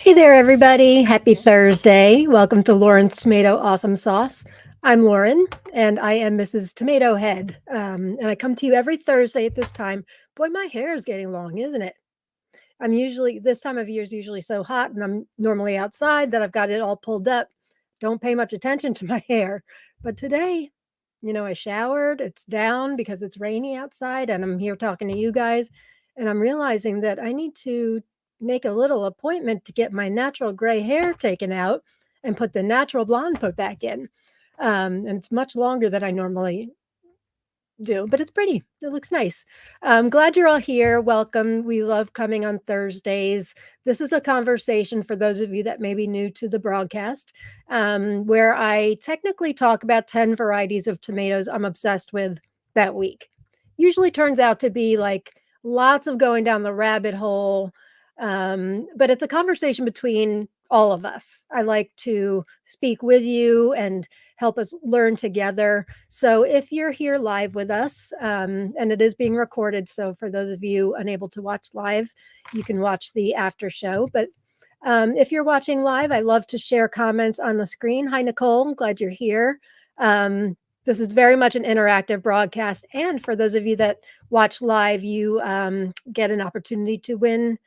Hey there, everybody. Happy Thursday. Welcome to Lauren's Tomato Awesome Sauce. I'm Lauren, and I am Mrs. Tomato Head. And I come to you every Thursday at this time. Boy, my hair is getting long, isn't it? This time of year is usually so hot, and I'm normally outside that I've got it all pulled up. Don't pay much attention to my hair. But today, I showered, it's down because it's rainy outside, and I'm here talking to you guys. And I'm realizing that I need to make a little appointment to get my natural gray hair taken out and put the natural blonde put back in. And it's much longer than I normally do, but it's pretty. It looks nice. I'm glad you're all here. Welcome. We love coming on Thursdays. This is a conversation for those of you that may be new to the broadcast, where I technically talk about 10 varieties of tomatoes I'm obsessed with that week. Usually turns out to be like lots of going down the rabbit hole, but it's a conversation between all of us. I like to speak with you and help us learn together. So if you're here live with us, and it is being recorded, so for those of you unable to watch live, you can watch the after show. But if you're watching live, I love to share comments on the screen. Hi, Nicole. I'm glad you're here. This is very much an interactive broadcast. And for those of you that watch live, you get an opportunity to win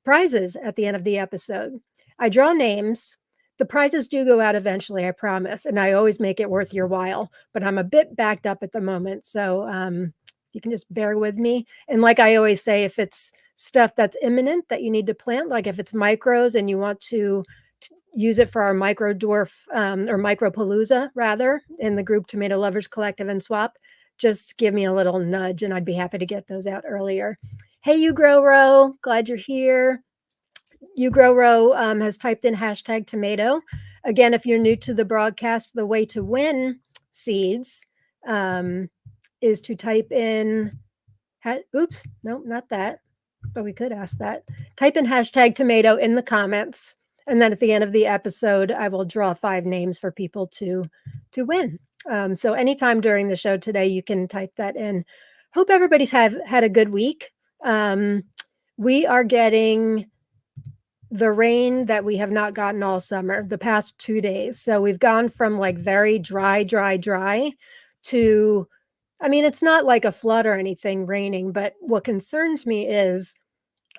prizes at the end of the episode. I draw names. The prizes do go out eventually, I promise, and I always make it worth your while, but I'm a bit backed up at the moment, so you can just bear with me. And like I always say, if it's stuff that's imminent that you need to plant, like if it's micros and you want to use it for our micro dwarf or micropalooza rather in the group Tomato Lovers Collective and Swap, just give me a little nudge and I'd be happy to get those out earlier. Hey, you grow row, glad you're here. You Grow Row has typed in hashtag tomato. Again, if you're new to the broadcast, the way to win seeds is to type in, oops, no, not that, but we could ask that. Type in hashtag tomato in the comments. And then at the end of the episode, I will draw 5 names for people to win. So anytime during the show today, you can type that in. Hope everybody's had a good week. We are getting the rain that we have not gotten all summer, the past 2 days. So we've gone from like very dry to, I mean, it's not like a flood or anything raining, but what concerns me is,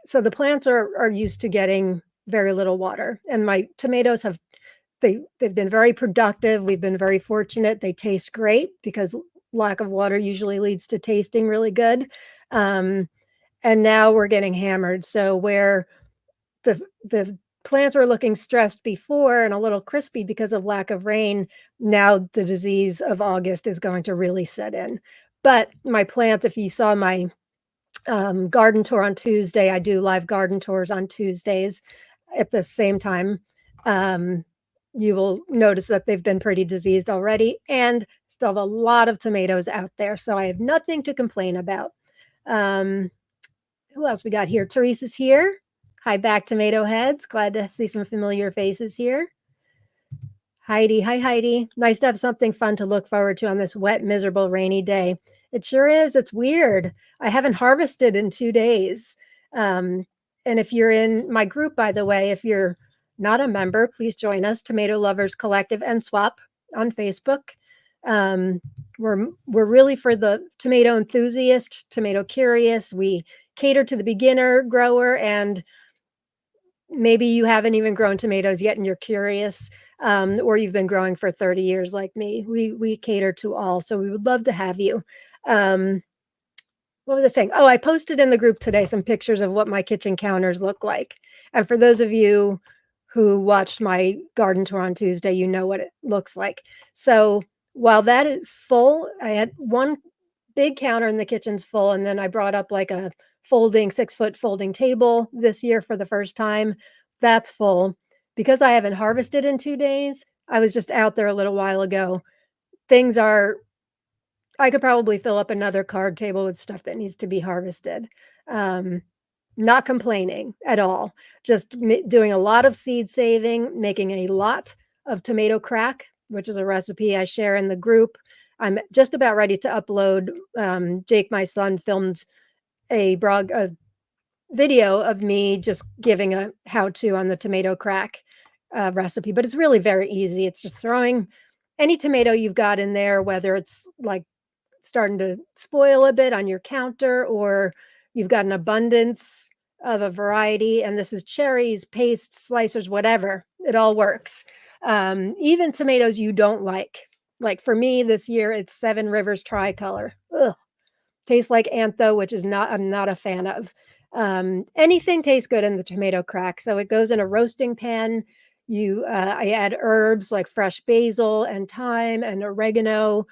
so the plants are used to getting very little water, and my tomatoes have, they've been very productive. We've been very fortunate. They taste great because lack of water usually leads to tasting really good. And now we're getting hammered. So where the plants were looking stressed before and a little crispy because of lack of rain, now the disease of August is going to really set in. But my plants, if you saw my garden tour on Tuesday, I do live garden tours on Tuesdays at the same time. You will notice that they've been pretty diseased already and still have a lot of tomatoes out there. So I have nothing to complain about. Who else we got here? Teresa's here. Hi back, tomato heads. Glad to see some familiar faces here. Heidi. Hi, Heidi. Nice to have something fun to look forward to on this wet, miserable, rainy day. It sure is. It's weird. I haven't harvested in 2 days. And if you're in my group, by the way, if you're not a member, please join us, Tomato Lovers Collective and Swap on Facebook. We're really for the tomato enthusiast, tomato curious. We cater to the beginner grower, and maybe you haven't even grown tomatoes yet and you're curious, or you've been growing for 30 years like me. We cater to all, so we would love to have you. What was I saying? Oh, I posted in the group today some pictures of what my kitchen counters look like. And for those of you who watched my garden tour on Tuesday, you know what it looks like. So while that is full, I had one big counter in the kitchen's full, and then I brought up like a folding 6-foot folding table this year for the first time. That's full. Because I haven't harvested in 2 days, I was just out there a little while ago. Things are, I could probably fill up another card table with stuff that needs to be harvested. Not complaining at all. Just doing a lot of seed saving, making a lot of tomato crack, which is a recipe I share in the group. I'm just about ready to upload. Jake, my son, filmed a video of me just giving a how-to on the tomato crack, recipe, but it's really very easy. It's just throwing any tomato you've got in there, whether it's, like, starting to spoil a bit on your counter or you've got an abundance of a variety, and this is cherries, pastes, slicers, whatever, it all works. Even tomatoes you don't like for me this year, it's Seven Rivers Tricolor. Ugh, tastes like antho, which is not I'm not a fan of. Anything tastes good in the tomato crack, so it goes in a roasting pan. I add herbs like fresh basil and thyme and oregano,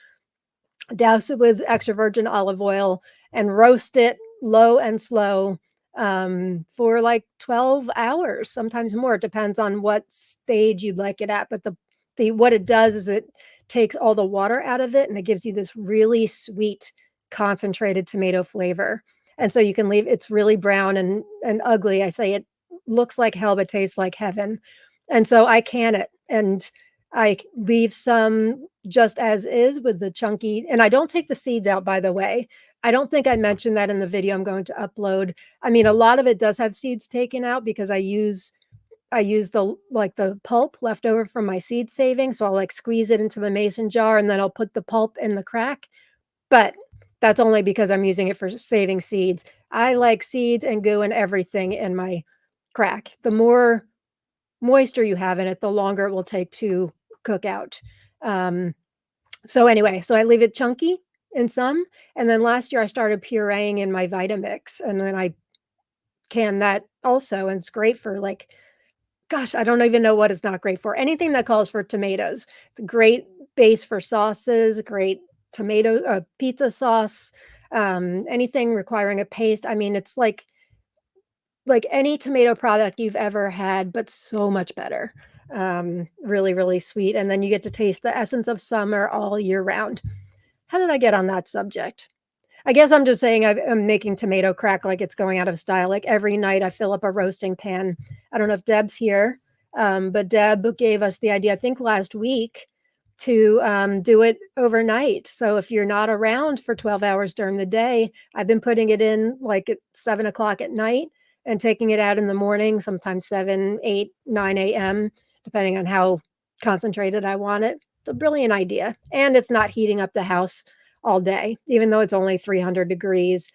douse it with extra virgin olive oil, and roast it low and slow, for like 12 hours, sometimes more. It depends on what stage you'd like it at. But the what it does is it takes all the water out of it and it gives you this really sweet, concentrated tomato flavor. And so you can leave it's really brown and ugly. I say it looks like hell, but tastes like heaven. And so I can it and I leave some just as is with the chunky, and I don't take the seeds out, by the way. I don't think I mentioned that in the video I'm going to upload. I mean, a lot of it does have seeds taken out because I use the pulp left over from my seed saving, so I'll, like, squeeze it into the mason jar, and then I'll put the pulp in the crack, but that's only because I'm using it for saving seeds. I like seeds and goo and everything in my crack. The more moisture you have in it, the longer it will take to cook out. Um, so anyway, so I leave it chunky in some, and then last year I started pureeing in my Vitamix, and then I can that also, and it's great for, like, gosh, I don't even know what it's not great for. Anything that calls for tomatoes. It's a great base for sauces, great tomato pizza sauce, anything requiring a paste. I mean, it's like any tomato product you've ever had, but so much better. Really, really sweet, and then you get to taste the essence of summer all year round. How did I get on that subject? I guess I'm just saying I'm making tomato crack like it's going out of style. Like every night I fill up a roasting pan. I don't know if Deb's here, but Deb gave us the idea, I think last week, to do it overnight. So if you're not around for 12 hours during the day, I've been putting it in like at 7 o'clock at night and taking it out in the morning, sometimes 7, 8, 9 a.m., depending on how concentrated I want it. It's a brilliant idea. And it's not heating up the house all day, even though it's only 300 degrees.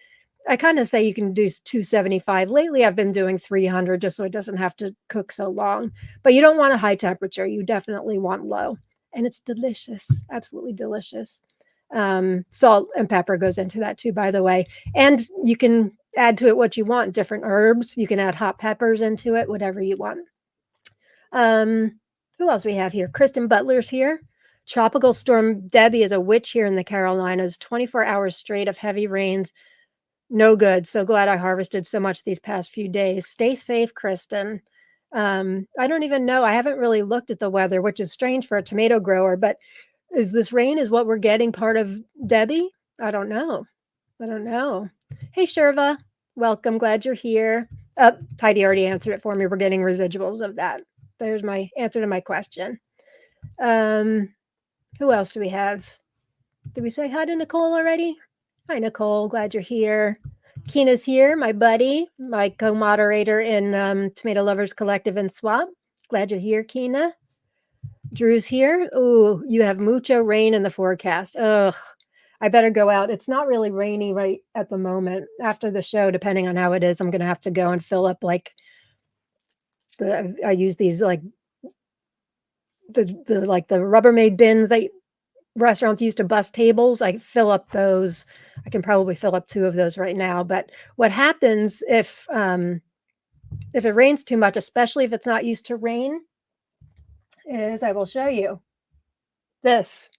I kind of say you can do 275. Lately, I've been doing 300 just so it doesn't have to cook so long. But you don't want a high temperature. You definitely want low. And it's delicious, absolutely delicious. Salt and pepper goes into that too, by the way. And you can add to it what you want, different herbs. You can add hot peppers into it, whatever you want. Who else we have here? Kristen Butler's here. Tropical storm Debbie is a witch here in the Carolinas. 24 hours straight of heavy rains. No good. So glad I harvested so much these past few days. Stay safe, Kristen. I don't even know. I haven't really looked at the weather, which is strange for a tomato grower, but is this rain is what we're getting part of Debbie? I don't know. I don't know. Hey, Sherva. Welcome. Glad you're here. Heidi already answered it for me. We're getting residuals of that. There's my answer to my question. Who else do we have? Did we say hi to Nicole already? Hi, Nicole. Glad you're here. Keena's here, my buddy, my co-moderator in Tomato Lovers Collective and Swap. Glad you're here, Keena. Drew's here. Oh, you have mucho rain in the forecast. Ugh, I better go out. It's not really rainy right at the moment. After the show, depending on how it is, I'm going to have to go and fill up like I use these like the Rubbermaid bins that restaurants use to bus tables. I fill up those. I can probably fill up 2 of those right now. But what happens if it rains too much, especially if it's not used to rain, is I will show you this.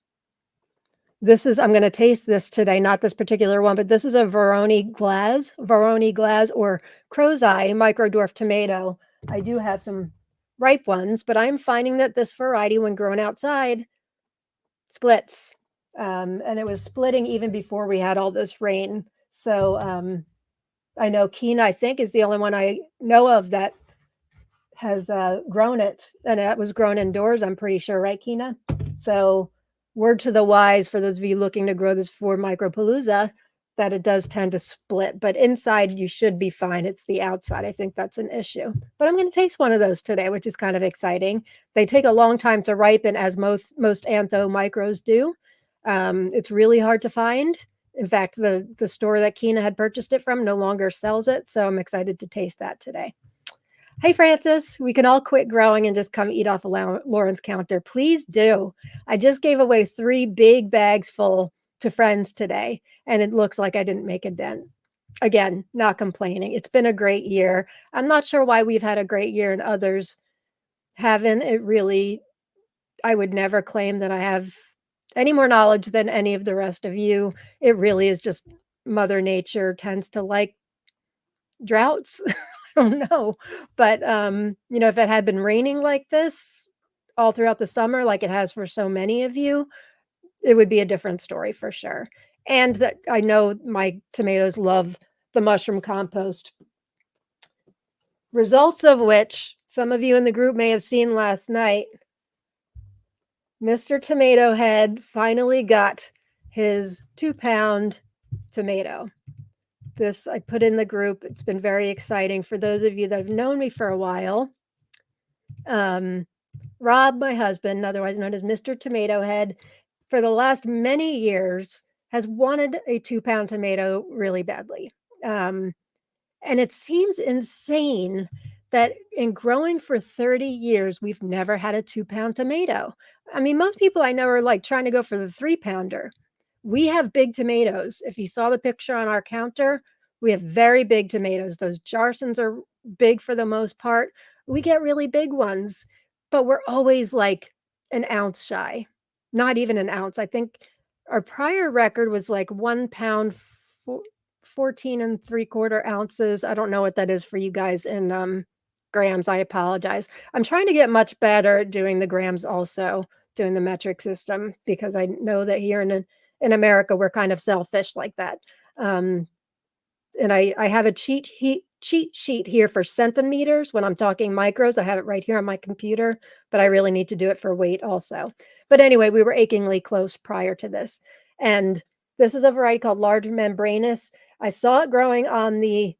This is I'm going to taste this today, not this particular one, but this is a Veron Glaz or crow's eye micro dwarf tomato. I do have some ripe ones, but I'm finding that this variety, when grown outside, splits. And it was splitting even before we had all this rain. So I know Keena, I think, is the only one I know of that has grown it, and it was grown indoors, I'm pretty sure, right, Keena? So word to the wise for those of you looking to grow this for Micropalooza, that it does tend to split, but inside you should be fine. It's the outside. I think that's an issue. But I'm going to taste one of those today, which is kind of exciting. They take a long time to ripen, as most antho micros do. It's really hard to find. In fact, the store that Keena had purchased it from no longer sells it, so I'm excited to taste that today. Hey, Francis, we can all quit growing and just come eat off of Lauren's counter. Please do. I just gave away 3 big bags full to friends today, and it looks like I didn't make a dent. Again, not complaining. It's been a great year. I'm not sure why we've had a great year and others haven't. I would never claim that I have any more knowledge than any of the rest of you. It really is just Mother Nature tends to like droughts. I don't know. But, if it had been raining like this all throughout the summer, like it has for so many of you, it would be a different story for sure. And that I know my tomatoes love the mushroom compost, results of which some of you in the group may have seen last night. Mr. Tomato Head finally got his 2-pound tomato. This I put in the group. It's been very exciting for those of you that have known me for a while. Rob, my husband, otherwise known as Mr. Tomato Head, for the last many years has wanted a 2-pound tomato really badly. And it seems insane that in growing for 30 years, we've never had a 2-pound tomato. I mean, most people I know are like trying to go for the 3-pounder. We have big tomatoes. If you saw the picture on our counter, we have very big tomatoes. Those Jarsons are big for the most part. We get really big ones, but we're always like an ounce shy. Not even an ounce. I think our prior record was like 1 pound, 14 3/4 ounces. I don't know what that is for you guys in grams. I apologize. I'm trying to get much better at doing the grams also, doing the metric system, because I know that here in America, we're kind of selfish like that. And I have a cheat sheet here for centimeters. When I'm talking micros, I have it right here on my computer, but I really need to do it for weight also. But anyway, we were achingly close prior to this. And this is a variety called large membranous. I saw it growing on the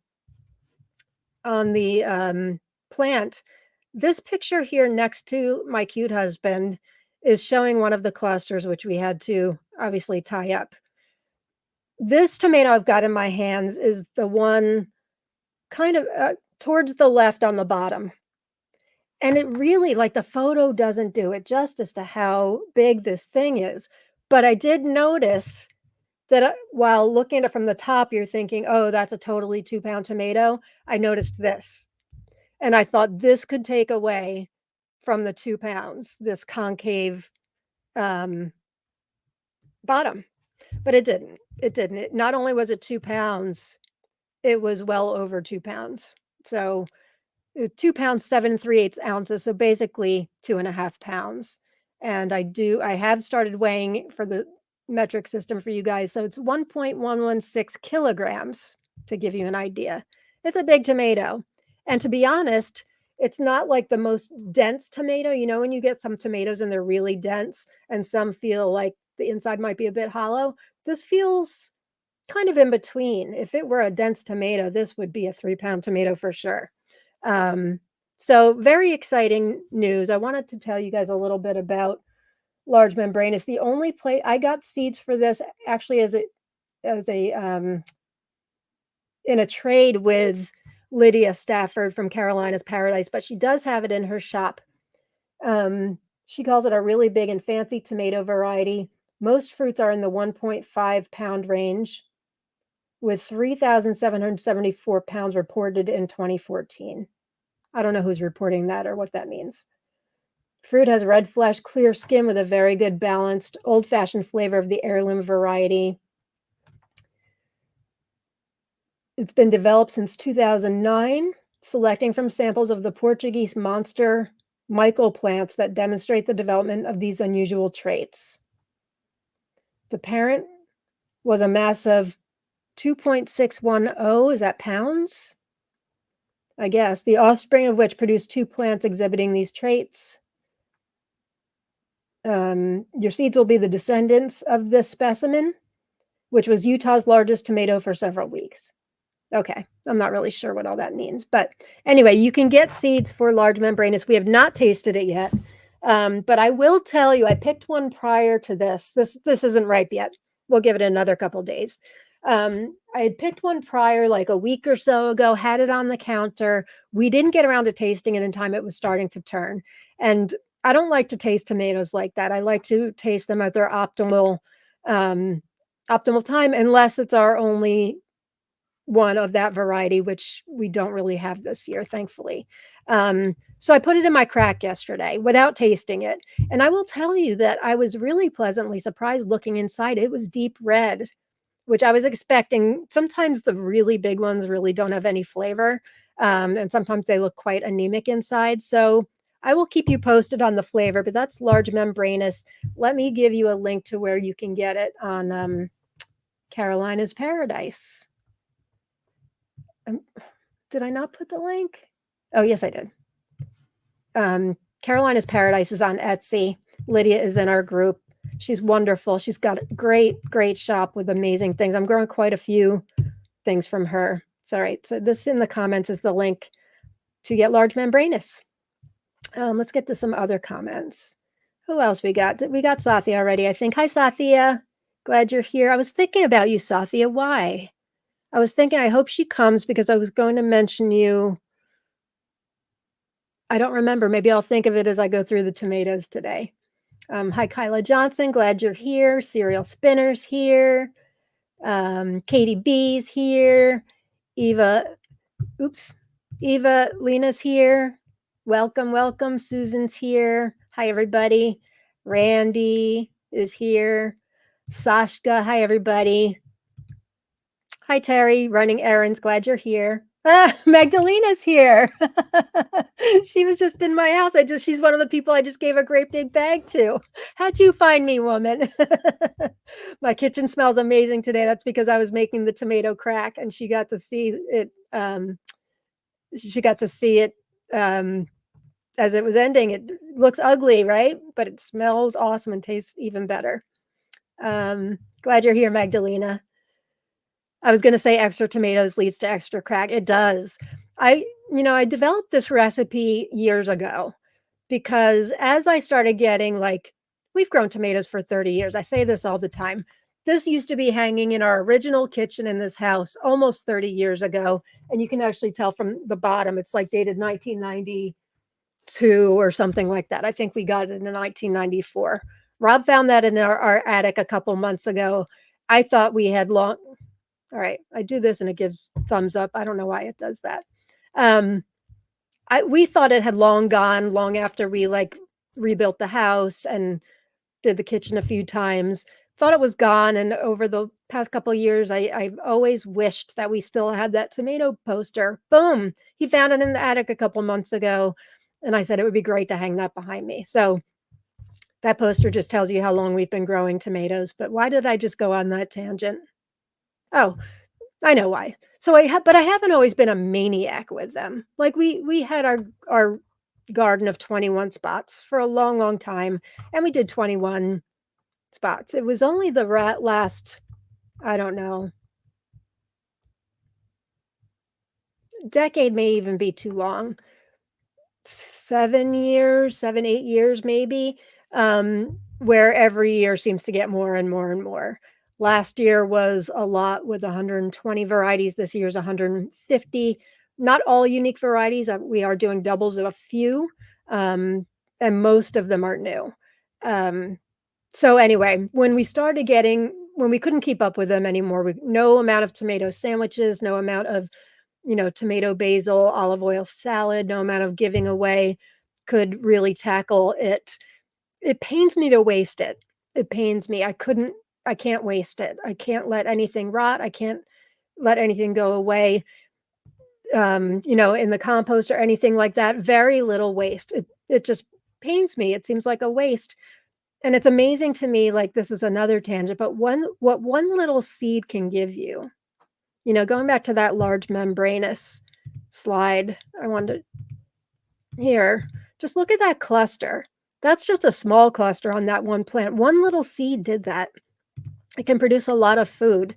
plant. This picture here next to my cute husband is showing one of the clusters, which we had to obviously tie up. This tomato I've got in my hands is the one kind of towards the left on the bottom. And it really, like, the photo doesn't do it justice to how big this thing is. But I did notice that while looking at it from the top, you're thinking, oh, that's a totally 2-pound tomato. I noticed this. And I thought this could take away from the 2 pounds, this concave bottom. But it didn't. It didn't. Not only was it 2 pounds, it was well over 2 pounds. So 2 pounds, 7 3/8 ounces. So basically 2.5 pounds. And I have started weighing for the metric system for you guys. So it's 1.116 kilograms to give you an idea. It's a big tomato. And to be honest, it's not like the most dense tomato. When you get some tomatoes and they're really dense and some feel like the inside might be a bit hollow, this feels kind of in between. If it were a dense tomato, this would be a 3-pound tomato for sure. So very exciting news. I wanted to tell you guys a little bit about large membranous. The only place I got seeds for this actually as a in a trade with Lydia Stafford from Carolina's Paradise, but she does have it in her shop. She calls it a really big and fancy tomato variety. Most fruits are in the 1.5 pound range, with 3,774 pounds reported in 2014. I don't know who's reporting that or what that means. Fruit has red flesh, clear skin with a very good balanced old-fashioned flavor of the heirloom variety. It's been developed since 2009, selecting from samples of the Portuguese monster Michael plants that demonstrate the development of these unusual traits. The parent was a mass of 2.610, is that pounds? I guess. The offspring of which produced 2 plants exhibiting these traits. Your seeds will be the descendants of this specimen. which was Utah's largest tomato for several weeks. Okay, I'm not really sure what all that means. But anyway, you can get seeds for large membranous. We have not tasted it yet. But I will tell you, I picked one prior to this. This isn't ripe yet. We'll give it another couple days. I had picked one prior, like a week or so ago, had it on the counter. We didn't get around to tasting it in time. It was starting to turn. And I don't like to taste tomatoes like that. I like to taste them at their optimal time, unless it's our only one of that variety, which we don't really have this year, thankfully. So I put it in my crack yesterday without tasting it. And I will tell you that I was really pleasantly surprised looking inside. It was deep red, which I was expecting. Sometimes the really big ones really don't have any flavor. And sometimes they look quite anemic inside. So I will keep you posted on the flavor, but that's large membranous. Let me give you a link to where you can get it on Carolina's Paradise. Did I not put the link? Oh, yes, I did. Carolina's Paradise is on Etsy. Lydia is in our group. She's wonderful. She's got a great shop with amazing things. I'm growing quite a few things from her. It's all right. So this in the comments is the link to get large membranous. Let's get to some other comments. Who else we got? We got Sathya already, I think. Hi, Sathya. Glad you're here. I was thinking about you, Sathya. Why? I was thinking, I hope she comes because I was going to mention you. I don't remember. Maybe I'll think of it as I go through the tomatoes today. Hi, Kyla Johnson. Glad you're here. Serial Spinner's here. Katie B's here. Eva Lena's here. Welcome. Susan's here. Hi, everybody. Randy is here. Sashka. Hi, everybody. Hi, Terry, running errands. Glad you're here. Magdalena's here. She was just in my house. She's one of the people I just gave a great big bag to. How'd you find me, woman? My kitchen smells amazing today. That's because I was making the tomato crack and she got to see it. As it was ending. It looks ugly, right? But it smells awesome and tastes even better. Glad you're here, Magdalena. I was going to say extra tomatoes leads to extra crack. It does. I developed this recipe years ago because as I started getting, like, we've grown tomatoes for 30 years. I say this all the time. This used to be hanging in our original kitchen in this house almost 30 years ago. And you can actually tell from the bottom, it's like dated 1992 or something like that. I think we got it in 1994. Rob found that in our attic a couple months ago. I thought we had all right, I do this and it gives thumbs up. I don't know why it does that. We thought it had long gone, long after we rebuilt the house and did the kitchen a few times. Thought it was gone. And over the past couple of years, I've always wished that we still had that tomato poster. Boom. He found it in the attic a couple months ago. And I said it would be great to hang that behind me. So that poster just tells you how long we've been growing tomatoes. But why did I just go on that tangent? Oh, I know why. So but I haven't always been a maniac with them. Like we had our garden of 21 spots for a long time, and we did 21 spots. It was only the last, I don't know, decade may even be too long. 7 years, 7, 8 years maybe, where every year seems to get more and more and more. Last year was a lot with 120 varieties. This year's 150. Not all unique varieties. We are doing doubles of a few, and most of them are new. So anyway, when we couldn't keep up with them anymore, no amount of tomato sandwiches, no amount of tomato, basil, olive oil salad, no amount of giving away could really tackle it. It pains me to waste it. It pains me. I can't waste it. I can't let anything rot. I can't let anything go away, in the compost or anything like that. Very little waste. It just pains me. It seems like a waste. And it's amazing to me, like this is another tangent, but what one little seed can give you, going back to that large membranous slide, I wanted to, here, just look at that cluster. That's just a small cluster on that one plant. One little seed did that. It can produce a lot of food.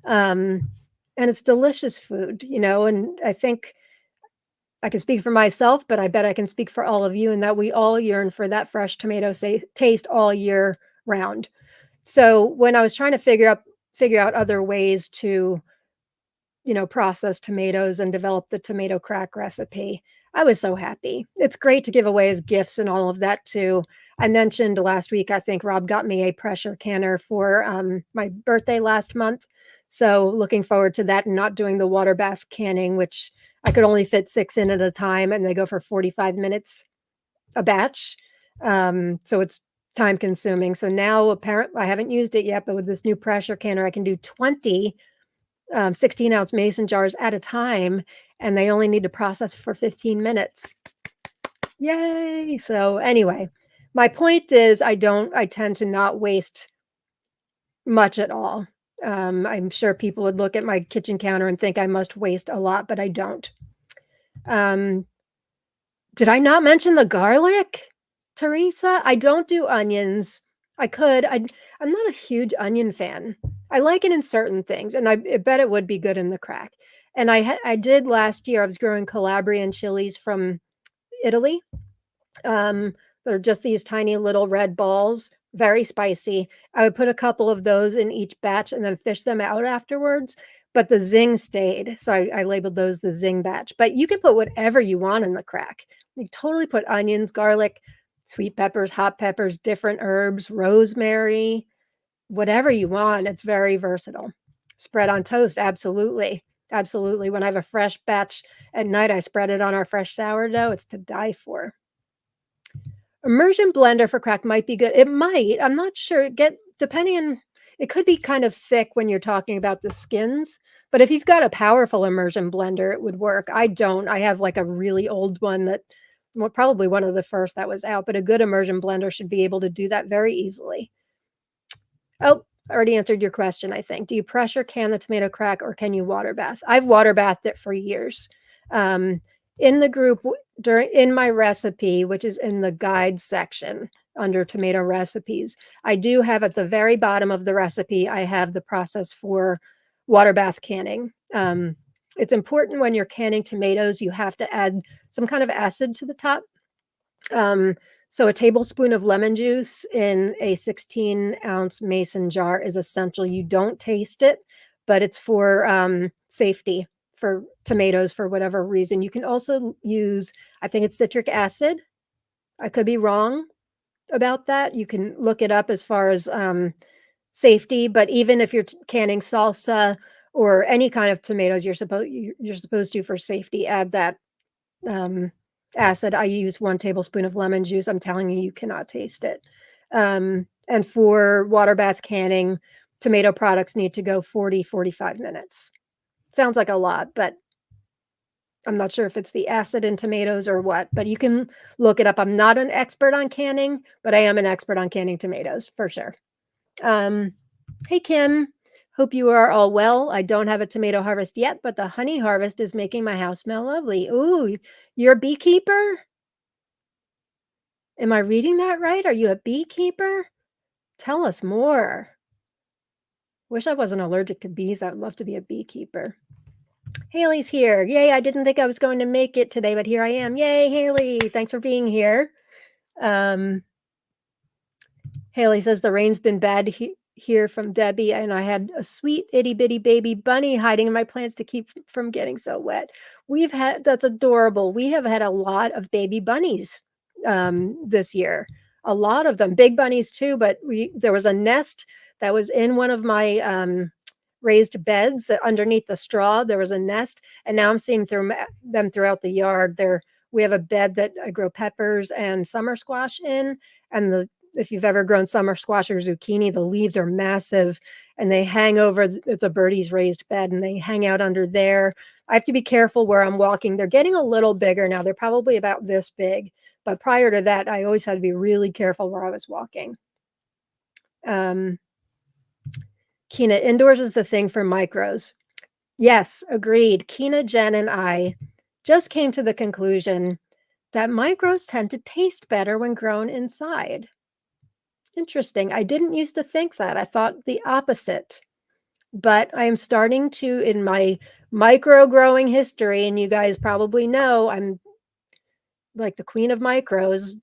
Um, and it's delicious food, and I think I can speak for myself, but I bet I can speak for all of you in that we all yearn for that fresh tomato taste all year round. So when I was trying to figure out other ways to process tomatoes and develop the tomato crack recipe, I was so happy. It's great to give away as gifts and all of that too. I mentioned last week, I think Rob got me a pressure canner for my birthday last month. So looking forward to that and not doing the water bath canning, which I could only fit 6 in at a time and they go for 45 minutes a batch. So it's time consuming. So now apparently I haven't used it yet, but with this new pressure canner, I can do 20 16-ounce mason jars at a time, and they only need to process for 15 minutes. Yay! So anyway, my point is I tend to not waste much at all. I'm sure people would look at my kitchen counter and think I must waste a lot, but I don't. Um, did I not mention the garlic, Teresa? I don't do onions. I could. I'm not a huge onion fan. I like it in certain things, and I bet it would be good in the crack. And I did last year. I was growing Calabrian chilies from Italy. They're just these tiny little red balls, very spicy. I would put a couple of those in each batch and then fish them out afterwards. But the zing stayed, so I labeled those the zing batch. But you can put whatever you want in the crack. You totally put onions, garlic, sweet peppers, hot peppers, different herbs, rosemary, whatever you want. It's very versatile. Spread on toast, absolutely. Absolutely. When I have a fresh batch at night, I spread it on our fresh sourdough. It's to die for. Immersion blender for crack might be good. It might. I'm not sure. Depending on it could be kind of thick when you're talking about the skins, but if you've got a powerful immersion blender, it would work. I don't. I have like a really old one that well, probably one of the first that was out, but a good immersion blender should be able to do that very easily. Oh, I already answered your question, I think. Do you pressure can the tomato crack or can you water bath? I've water bathed it for years. Um, in the group in my recipe, which is in the guide section under tomato recipes, I do have at the very bottom of the recipe, I have the process for water bath canning. It's important when you're canning tomatoes, you have to add some kind of acid to the top. So a tablespoon of lemon juice in a 16-ounce mason jar is essential. You don't taste it, but it's for safety for tomatoes for whatever reason. You can also use, I think it's citric acid. I could be wrong about that. You can look it up as far as safety, but even if you're canning salsa or any kind of tomatoes, you're supposed to, for safety, add that acid. I use 1 tablespoon of lemon juice. I'm telling you, you cannot taste it. And for water bath canning, tomato products need to go 45 minutes. Sounds like a lot, but I'm not sure if it's the acid in tomatoes or what, but you can look it up. I'm not an expert on canning, but I am an expert on canning tomatoes for sure. Hey, Kim. Hope you are all well. I don't have a tomato harvest yet, but the honey harvest is making my house smell lovely. Ooh, you're a beekeeper? Am I reading that right? Are you a beekeeper? Tell us more. Wish I wasn't allergic to bees. I would love to be a beekeeper. Haley's here. Yay, I didn't think I was going to make it today, but here I am. Yay, Haley. Thanks for being here. Haley says the rain's been bad here from Debbie, and I had a sweet itty bitty baby bunny hiding in my plants to keep from getting so wet. That's adorable. We have had a lot of baby bunnies this year. A lot of them, big bunnies too, but there was a nest that was in one of my raised beds that underneath the straw, there was a nest, and now I'm seeing them throughout the yard. We have a bed that I grow peppers and summer squash in, and if you've ever grown summer squash or zucchini, the leaves are massive and they hang over. It's a birdie's raised bed and they hang out under there. I have to be careful where I'm walking. They're getting a little bigger now. They're probably about this big. But prior to that, I always had to be really careful where I was walking. Kina, indoors is the thing for micros. Yes, agreed. Kina, Jen, and I just came to the conclusion that micros tend to taste better when grown inside. Interesting. I didn't used to think that. I thought the opposite. But I am starting to, in my micro growing history, and you guys probably know I'm like the queen of micros.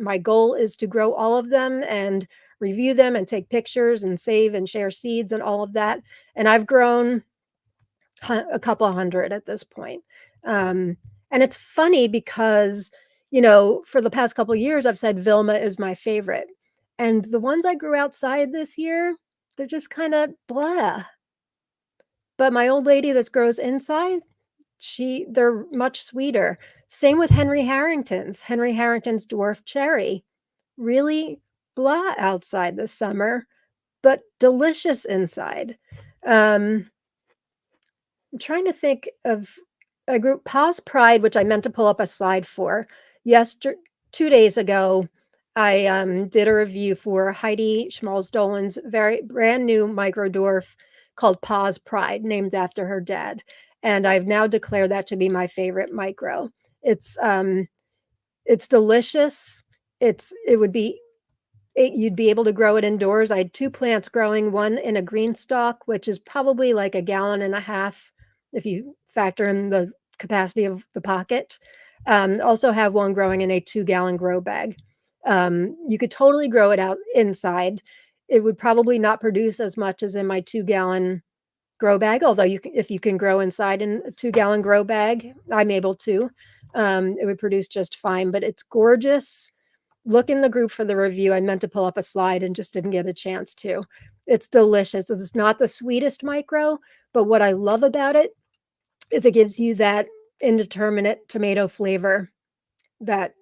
My goal is to grow all of them and review them and take pictures and save and share seeds and all of that. And I've grown a couple hundred at this point. And it's funny because, for the past couple years, I've said Vilma is my favorite. And the ones I grew outside this year, they're just kind of blah. But my old lady that grows inside, they're much sweeter. Same with Henry Harrington's. Henry Harrington's dwarf cherry. Really blah outside this summer, but delicious inside. Um, I'm trying to think of a group, Paws Pride, which I meant to pull up a slide for. 2 days ago, I did a review for Heidi Schmalzdolen's very brand new micro dwarf called Paws Pride, named after her dad. And I've now declared that to be my favorite micro. It's delicious. It would be you'd be able to grow it indoors. I had 2 plants growing, one in a green stalk, which is probably like a gallon and a half if you factor in the capacity of the pocket. Also have one growing in a 2-gallon grow bag. You could totally grow it out inside. It would probably not produce as much as in my 2-gallon grow bag, although if you can grow inside in a 2-gallon grow bag, I'm able to. It would produce just fine, but it's gorgeous. Look in the group for the review. I meant to pull up a slide and just didn't get a chance to. It's delicious. It's not the sweetest micro, but what I love about it is it gives you that indeterminate tomato flavor that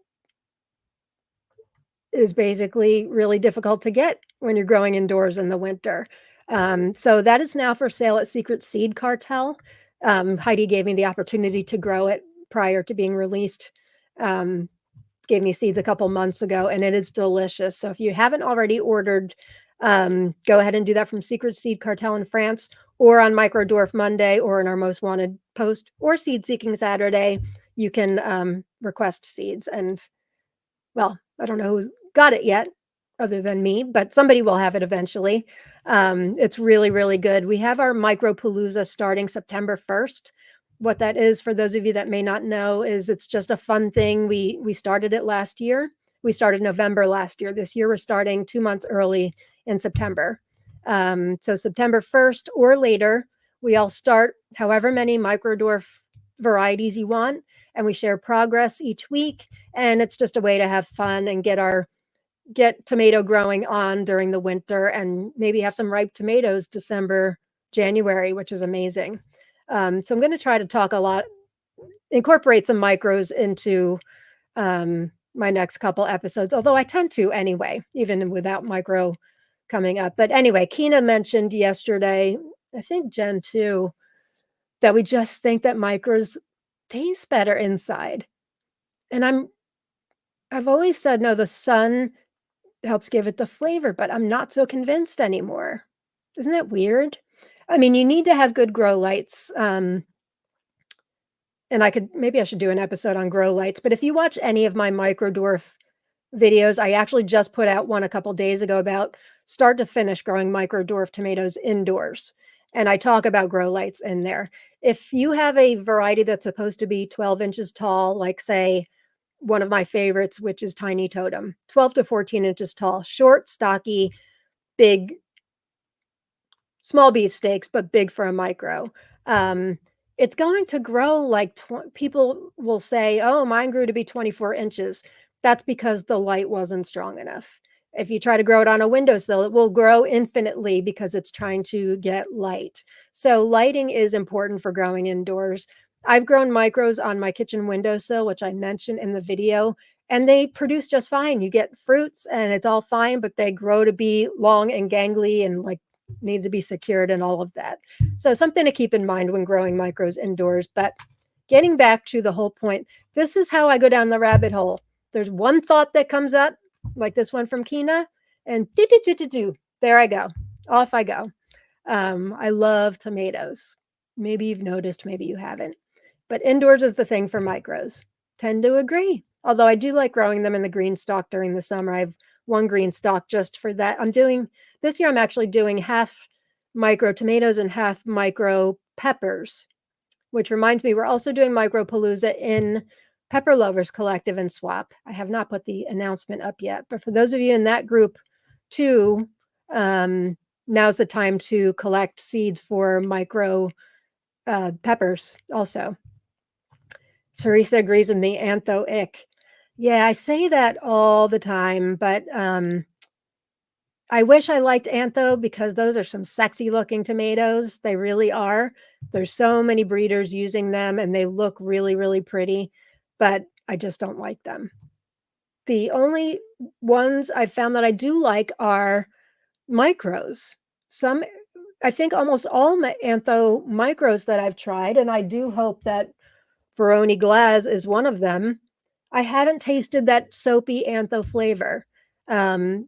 is basically really difficult to get when you're growing indoors in the winter. So that is now for sale at Secret Seed Cartel. Heidi gave me the opportunity to grow it prior to being released. Gave me seeds a couple months ago, and it is delicious. So if you haven't already ordered, go ahead and do that from Secret Seed Cartel in France, or on Micro Dwarf Monday, or in our Most Wanted post, or Seed Seeking Saturday. You can request seeds. And, well, I don't know who's got it yet, other than me, but somebody will have it eventually. It's really, really good. We have our Micropalooza starting September 1st. What that is, for those of you that may not know, is it's just a fun thing. We started it last year. We started November last year. This year we're starting 2 months early in September. So September 1st or later, we all start however many micro dwarf varieties you want, and we share progress each week. And it's just a way to have fun and get tomato growing on during the winter, and maybe have some ripe tomatoes December, January, which is amazing. So I'm going to try to incorporate some micros into my next couple episodes, although I tend to anyway, even without micro coming up. But anyway, Kina mentioned yesterday, I think Jen too, that we just think that micros taste better inside. And I've always said, no, the sun helps give it the flavor, but I'm not so convinced anymore. Isn't that weird? I mean, you need to have good grow lights. And maybe I should do an episode on grow lights, but if you watch any of my micro dwarf videos, I actually just put out one a couple days ago about start to finish growing micro dwarf tomatoes indoors. And I talk about grow lights in there. If you have a variety that's supposed to be 12 inches tall, like say one of my favorites, which is Tiny Totem, 12 to 14 inches tall, short, stocky, big, small beefsteaks, but big for a micro. It's going to grow like people will say, oh, mine grew to be 24 inches. That's because the light wasn't strong enough. If you try to grow it on a windowsill, it will grow infinitely because it's trying to get light. So lighting is important for growing indoors. I've grown micros on my kitchen windowsill, which I mentioned in the video, and they produce just fine. You get fruits and it's all fine, but they grow to be long and gangly and like need to be secured and all of that. So something to keep in mind when growing micros indoors. But getting back to the whole point, this is how I go down the rabbit hole. There's one thought that comes up, like this one from Kina, and there I go. Off I go. I love tomatoes. Maybe you've noticed, maybe you haven't. But indoors is the thing for micros. Tend to agree. Although I do like growing them in the green stalk during the summer. I have one green stalk just for that. This year I'm actually doing half micro tomatoes and half micro peppers, which reminds me, we're also doing Micropalooza in Pepper Lovers Collective and Swap. I have not put the announcement up yet, but for those of you in that group too, now's the time to collect seeds for micro peppers also. Teresa agrees with me, antho ick. Yeah, I say that all the time, but I wish I liked antho because those are some sexy looking tomatoes. They really are. There's so many breeders using them and they look really, really pretty, but I just don't like them. The only ones I found that I do like are micros. I think almost all antho micros that I've tried, and I do hope that Veron Glaz is one of them. I haven't tasted that soapy antho flavor.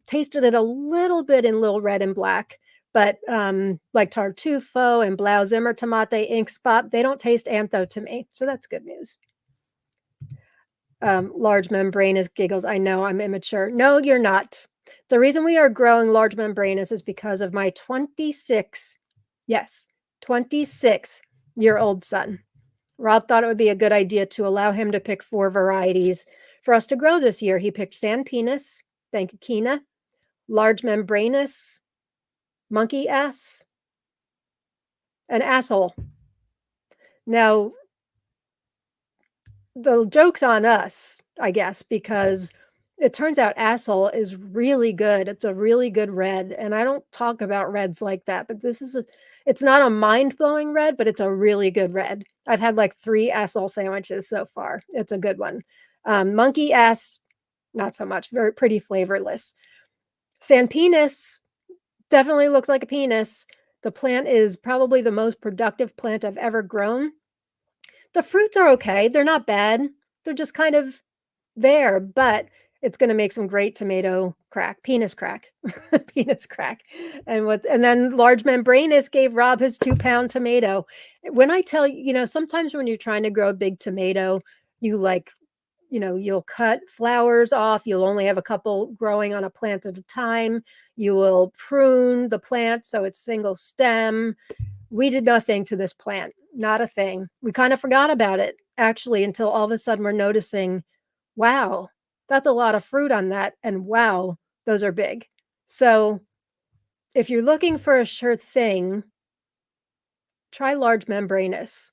Tasted it a little bit in Little Red and Black, but like Tartufo and Blau Zimmer Tomate Ink Spot, they don't taste antho to me. So that's good news. Large membranous giggles. I know I'm immature. No, you're not. The reason we are growing large membranous is because of my 26-year-old son. Rob thought it would be a good idea to allow him to pick 4 varieties for us to grow this year. He picked San Penis, thank you, Kina, large membranous, monkey ass, and asshole. Now, the joke's on us, I guess, because it turns out asshole is really good. It's a really good red, and I don't talk about reds like that, but it's not a mind-blowing red, but it's a really good red. I've had like 3 asshole sandwiches so far. It's a good one. Monkey ass, not so much. Very pretty flavorless. San Penis definitely looks like a penis. The plant is probably the most productive plant I've ever grown. The fruits are okay. They're not bad. They're just kind of there, but it's going to make some great tomato crack, penis crack, penis crack. And then large membranous gave Rob his 2-pound tomato. When I tell you, sometimes when you're trying to grow a big tomato, you'll cut flowers off. You'll only have a couple growing on a plant at a time. You will prune the plant so it's single stem. We did nothing to this plant, not a thing. We kind of forgot about it actually until all of a sudden we're noticing, wow, that's a lot of fruit on that. And wow, those are big. So if you're looking for a sure thing, try large membranous.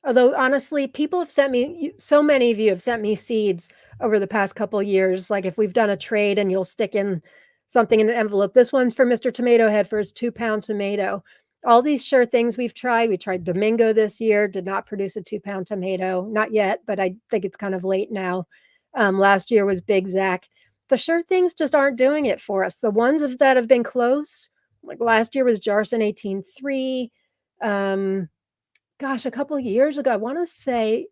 Although honestly, people have sent me, so many of you have sent me seeds over the past couple of years. Like if we've done a trade and you'll stick in something in an envelope. This one's for Mr. Tomato Head for his 2-pound tomato. All these sure things we've tried. We tried Domingo this year, did not produce a 2-pound tomato. Not yet, but I think it's kind of late now. Last year was Big Zach. The sure things just aren't doing it for us. The ones that have been close, like last year was Jarson 18.3. Gosh, a couple of years ago, I want to say,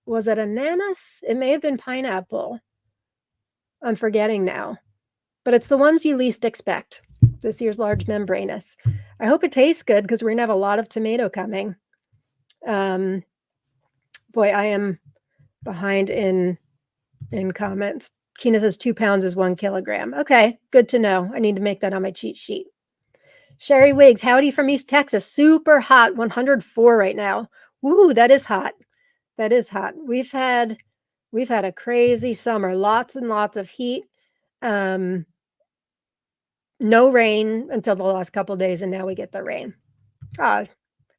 was it ananas? It may have been pineapple. I'm forgetting now. But it's the ones you least expect. This year's large membranous. I hope it tastes good because we're going to have a lot of tomato coming. Boy, I am behind in comments. Kina says 2 pounds is 1 kilogram. Okay, good to know. I need to make that on my cheat sheet. Sherry Wiggs, howdy from East Texas. Super hot, 104 right now. Woo, that is hot. That is hot. We've had a crazy summer. Lots and lots of heat. No rain until the last couple of days, and now we get the rain. I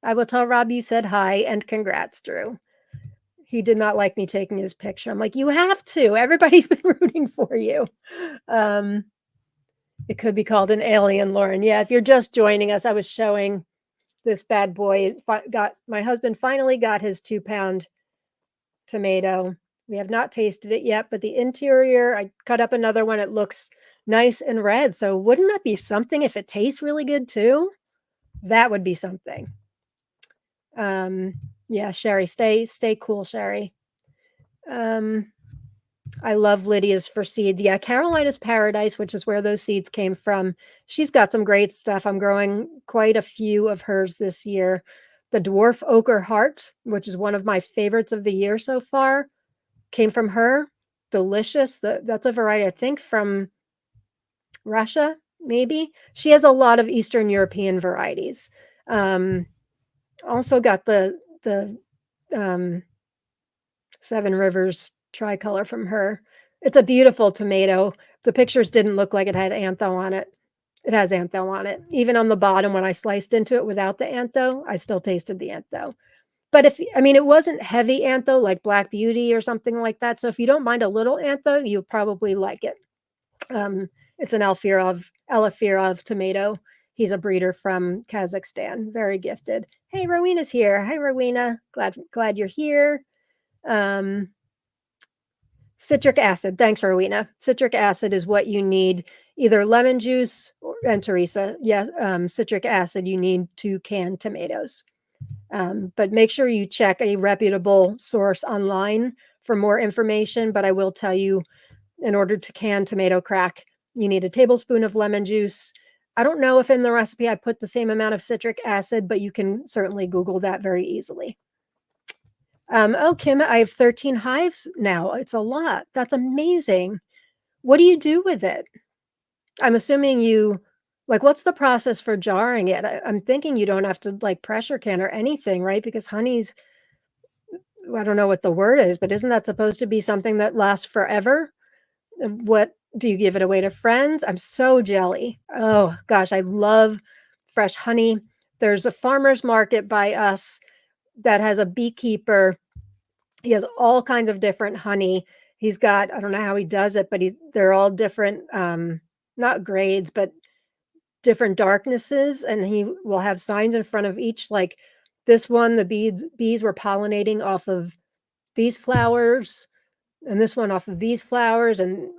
will tell Rob you said hi and congrats, Drew. He did not like me taking his picture. I'm like, you have to. Everybody's been rooting for you. It could be called an alien, Lauren. Yeah, if you're just joining us, I was showing this bad boy. My husband finally got his 2-pound tomato. We have not tasted it yet, but the interior, I cut up another one. It looks nice and red. So wouldn't that be something if it tastes really good too? That would be something. Yeah, Sherry, stay cool, Sherry. I love Lydia's for seeds. Yeah, Carolina's Paradise, which is where those seeds came from. She's got some great stuff. I'm growing quite a few of hers this year. The Dwarf Ochre Heart, which is one of my favorites of the year so far, came from her. Delicious. That's a variety, I think, from Russia, maybe. She has a lot of Eastern European varieties. Also got the Seven Rivers tricolor from her. It's a beautiful tomato. The pictures didn't look like it had antho on it. It has antho on it. Even on the bottom, when I sliced into it without the antho, I still tasted the antho. But I mean, it wasn't heavy antho like Black Beauty or something like that. So if you don't mind a little antho, you'll probably like it. It's an Elefirov tomato. He's a breeder from Kazakhstan. Very gifted. Hey, Rowena's here. Hi, Rowena. Glad you're here. Citric acid. Thanks, Rowena. Citric acid is what you need. Either lemon juice and Teresa. Yes, citric acid you need to can tomatoes. But make sure you check a reputable source online for more information. But I will tell you, in order to can tomato crack, you need a tablespoon of lemon juice. I don't know if in the recipe I put the same amount of citric acid, but you can certainly Google that very easily. Oh, Kim, I have 13 hives now. It's a lot. That's amazing. What do you do with it? I'm assuming what's the process for jarring it? I'm thinking you don't have to pressure can or anything, right? Because honey's, I don't know what the word is, but isn't that supposed to be something that lasts forever? What do you give it away to friends? I'm so jelly. Oh gosh, I love fresh honey. There's a farmer's market by us that has a beekeeper. He has all kinds of different honey. He's got, I don't know how he does it, but they're all different, not grades, but different darknesses. And he will have signs in front of each, like this one, the bees were pollinating off of these flowers, and this one off of these flowers. And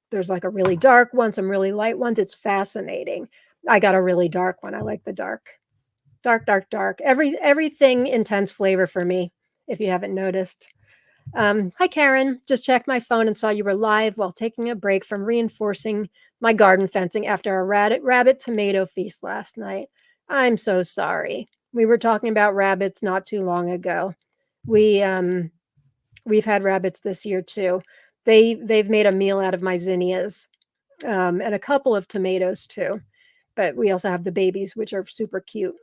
there's like a really dark one, some really light ones. It's fascinating. I got a really dark one. I like the dark. Everything intense flavor for me, if you haven't noticed. Hi, Karen. Just checked my phone and saw you were live while taking a break from reinforcing my garden fencing after a rabbit tomato feast last night. I'm so sorry. We were talking about rabbits not too long ago. We've had rabbits this year too. They've made a meal out of my zinnias, and a couple of tomatoes too. But we also have the babies, which are super cute.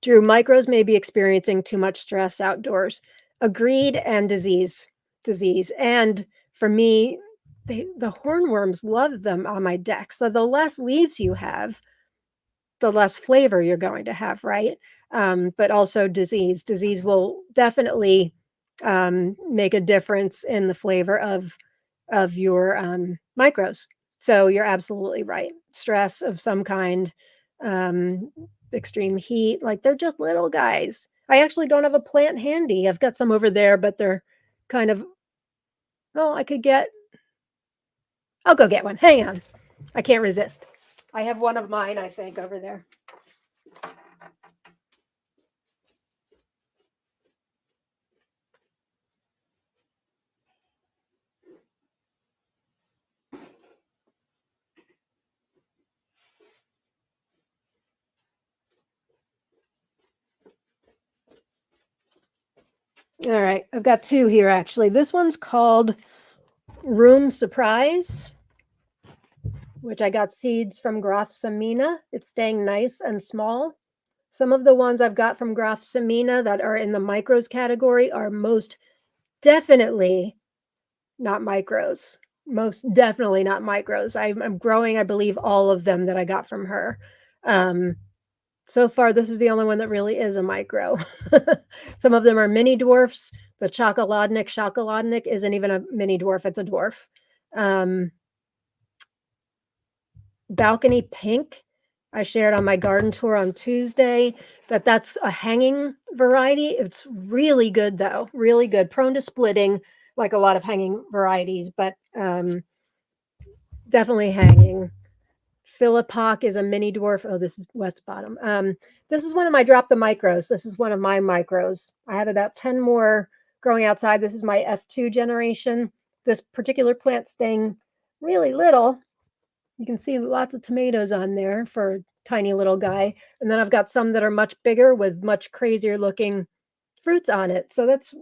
Drew, micros may be experiencing too much stress outdoors. Agreed, and disease. And for me, the hornworms love them on my deck. So the less leaves you have, the less flavor you're going to have, right? But also disease. Disease will definitely make a difference in the flavor of your micros. So you're absolutely right. Stress of some kind, extreme heat, they're just little guys. I actually don't have a plant handy. I've got some over there, but they're kind of, well, I'll go get one. Hang on. I can't resist. I have one of mine, I think, over there. All right, I've got two here actually. This one's called Room Surprise, which I got seeds from Graf Samina. It's staying nice and small. Some of the ones I've got from Graf Samina that are in the micros category are most definitely not micros. Most definitely not micros. I'm growing, I believe, all of them that I got from her. So far, this is the only one that really is a micro. Some of them are mini dwarfs. The Chocoladnik isn't even a mini dwarf, it's a dwarf. Balcony Pink, I shared on my garden tour on Tuesday that's a hanging variety. It's really good, though. Really good. Prone to splitting, like a lot of hanging varieties, but definitely hanging. Philippoc is a mini dwarf. Oh, this is Wet's Bottom. This is one of my Drop the Micros. This is one of my micros. I have about 10 more growing outside. This is my F2 generation. This particular plant staying really little. You can see lots of tomatoes on there for a tiny little guy. And then I've got some that are much bigger with much crazier looking fruits on it. So that's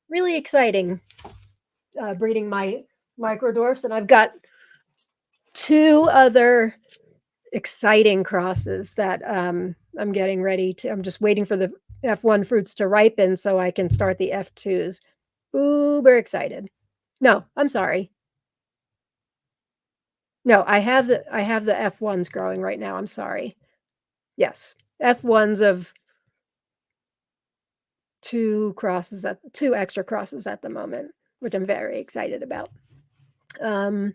really exciting, breeding my micro dwarfs. And I've got 2 other exciting crosses that, I'm getting ready to I'm just waiting for the F1 fruits to ripen so I can start the F2s. Uber excited. No, I'm sorry. No, I have the F1s growing right now, I'm sorry. Yes, F1s of 2 extra crosses at the moment, which I'm very excited about. Um,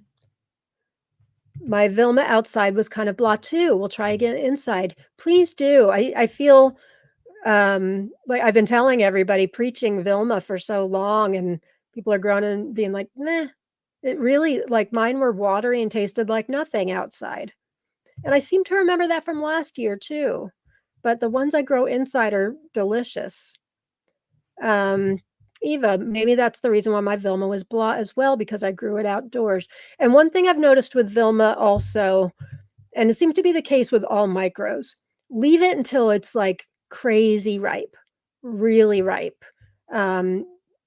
my Vilma outside was kind of blah too. We'll try again inside. Please do. I feel like I've been telling everybody preaching Vilma for so long, and people are growing and being like, meh. It really like mine were watery and tasted like nothing outside. And I seem to remember that from last year too. But the ones I grow inside are delicious. Um, Eva, maybe that's the reason why my Vilma was blah as well, because I grew it outdoors. And one thing I've noticed with Vilma also, and it seemed to be the case with all micros, leave it until it's like crazy ripe, really ripe. Um,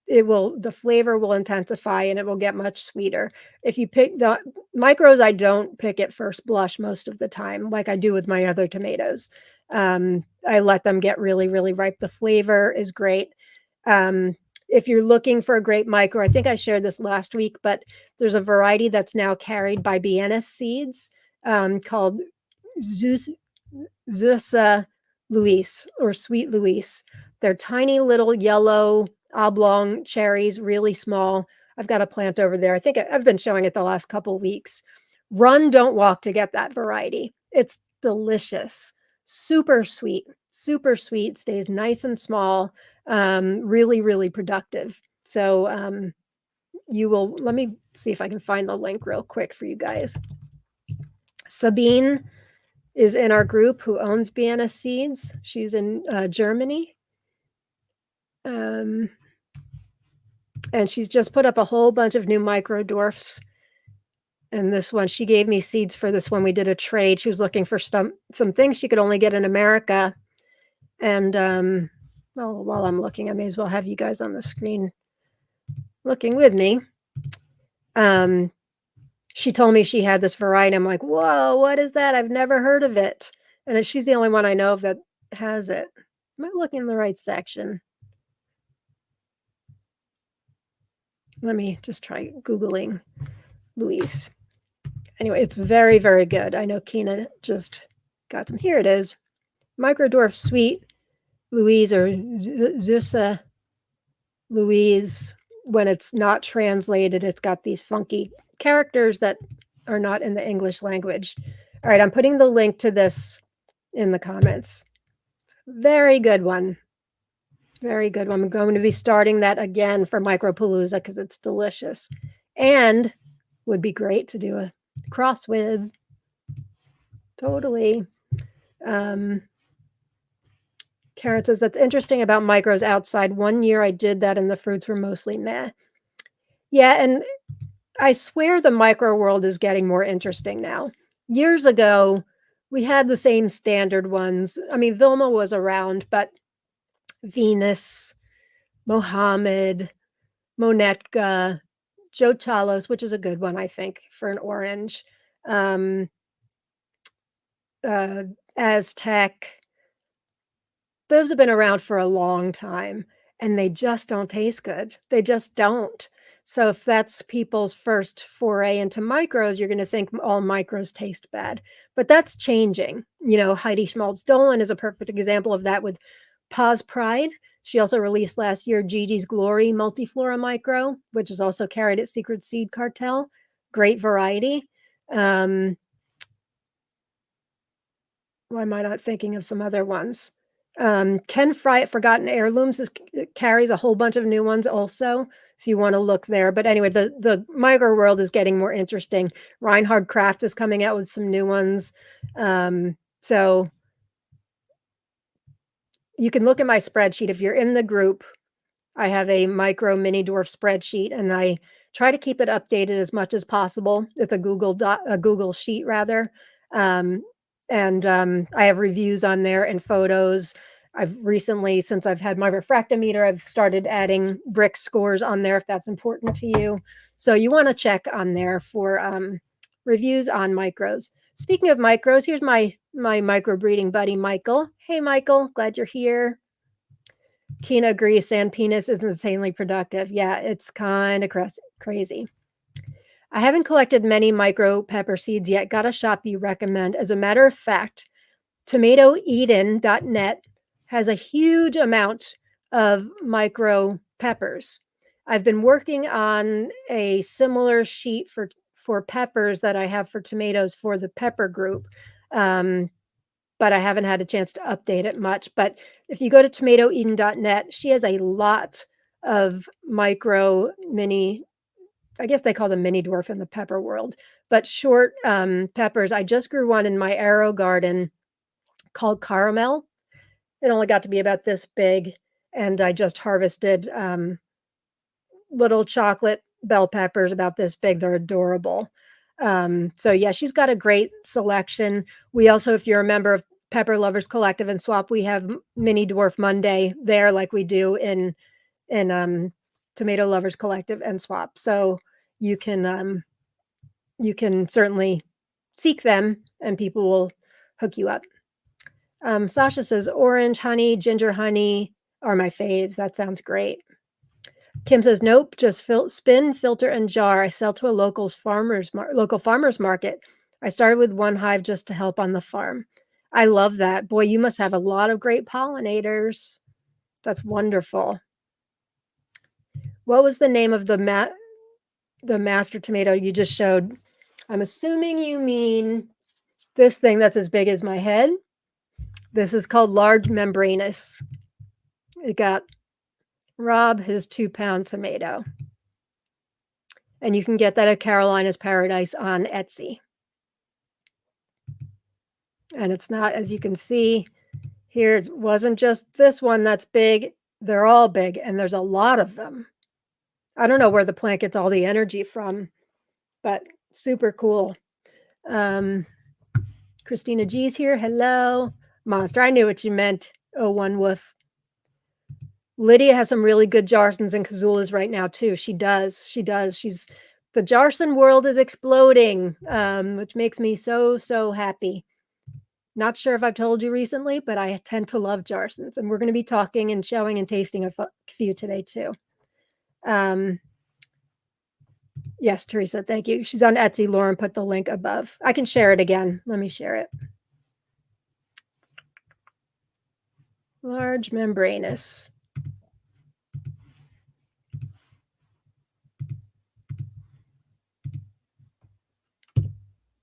the flavor will intensify and it will get much sweeter. If you pick the micros, I don't pick at first blush most of the time, like I do with my other tomatoes. I let them get really, really ripe. The flavor is great. Um, if you're looking for a great micro, I think I shared this last week, but there's a variety that's now carried by Vienna Seeds, called Zeus Louise or Sweet Louise. They're tiny little yellow oblong cherries, really small. I've got a plant over there. I think I've been showing it the last couple weeks. Run, don't walk to get that variety. It's delicious, super sweet, stays nice and small, really, really productive. So let me see if I can find the link real quick for you guys. Sabine is in our group who owns Vienna Seeds. She's in Germany. And she's just put up a whole bunch of new micro dwarfs. And this one, she gave me seeds for this one. We did a trade. She was looking for some things she could only get in America. And well, while I'm looking, I may as well have you guys on the screen looking with me. She told me she had this variety. I'm like, whoa, what is that? I've never heard of it. And she's the only one I know of that has it. Am I looking in the right section? Let me just try Googling Louise. Anyway, it's very, very good. I know Kina just got some. Here it is. Microdwarf Sweet Louise, or Zusa Louise. When it's not translated, it's got these funky characters that are not in the English language. All right, I'm putting the link to this in the comments. Very good one. Very good one. I'm going to be starting that again for Micropalooza because it's delicious and would be great to do a cross with. Totally. Karen says, that's interesting about micros outside. One year I did that and the fruits were mostly meh. Yeah, and I swear the micro world is getting more interesting now. Years ago, we had the same standard ones. I mean, Vilma was around, but Venus, Mohammed, Monetka, Joe Chalos, which is a good one, I think, for an orange. Aztec. Those have been around for a long time, and they just don't taste good. They just don't. So if that's people's first foray into micros, you're going to think all micros taste bad. But that's changing. You know, Heidi Schmaltz-Dolan is a perfect example of that with Paz Pride. She also released last year Gigi's Glory Multiflora Micro, which is also carried at Secret Seed Cartel. Great variety. Why am I not thinking of some other ones? Ken Fry at Forgotten Heirlooms carries a whole bunch of new ones also, so you want to look there. But anyway, the micro world is getting more interesting. Reinhard Kraft is coming out with some new ones. So you can look at my spreadsheet. If you're in the group, I have a micro mini dwarf spreadsheet, and I try to keep it updated as much as possible. It's a Google sheet rather. I have reviews on there and photos. I've recently, since I've had my refractometer, I've started adding brick scores on there if that's important to you. So you want to check on there for reviews on micros. Speaking of micros, here's my microbreeding buddy, Michael. Hey, Michael, glad you're here. Kina agrees, sand penis is insanely productive. Yeah, it's kind of crazy. I haven't collected many micro pepper seeds yet. Got a shop you recommend? As a matter of fact, tomatoeden.net has a huge amount of micro peppers. I've been working on a similar sheet for peppers that I have for tomatoes for the pepper group. But I haven't had a chance to update it much. But if you go to tomatoeden.net, she has a lot of micro mini, I guess they call them mini dwarf in the pepper world, but short peppers. I just grew one in my arrow garden called Caramel. It only got to be about this big, and I just harvested little chocolate bell peppers about this big. They're adorable. So yeah, she's got a great selection. We also, if you're a member of Pepper Lovers Collective and Swap, we have Mini Dwarf Monday there, like we do in Tomato Lovers Collective and Swap. So you can certainly seek them, and people will hook you up. Sasha says orange honey, ginger honey are my faves. That sounds great. Kim says, nope, just spin, filter, and jar. I sell to a local farmers market. I started with one hive just to help on the farm. I love that. Boy, you must have a lot of great pollinators. That's wonderful. What was the name of the master tomato you just showed? I'm assuming you mean this thing that's as big as my head. This is called large membranous. It got Rob his 2-pound tomato. And you can get that at Carolina's Paradise on Etsy. And it's not, as you can see here, it wasn't just this one that's big. They're all big, and there's a lot of them. I don't know where the plant gets all the energy from, but super cool. Christina G's here. Hello. Monster, I knew what you meant. Oh, one woof. Lydia has some really good Jarsons and Kazulas right now, too. She does. The Jarson world is exploding, which makes me so, so happy. Not sure if I've told you recently, but I tend to love Jarsons, and we're going to be talking and showing and tasting a few today, too. Yes, Teresa, thank you. She's on Etsy. Lauren put the link above. I can share it again. Let me share it. Large membranous.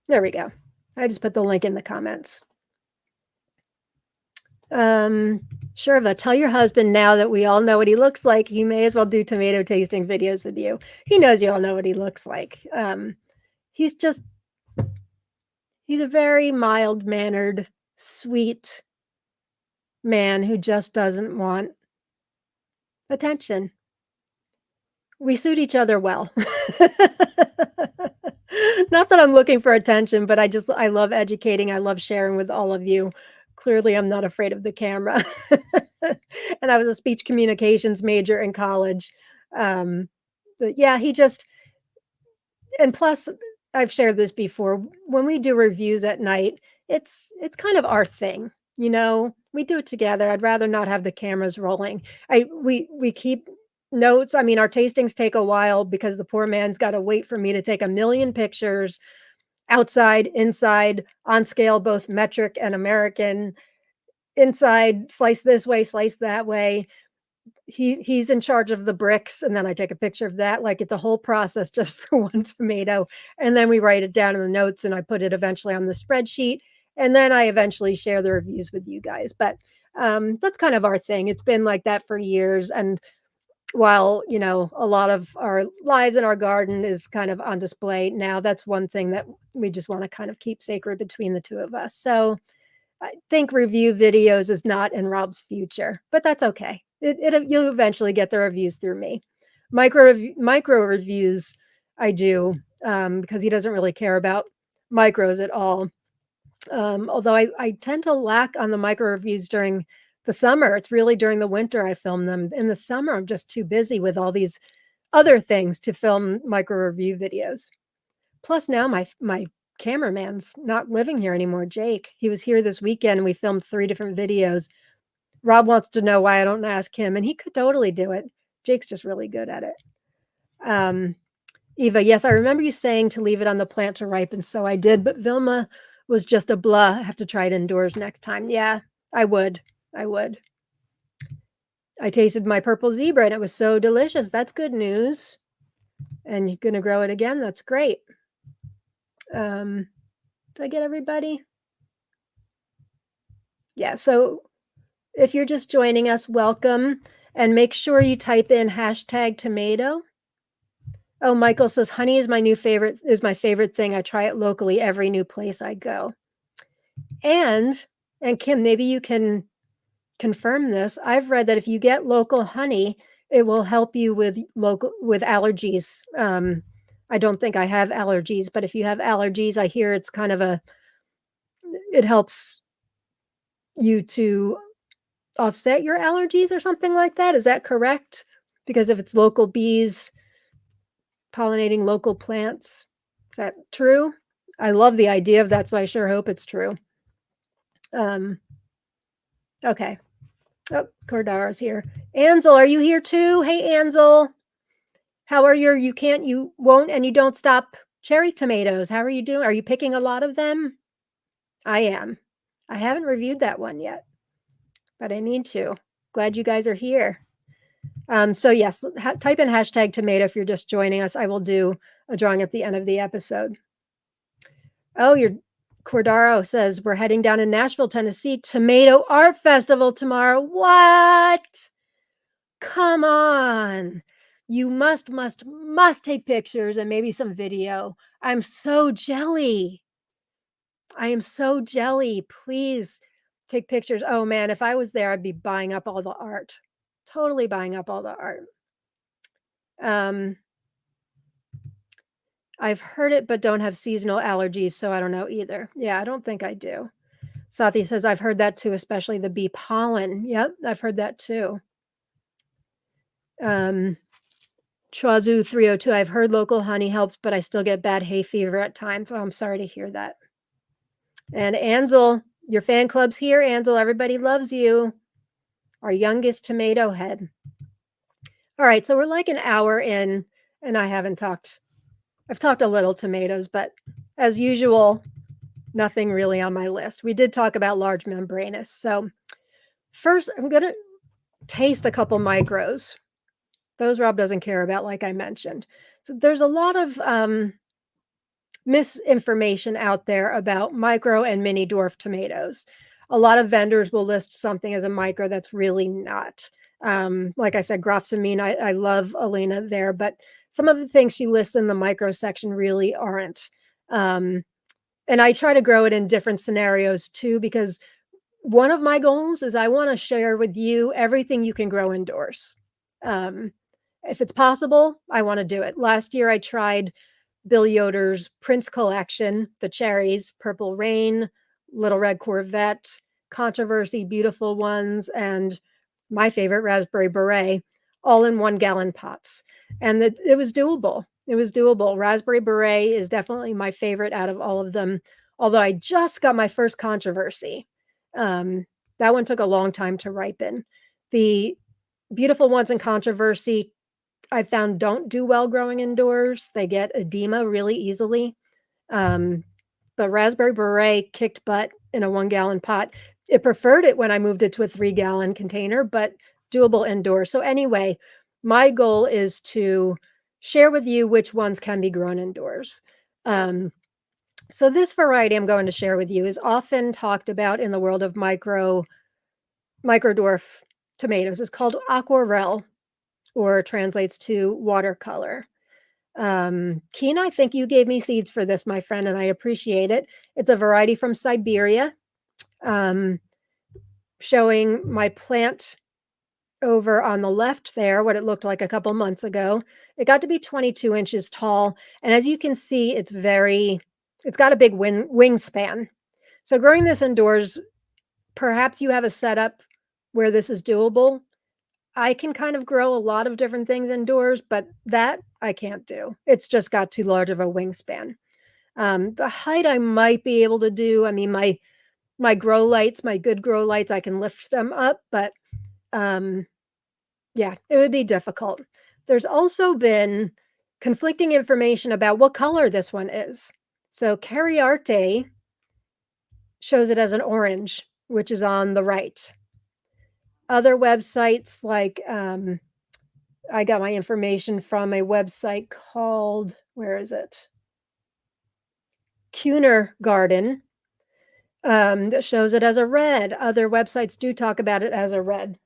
There we go. I just put the link in the comments. Sherva, tell your husband now that we all know what he looks like. He may as well do tomato tasting videos with you. He knows you all know what he looks like. He's a very mild-mannered, sweet man who just doesn't want attention. We suit each other well. Not that I'm looking for attention, but I love educating. I love sharing with all of you. Clearly, I'm not afraid of the camera. And I was a speech communications major in college. But yeah, and plus, I've shared this before. When we do reviews at night, it's kind of our thing. You know, we do it together. I'd rather not have the cameras rolling. We keep notes. I mean, our tastings take a while because the poor man's got to wait for me to take a million pictures outside, inside, on scale, both metric and American, inside, slice this way, slice that way. He's in charge of the bricks, and then I take a picture of that. Like, it's a whole process just for one tomato. And then we write it down in the notes, and I put it eventually on the spreadsheet. And then I eventually share the reviews with you guys. But that's kind of our thing. It's been like that for years. And while, you know, a lot of our lives in our garden is kind of on display now, that's one thing that we just want to kind of keep sacred between the two of us. So I think review videos is not in Rob's future, but that's okay. You'll eventually get the reviews through me. Micro reviews I do because he doesn't really care about micros at all. Although I tend to lack on the micro reviews during the summer. It's really during the winter I film them. In the summer, I'm just too busy with all these other things to film micro review videos. Plus now my cameraman's not living here anymore, Jake. He was here this weekend and we filmed 3 different videos. Rob wants to know why I don't ask him, and he could totally do it. Jake's just really good at it. Eva, yes, I remember you saying to leave it on the plant to ripen, so I did, but Vilma was just a blah. I have to try it indoors next time. Yeah, I would. I would. I tasted my purple zebra and it was so delicious. That's good news. And you're going to grow it again? That's great. Did I get everybody? Yeah, so if you're just joining us, welcome. And make sure you type in #tomato. Oh, Michael says honey is my my favorite thing. I try it locally every new place I go. And Kim, maybe you can confirm this. I've read that if you get local honey, it will help you with allergies. I don't think I have allergies, but if you have allergies, I hear it's kind of it helps you to offset your allergies or something like that. Is that correct? Because if it's local bees pollinating local plants, is that true? I love the idea of that, so I sure hope it's true. Okay. Oh, Cordara's here. Ansel, are you here too? Hey, Ansel. How are your you can't, you won't, and you don't stop cherry tomatoes? How are you doing? Are you picking a lot of them? I am. I haven't reviewed that one yet, but I need to. Glad you guys are here. So yes, type in #tomato if you're just joining us. I will do a drawing at the end of the episode. Oh, your Cordaro says we're heading down in Nashville, Tennessee. Tomato Art Festival tomorrow. What? Come on. You must take pictures and maybe some video. I'm so jelly. I am so jelly. Please take pictures. Oh man, if I was there, I'd be buying up all the art. Totally buying up all the art. I've heard it, but don't have seasonal allergies, so I don't know either. Yeah, I don't think I do. Sathi says, I've heard that too, especially the bee pollen. Yep, I've heard that too. Chuazu 302, I've heard local honey helps, but I still get bad hay fever at times. Oh, I'm sorry to hear that. And Ansel, your fan club's here. Ansel, everybody loves you. Our youngest tomato head. All right, so we're like an hour in, and I haven't talked. I've talked a little tomatoes, but as usual, nothing really on my list. We did talk about large membranous. So first, I'm going to taste a couple micros. Those Rob doesn't care about, like I mentioned. So there's a lot of misinformation out there about micro and mini dwarf tomatoes. A lot of vendors will list something as a micro that's really not. Like I said, Grafsamine, I love Alina there, but some of the things she lists in the micro section really aren't. And I try to grow it in different scenarios too, because one of my goals is I want to share with you everything you can grow indoors. If it's possible, I want to do it. Last year, I tried Bill Yoder's Prince Collection, the cherries, Purple Rain, Little Red Corvette, Controversy, Beautiful Ones, and my favorite, Raspberry Beret, all in 1-gallon pots. And it was doable. It was doable. Raspberry Beret is definitely my favorite out of all of them, although I just got my first Controversy. That one took a long time to ripen. The Beautiful Ones in Controversy, I found don't do well growing indoors. They get edema really easily. But Raspberry Beret kicked butt in a 1-gallon pot. It preferred it when I moved it to a 3-gallon container, but doable indoors. So anyway, my goal is to share with you which ones can be grown indoors. So this variety I'm going to share with you is often talked about in the world of micro dwarf tomatoes. It's called Aquarell, or translates to watercolor. Keen, I think you gave me seeds for this, my friend, and I appreciate it. It's a variety from Siberia, showing my plant over on the left there, what it looked like a couple months ago. It got to be 22 inches tall, and as you can see, it's got a big wingspan. So growing this indoors, perhaps you have a setup where this is doable. I can kind of grow a lot of different things indoors, but that I can't do. It's just got too large of a wingspan. The height I might be able to do. I mean, my grow lights, my good grow lights, I can lift them up, but yeah, it would be difficult. There's also been conflicting information about what color this one is. So Cariarte shows it as an orange, which is on the right. Other websites like I got my information from a website called, where is it? Cuner Garden, that shows it as a red. Other websites do talk about it as a red.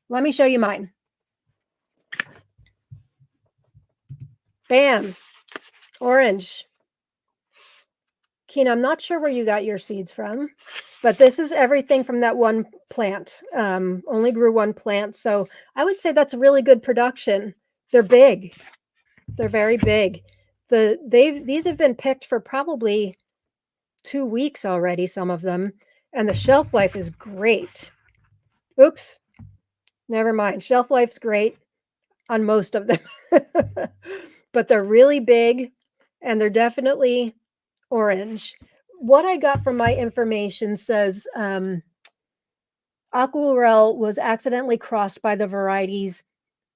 Let me show you mine. Bam, orange. Keen, I'm not sure where you got your seeds from, but this is everything from that one plant. Only grew one plant, so I would say that's a really good production. They're big. They're very big. These have been picked for probably 2 weeks already, some of them, and the shelf life is great. Oops, never mind. Shelf life's great on most of them, but they're really big and they're definitely orange. What I got from my information says Aquarell was accidentally crossed by the varieties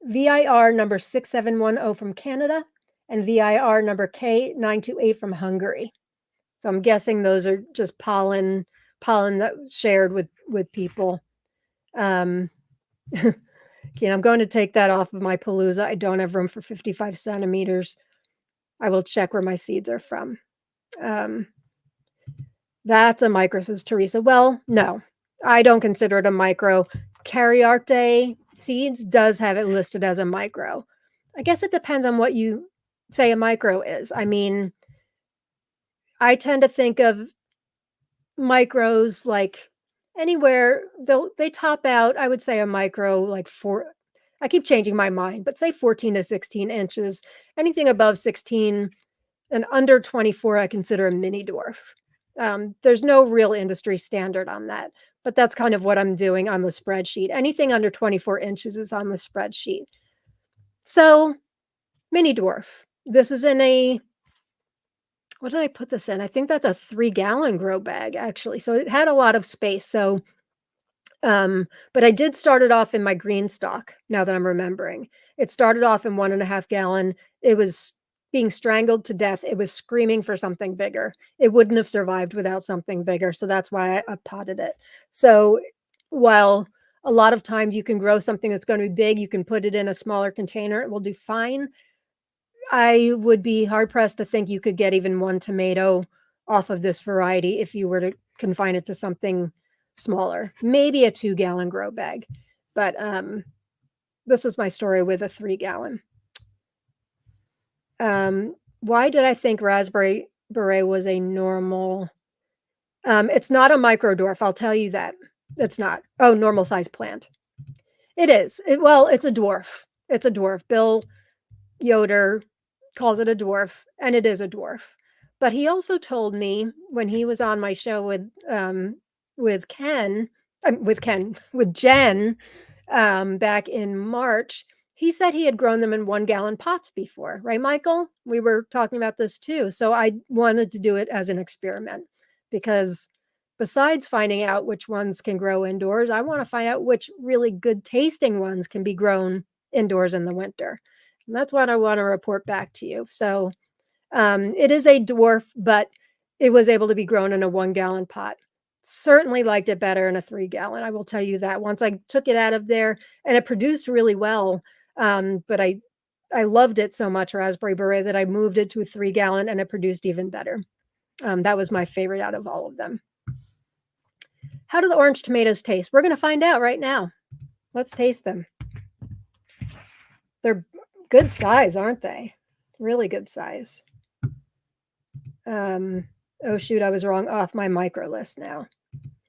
VIR number 6710 from Canada and VIR number K928 from Hungary. So I'm guessing those are just pollen that was shared with people. I'm going to take that off of my Palooza. I don't have room for 55 centimeters. I will check where my seeds are from. That's a micro, says Teresa. Well, no, I don't consider it a micro. Cariarte seeds does have it listed as a micro. I guess it depends on what you say a micro is. I mean, I tend to think of micros like anywhere they top out. I would say a micro like I keep changing my mind, but say 14 to 16 inches. Anything above 16 and under 24, I consider a mini dwarf. There's no real industry standard on that, but that's kind of what I'm doing on the spreadsheet. Anything under 24 inches is on the spreadsheet. So, mini dwarf. This is in a, what did I put this in? I think that's a 3-gallon grow bag, actually. So it had a lot of space. So, but I did start it off in my green stock, now that I'm remembering. It started off in 1.5 gallon. It was being strangled to death. It was screaming for something bigger. It wouldn't have survived without something bigger. So that's why I potted it. So while a lot of times you can grow something that's going to be big, you can put it in a smaller container. It will do fine. I would be hard pressed to think you could get even one tomato off of this variety if you were to confine it to something smaller, maybe a 2-gallon grow bag. But this was my story with a 3-gallon. Why did I think raspberry beret was a normal? It's not a micro dwarf. I'll tell you that. It's not. Oh, normal size plant. It is. Well, it's a dwarf. It's a dwarf. Bill Yoder calls it a dwarf, and it is a dwarf. But he also told me when he was on my show with Jen back in March, he said he had grown them in 1-gallon pots before, right, Michael? We were talking about this too. So I wanted to do it as an experiment because besides finding out which ones can grow indoors, I want to find out which really good tasting ones can be grown indoors in the winter. And that's what I want to report back to you. So it is a dwarf, but it was able to be grown in a 1-gallon pot. Certainly liked it better in a 3-gallon. I will tell you that. Once I took it out of there, and it produced really well, but I loved it so much, raspberry beret, that I moved it to a 3-gallon, and it produced even better. That was my favorite out of all of them. How do the orange tomatoes taste? We're going to find out right now. Let's taste them. They're good size, aren't they? Really good size. Oh, shoot, I was wrong. Off my micro list now.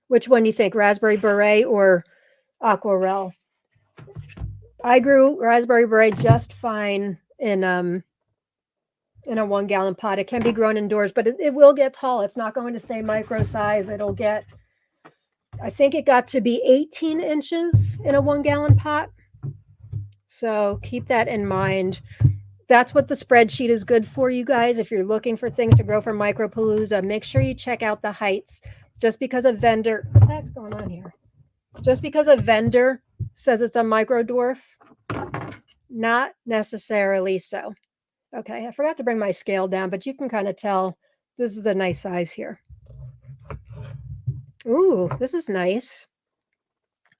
Which one do you think, raspberry beret or Aquarell? I grew raspberry beret just fine in a 1-gallon pot. It can be grown indoors, but it will get tall. It's not going to stay micro size. It'll get, I think it got to be 18 inches in a 1-gallon pot. So keep that in mind. that's what the spreadsheet is good for, you guys. If you're looking for things to grow for Micropalooza, make sure you check out the heights. Just because a vendor, what the heck's going on here? Just because a vendor says it's a micro dwarf, not necessarily so. Okay, I forgot to bring my scale down, but you can kind of tell this is a nice size here. Ooh, this is nice.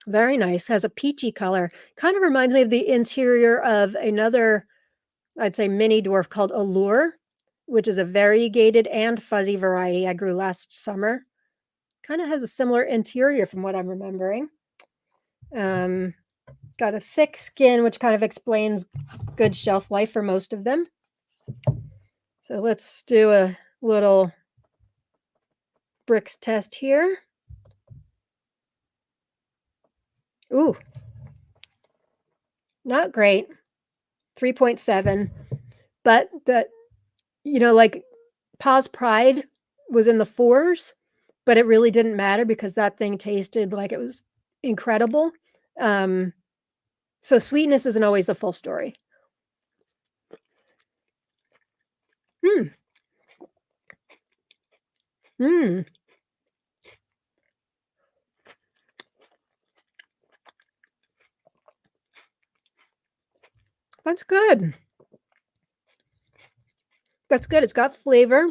Very nice. Has a peachy color. Kind of reminds me of the interior of another, I'd say, mini dwarf called Allure, which is a variegated and fuzzy variety I grew last summer. Kind of has a similar interior from what I'm remembering. Got a thick skin, which kind of explains good shelf life for most of them. So let's do a little bricks test here. Ooh, not great. 3.7. But that, like Pa's Pride was in the 4s, but it really didn't matter because that thing tasted like it was incredible. So sweetness isn't always the full story. Mm. Mm. That's good. That's good. It's got flavor.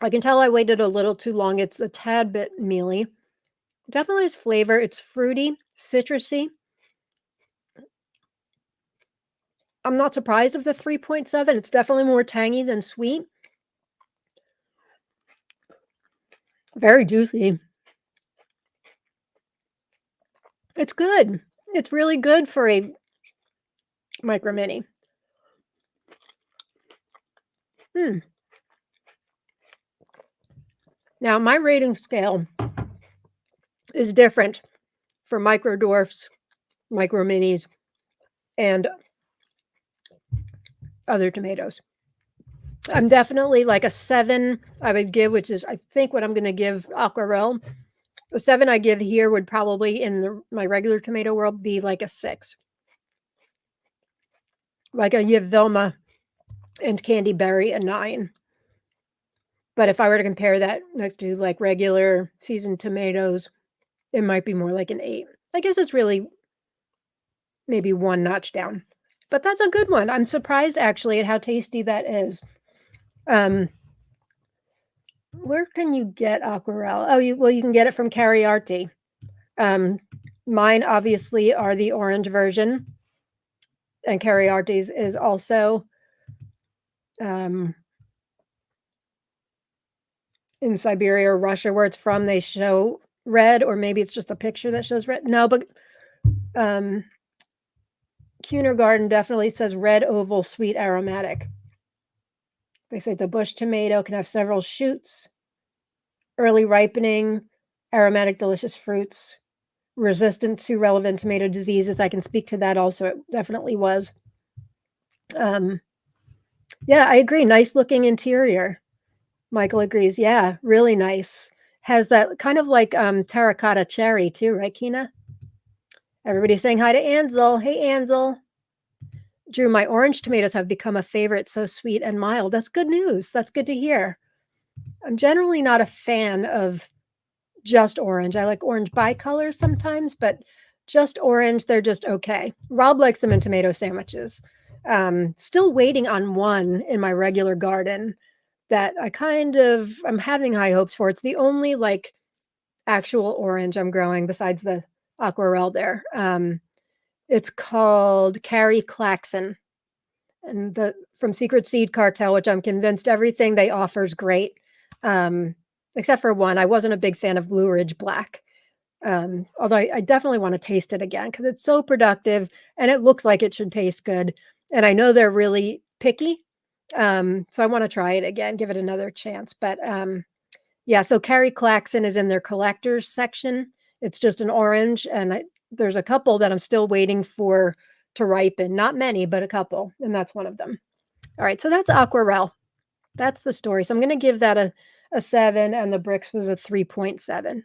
I can tell I waited a little too long. It's a tad bit mealy. Definitely has flavor. It's fruity, citrusy. I'm not surprised of the 3.7. It's definitely more tangy than sweet. Very juicy. It's good. It's really good for a micro mini. Now, my rating scale is different for micro dwarfs, micro minis, and other tomatoes. I'm definitely like a 7 I would give, which is, I think, what I'm going to give Aquarell. The 7 I give here would probably, in my regular tomato world, be like a 6. Like I give Velma and Candy Berry a 9. But if I were to compare that next to like regular seasoned tomatoes, it might be more like an 8. I guess it's really maybe 1 notch down. But that's a good one. I'm surprised actually at how tasty that is. Where can you get Aquarell? Oh, you can get it from Cariarty. Mine obviously are the orange version, and Cariarty's is also in Siberia or Russia, where it's from. They show red, or maybe it's just a picture that shows red. No, but Kindergarten definitely says red, oval, sweet, aromatic. They say the bush tomato can have several shoots, early ripening, aromatic, delicious fruits, resistant to relevant tomato diseases. I can speak to that also. It definitely was. Yeah, I agree. Nice looking interior. Michael agrees. Yeah, really nice. Has that kind of like terracotta cherry too, right, Kina? Everybody's saying hi to Ansel. Hey, Ansel. Drew, my orange tomatoes have become a favorite, so sweet and mild. That's good news. That's good to hear. I'm generally not a fan of just orange. I like orange bicolor sometimes, but just orange, they're just okay. Rob likes them in tomato sandwiches. Still waiting on one in my regular garden that I'm having high hopes for. It's the only like actual orange I'm growing besides the Aquarell there. It's called Carrie Claxon, and from Secret Seed Cartel, which I'm convinced everything they offer is great. Except for one. I wasn't a big fan of Blue Ridge Black. Although I definitely want to taste it again because it's so productive and it looks like it should taste good. And I know they're really picky. So I want to try it again, give it another chance. But yeah, so Carrie Claxon is in their collectors section. It's just an orange, and there's a couple that I'm still waiting for to ripen. Not many, but a couple, and that's one of them. All right, so that's Aquarell. That's the story. So I'm going to give that a 7, and the bricks was a 3.7.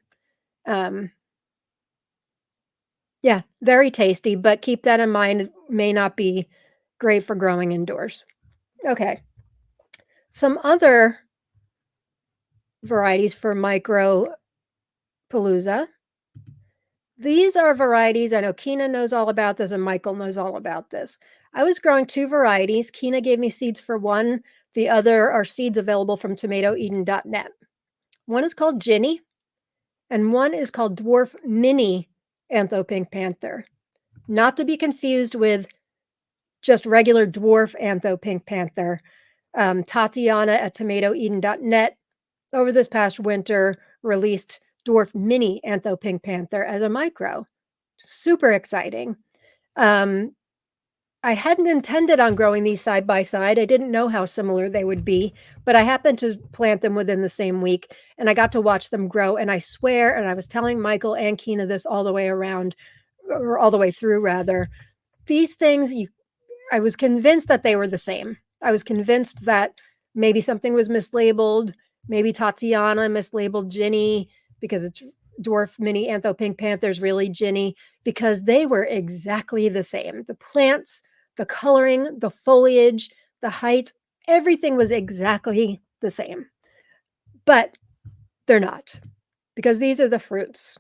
Yeah, very tasty, but keep that in mind, it may not be great for growing indoors. Okay, some other varieties for micro palooza. These are varieties, I know Kina knows all about this and Michael knows all about this. I was growing two varieties. Kina gave me seeds for one. The other are seeds available from tomatoeden.net. One is called Jenny, and one is called Dwarf Mini Antho Pink Panther. Not to be confused with just regular Dwarf Antho Pink Panther. Tatiana at tomatoeden.net over this past winter released Dwarf Mini Antho Pink Panther as a micro. Super exciting. I hadn't intended on growing these side by side. I didn't know how similar they would be, but I happened to plant them within the same week, and I got to watch them grow. And I swear, and I was telling Michael and Kina this all the way around, or all the way through, rather. These things, I was convinced that they were the same. I was convinced that maybe something was mislabeled. Maybe Tatiana mislabeled Ginny because it's Dwarf Mini Antho Pink Panther's really Ginny, because they were exactly the same. The plants, the coloring, the foliage, the height, everything was exactly the same. But they're not, because these are the fruits.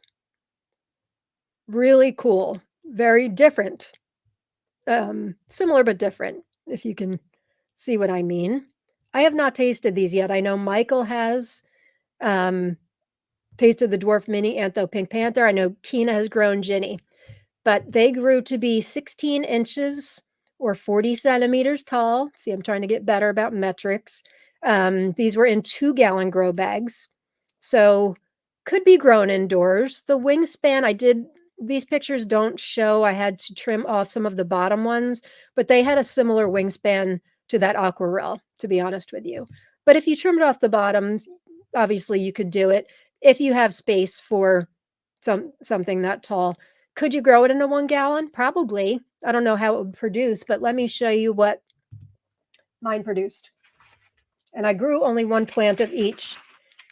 Really cool, very different. Similar but different, if you can see what I mean. I have not tasted these yet. I know Michael has tasted the Dwarf Mini Antho Pink Panther. I know Kina has grown Ginny, but they grew to be 16 inches or 40 centimeters tall. See, I'm trying to get better about metrics. These were in 2-gallon grow bags, so could be grown indoors. The wingspan, these pictures don't show. I had to trim off some of the bottom ones, but they had a similar wingspan to that Aquarell, to be honest with you. But if you trimmed off the bottoms, obviously you could do it if you have space for something that tall. Could you grow it in a 1-gallon? Probably. I don't know how it would produce, but let me show you what mine produced. And I grew only one plant of each.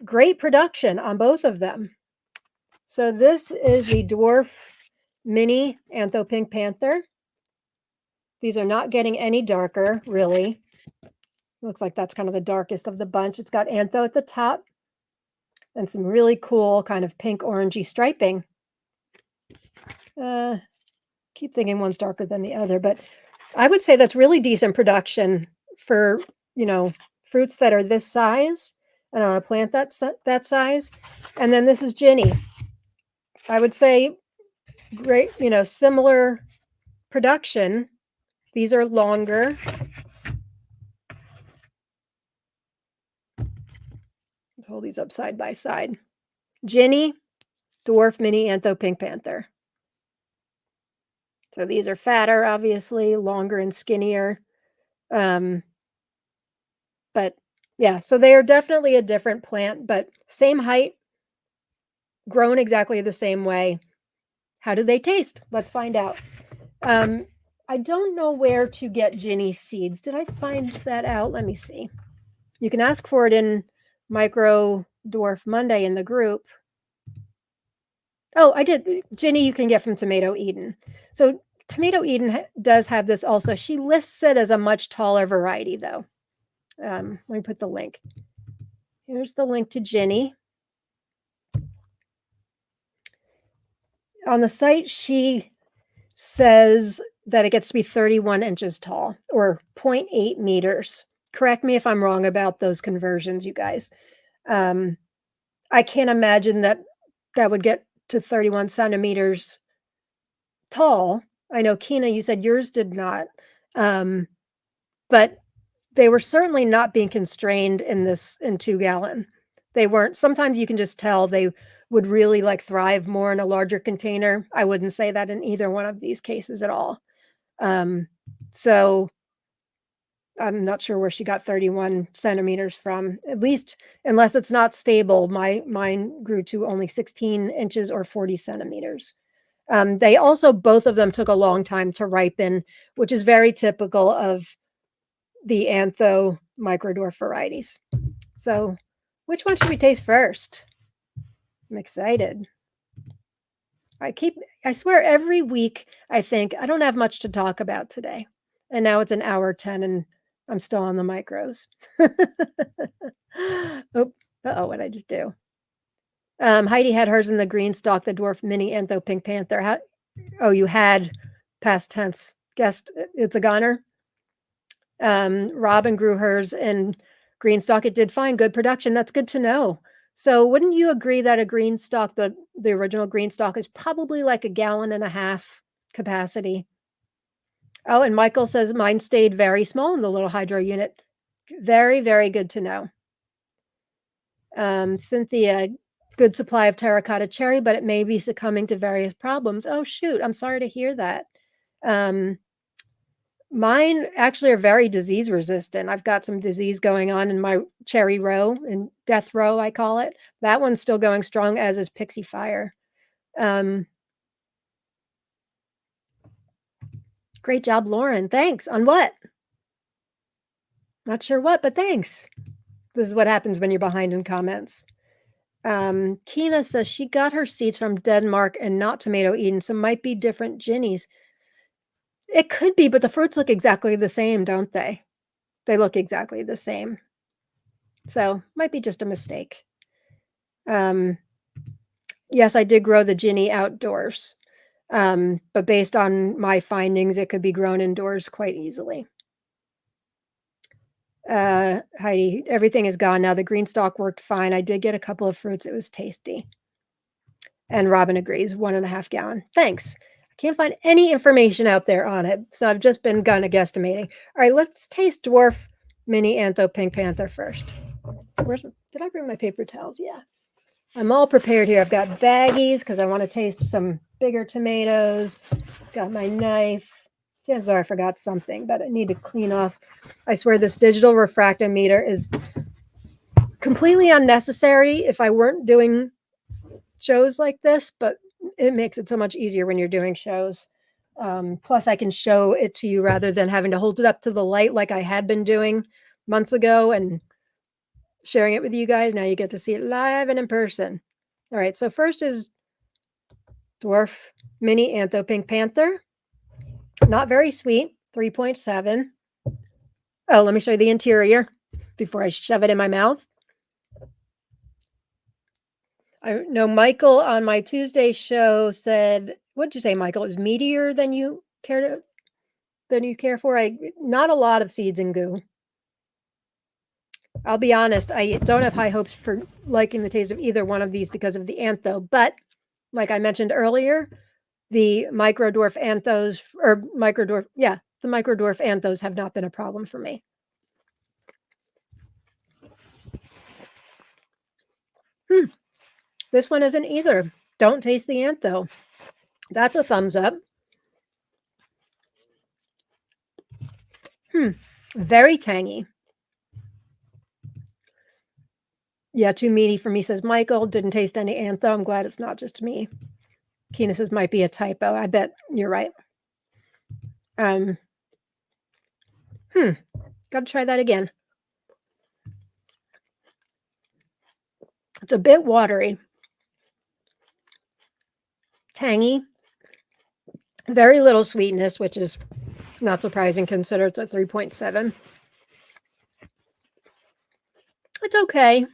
Great production on both of them. So this is the Dwarf Mini Antho Pink Panther. These are not getting any darker, really. Looks like that's kind of the darkest of the bunch. It's got antho at the top and some really cool kind of pink orangey striping. Keep thinking one's darker than the other, but I would say that's really decent production for, fruits that are this size and on a plant that size. And then this is Ginny. I would say great, similar production. These are longer. Let's hold these up side by side. Ginny, Dwarf Mini Antho Pink Panther. So these are fatter, obviously, longer and skinnier. But yeah, so they are definitely a different plant, but same height, grown exactly the same way. How do they taste? Let's find out. I don't know where to get Ginny seeds. Did I find that out? Let me see. You can ask for it in Micro Dwarf Monday in the group. Oh, I did. Ginny you can get from Tomato Eden. So Tomato Eden does have this also. She lists it as a much taller variety, though. Let me put the link. Here's the link to Ginny. On the site, she says that it gets to be 31 inches tall, or 0.8 meters. Correct me if I'm wrong about those conversions, you guys. I can't imagine that would get to 31 centimeters tall. I know, Kina, you said yours did not. But they were certainly not being constrained in 2-gallon. They weren't. Sometimes you can just tell they would really thrive more in a larger container. I wouldn't say that in either one of these cases at all. So I'm not sure where she got 31 centimeters from, at least unless it's not stable. Mine grew to only 16 inches or 40 centimeters. They also, both of them took a long time to ripen, which is very typical of the Antho microdwarf varieties. So which one should we taste first? I'm excited. I swear every week I think I don't have much to talk about today. And now it's an hour 10 and I'm still on the micros. Oh, uh-oh, what'd I just do? Heidi had hers in the green stalk, the dwarf mini antho pink panther. Oh, you had past tense. Guessed it's a goner. Robin grew hers in green stalk. It did fine. Good production. That's good to know. So wouldn't you agree that a green stalk, the original green stalk, is probably like 1.5 gallon capacity? Oh, and Michael says mine stayed very small in the little hydro unit. Very, very good to know. Cynthia, good supply of terracotta cherry, but it may be succumbing to various problems. Oh, shoot. I'm sorry to hear that. Mine actually are very disease resistant. I've got some disease going on in my cherry row, in death row, I call it. That one's still going strong, as is Pixie Fire. Great job, Lauren. Thanks. On what? Not sure what, but thanks. This is what happens when you're behind in comments. Kina says she got her seeds from Denmark and not Tomato Eden, so might be different Ginnies. It could be, but the fruits look exactly the same, don't they? They look exactly the same. So might be just a mistake. Yes, I did grow the Ginny outdoors. But based on my findings, it could be grown indoors quite easily. Heidi, everything is gone now. The green stalk worked fine. I did get a couple of fruits. It was tasty. And Robin agrees, 1.5 gallon. Thanks. I can't find any information out there on it, so I've just been kind of guesstimating. All right, let's taste dwarf mini antho pink panther first. Did I bring my paper towels? Yeah. I'm all prepared here. I've got baggies because I want to taste some bigger tomatoes. Got my knife. Chances are I forgot something, but I need to clean off. I swear this digital refractometer is completely unnecessary if I weren't doing shows like this, but it makes it so much easier when you're doing shows. Plus, I can show it to you rather than having to hold it up to the light like I had been doing months ago and sharing it with you guys. Now you get to see it live and in person. All right, so first is dwarf mini antho pink panther. Not very sweet, 3.7. Oh, let me show you the interior before I shove it in my mouth. I know Michael on my Tuesday show said, what'd you say, Michael? Is meatier than you care for? Not a lot of seeds and goo. I'll be honest, I don't have high hopes for liking the taste of either one of these because of the antho, but like I mentioned earlier, the micro dwarf anthos the micro dwarf anthos have not been a problem for me. This one isn't either. Don't taste the antho. That's a thumbs up. Very tangy. Yeah, too meaty for me, says Michael. Didn't taste any antho. I'm glad it's not just me. Keena says might be a typo. I bet you're right. Gotta try that again. It's a bit watery. Tangy. Very little sweetness, which is not surprising considering it's a 3.7. It's okay.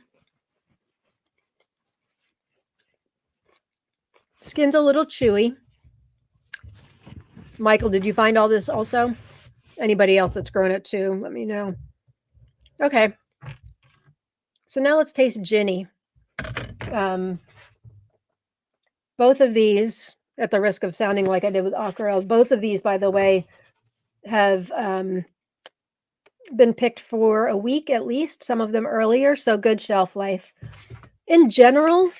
Skin's a little chewy. Michael, did you find all this also? Anybody else that's grown it too, let me know. Okay. So now let's taste Ginny. Both of these, at the risk of sounding like I did with Aquarell, both of these, by the way, have been picked for a week at least, some of them earlier, so good shelf life. In general,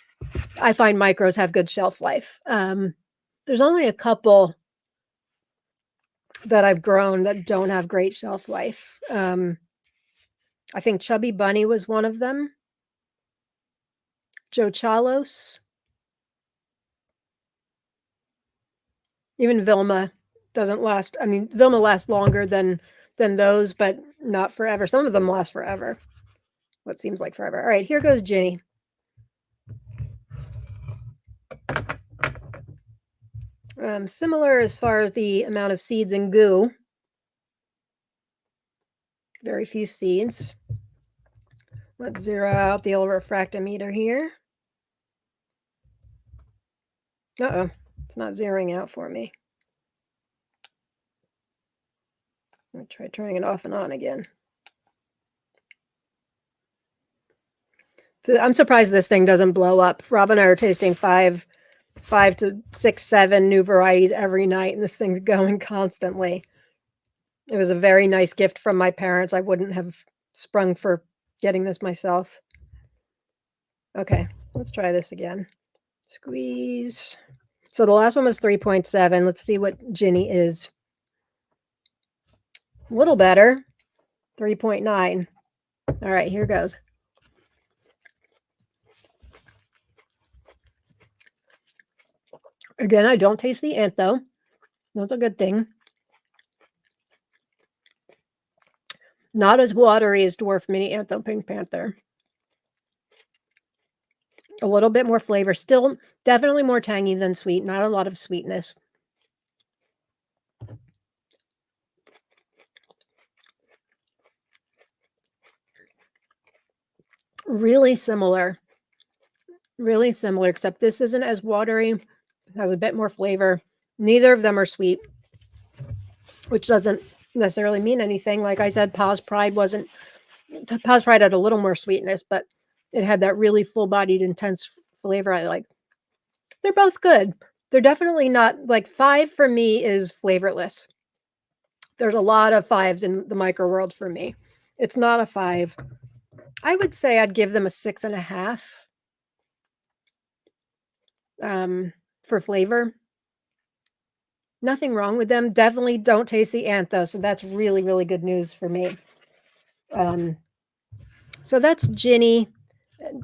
I find micros have good shelf life. There's only a couple that I've grown that don't have great shelf life. I think Chubby Bunny was one of them. Joe Chalos. Even Vilma doesn't last. I mean, Vilma lasts longer than those, but not forever. Some of them last forever. What seems like forever. All right, here goes Ginny. Similar as far as the amount of seeds and goo. Very few seeds. Let's zero out the old refractometer here. Uh-oh, it's not zeroing out for me. I'm going to try turning it off and on again. I'm surprised this thing doesn't blow up. Rob and I are tasting five to 6, 7 new varieties every night, and this thing's going constantly. It was a very nice gift from my parents. I wouldn't have sprung for getting this myself. Okay, let's try this again. Squeeze. So the last one was 3.7. Let's see what Jenny is. A little better. 3.9. All right, here goes. Again, I don't taste the antho. That's a good thing. Not as watery as Dwarf Mini Antho Pink Panther. A little bit more flavor. Still definitely more tangy than sweet. Not a lot of sweetness. Really similar. Really similar, except this isn't as watery. Has a bit more flavor. Neither of them are sweet, which doesn't necessarily mean anything. Like I said, Pa's Pride had a little more sweetness, but it had that really full-bodied, intense flavor I like. They're both good. They're definitely not, like 5 for me is flavorless. There's a lot of 5s in the micro world for me. It's not a 5. I would say I'd give them a 6.5. For flavor. Nothing wrong with them. Definitely don't taste the antho, so that's really, really good news for me. So that's Ginny.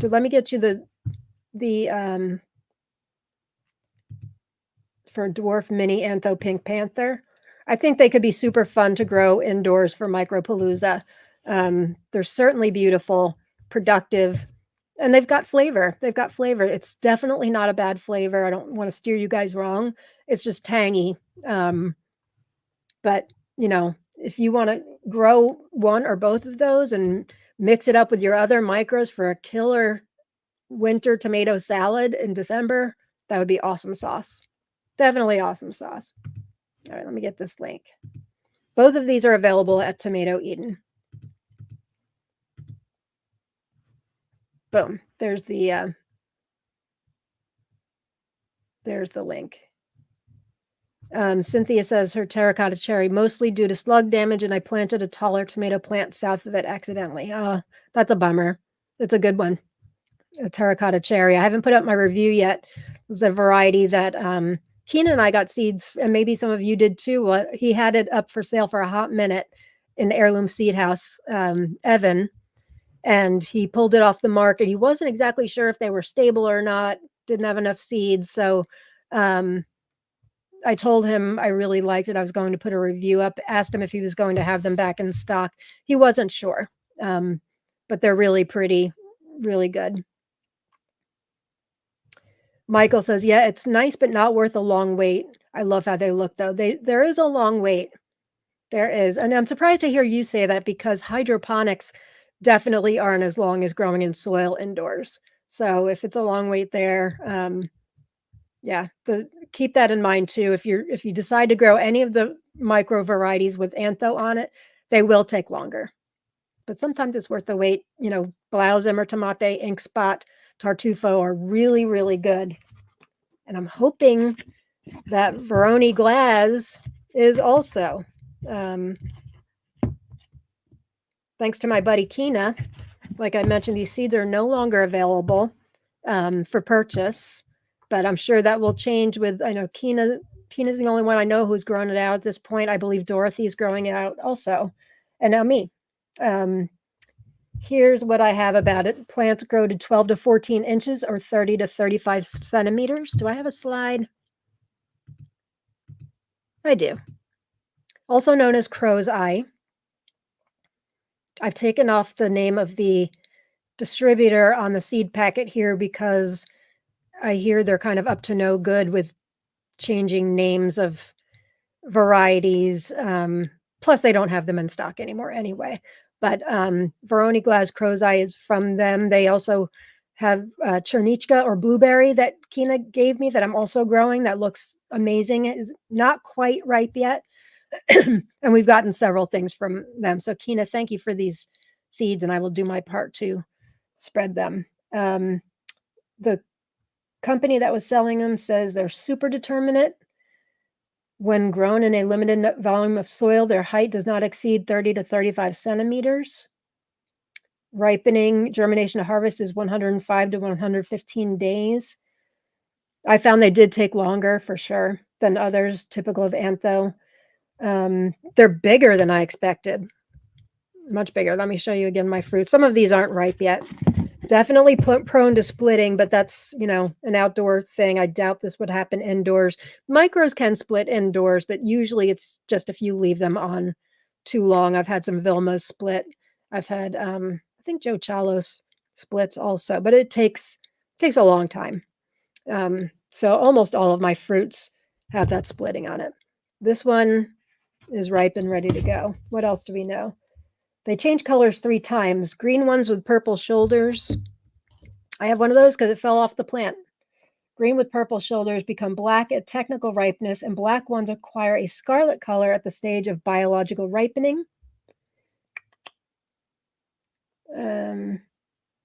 Let me get you the for Dwarf Mini Antho Pink Panther. I think they could be super fun to grow indoors for Micropalooza. They're certainly beautiful, productive, and they've got flavor. It's definitely not a bad flavor. I don't want to steer you guys wrong. It's just tangy. But, you know, if you want to grow one or both of those and mix it up with your other micros for a killer winter tomato salad in December, that would be awesome sauce. Definitely awesome sauce. All right, let me get this link. Both of these are available at Tomato Eden. Boom. There's the link. Cynthia says her terracotta cherry mostly due to slug damage, and I planted a taller tomato plant south of it accidentally. That's a bummer. It's a good one. A terracotta cherry. I haven't put up my review yet. It's a variety that Keenan and I got seeds, and maybe some of you did too. He had it up for sale for a hot minute in the Heirloom Seed House, Evan, and he pulled it off the market. He wasn't exactly sure if they were stable or not, didn't have enough seeds. So I told him I really liked it. I was going to put a review up, asked him if he was going to have them back in stock. He wasn't sure, but they're really pretty, really good. Michael says, yeah, it's nice, but not worth a long wait. I love how they look, though. There is a long wait. There is. And I'm surprised to hear you say that because hydroponics definitely aren't as long as growing in soil indoors. So if it's a long wait there, yeah, keep that in mind too. If you decide to grow any of the micro varieties with antho on it, they will take longer. But sometimes it's worth the wait. You know, Blauzimmer Tomate, Ink Spot, Tartufo are really, really good. And I'm hoping that Veron Glaz is also. Thanks to my buddy Keena. Like I mentioned, these seeds are no longer available for purchase, but I'm sure that will change with, I know Tina's the only one I know who's grown it out at this point. I believe Dorothy's growing it out also. And now me. Here's what I have about it. Plants grow to 12 to 14 inches or 30 to 35 centimeters. Do I have a slide? I do. Also known as crow's eye. I've taken off the name of the distributor on the seed packet here because I hear they're kind of up to no good with changing names of varieties. Plus, they don't have them in stock anymore anyway. But Veron Glaz crow's eye is from them. They also have Chernichka or blueberry that Kina gave me that I'm also growing that looks amazing. It is not quite ripe yet. And we've gotten several things from them. So Kina, thank you for these seeds, and I will do my part to spread them. The company that was selling them says they're super determinate. When grown in a limited volume of soil, their height does not exceed 30 to 35 centimeters. Ripening, germination to harvest is 105 to 115 days. I found they did take longer for sure than others, typical of antho. They're bigger than I expected. Much bigger. Let me show you again my fruit. Some of these aren't ripe yet. Definitely prone to splitting, but that's, an outdoor thing. I doubt this would happen indoors. Micros can split indoors, but usually it's just if you leave them on too long. I've had some Vilmas split. I've had, I think Joe Chalos splits also, but it takes a long time. So almost all of my fruits have that splitting on it. This one is ripe and ready to go. What else do we know? They change colors 3 times. Green ones with purple shoulders. I have one of those because it fell off the plant. Green with purple shoulders become black at technical ripeness, and black ones acquire a scarlet color at the stage of biological ripening.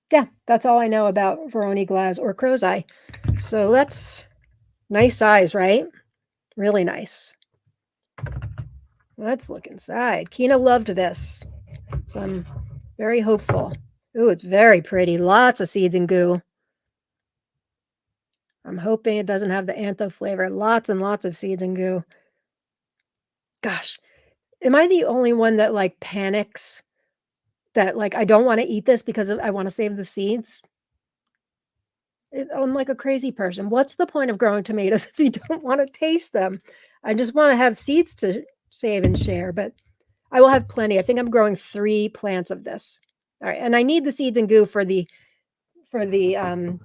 Yeah, that's all I know about Veron Glaz or crow's eye. So nice size, right? Really nice. Let's look inside. Kina loved this, so I'm very hopeful. Ooh, it's very pretty. Lots of seeds and goo. I'm hoping it doesn't have the antho flavor. Lots and lots of seeds and goo. Gosh, am I the only one that panics that I don't want to eat this because I want to save the seeds? I'm like a crazy person. What's the point of growing tomatoes if you don't want to taste them? I just want to have seeds to save and share, but I will have plenty. I think I'm growing 3 plants of this. All right, and I need the seeds and goo for the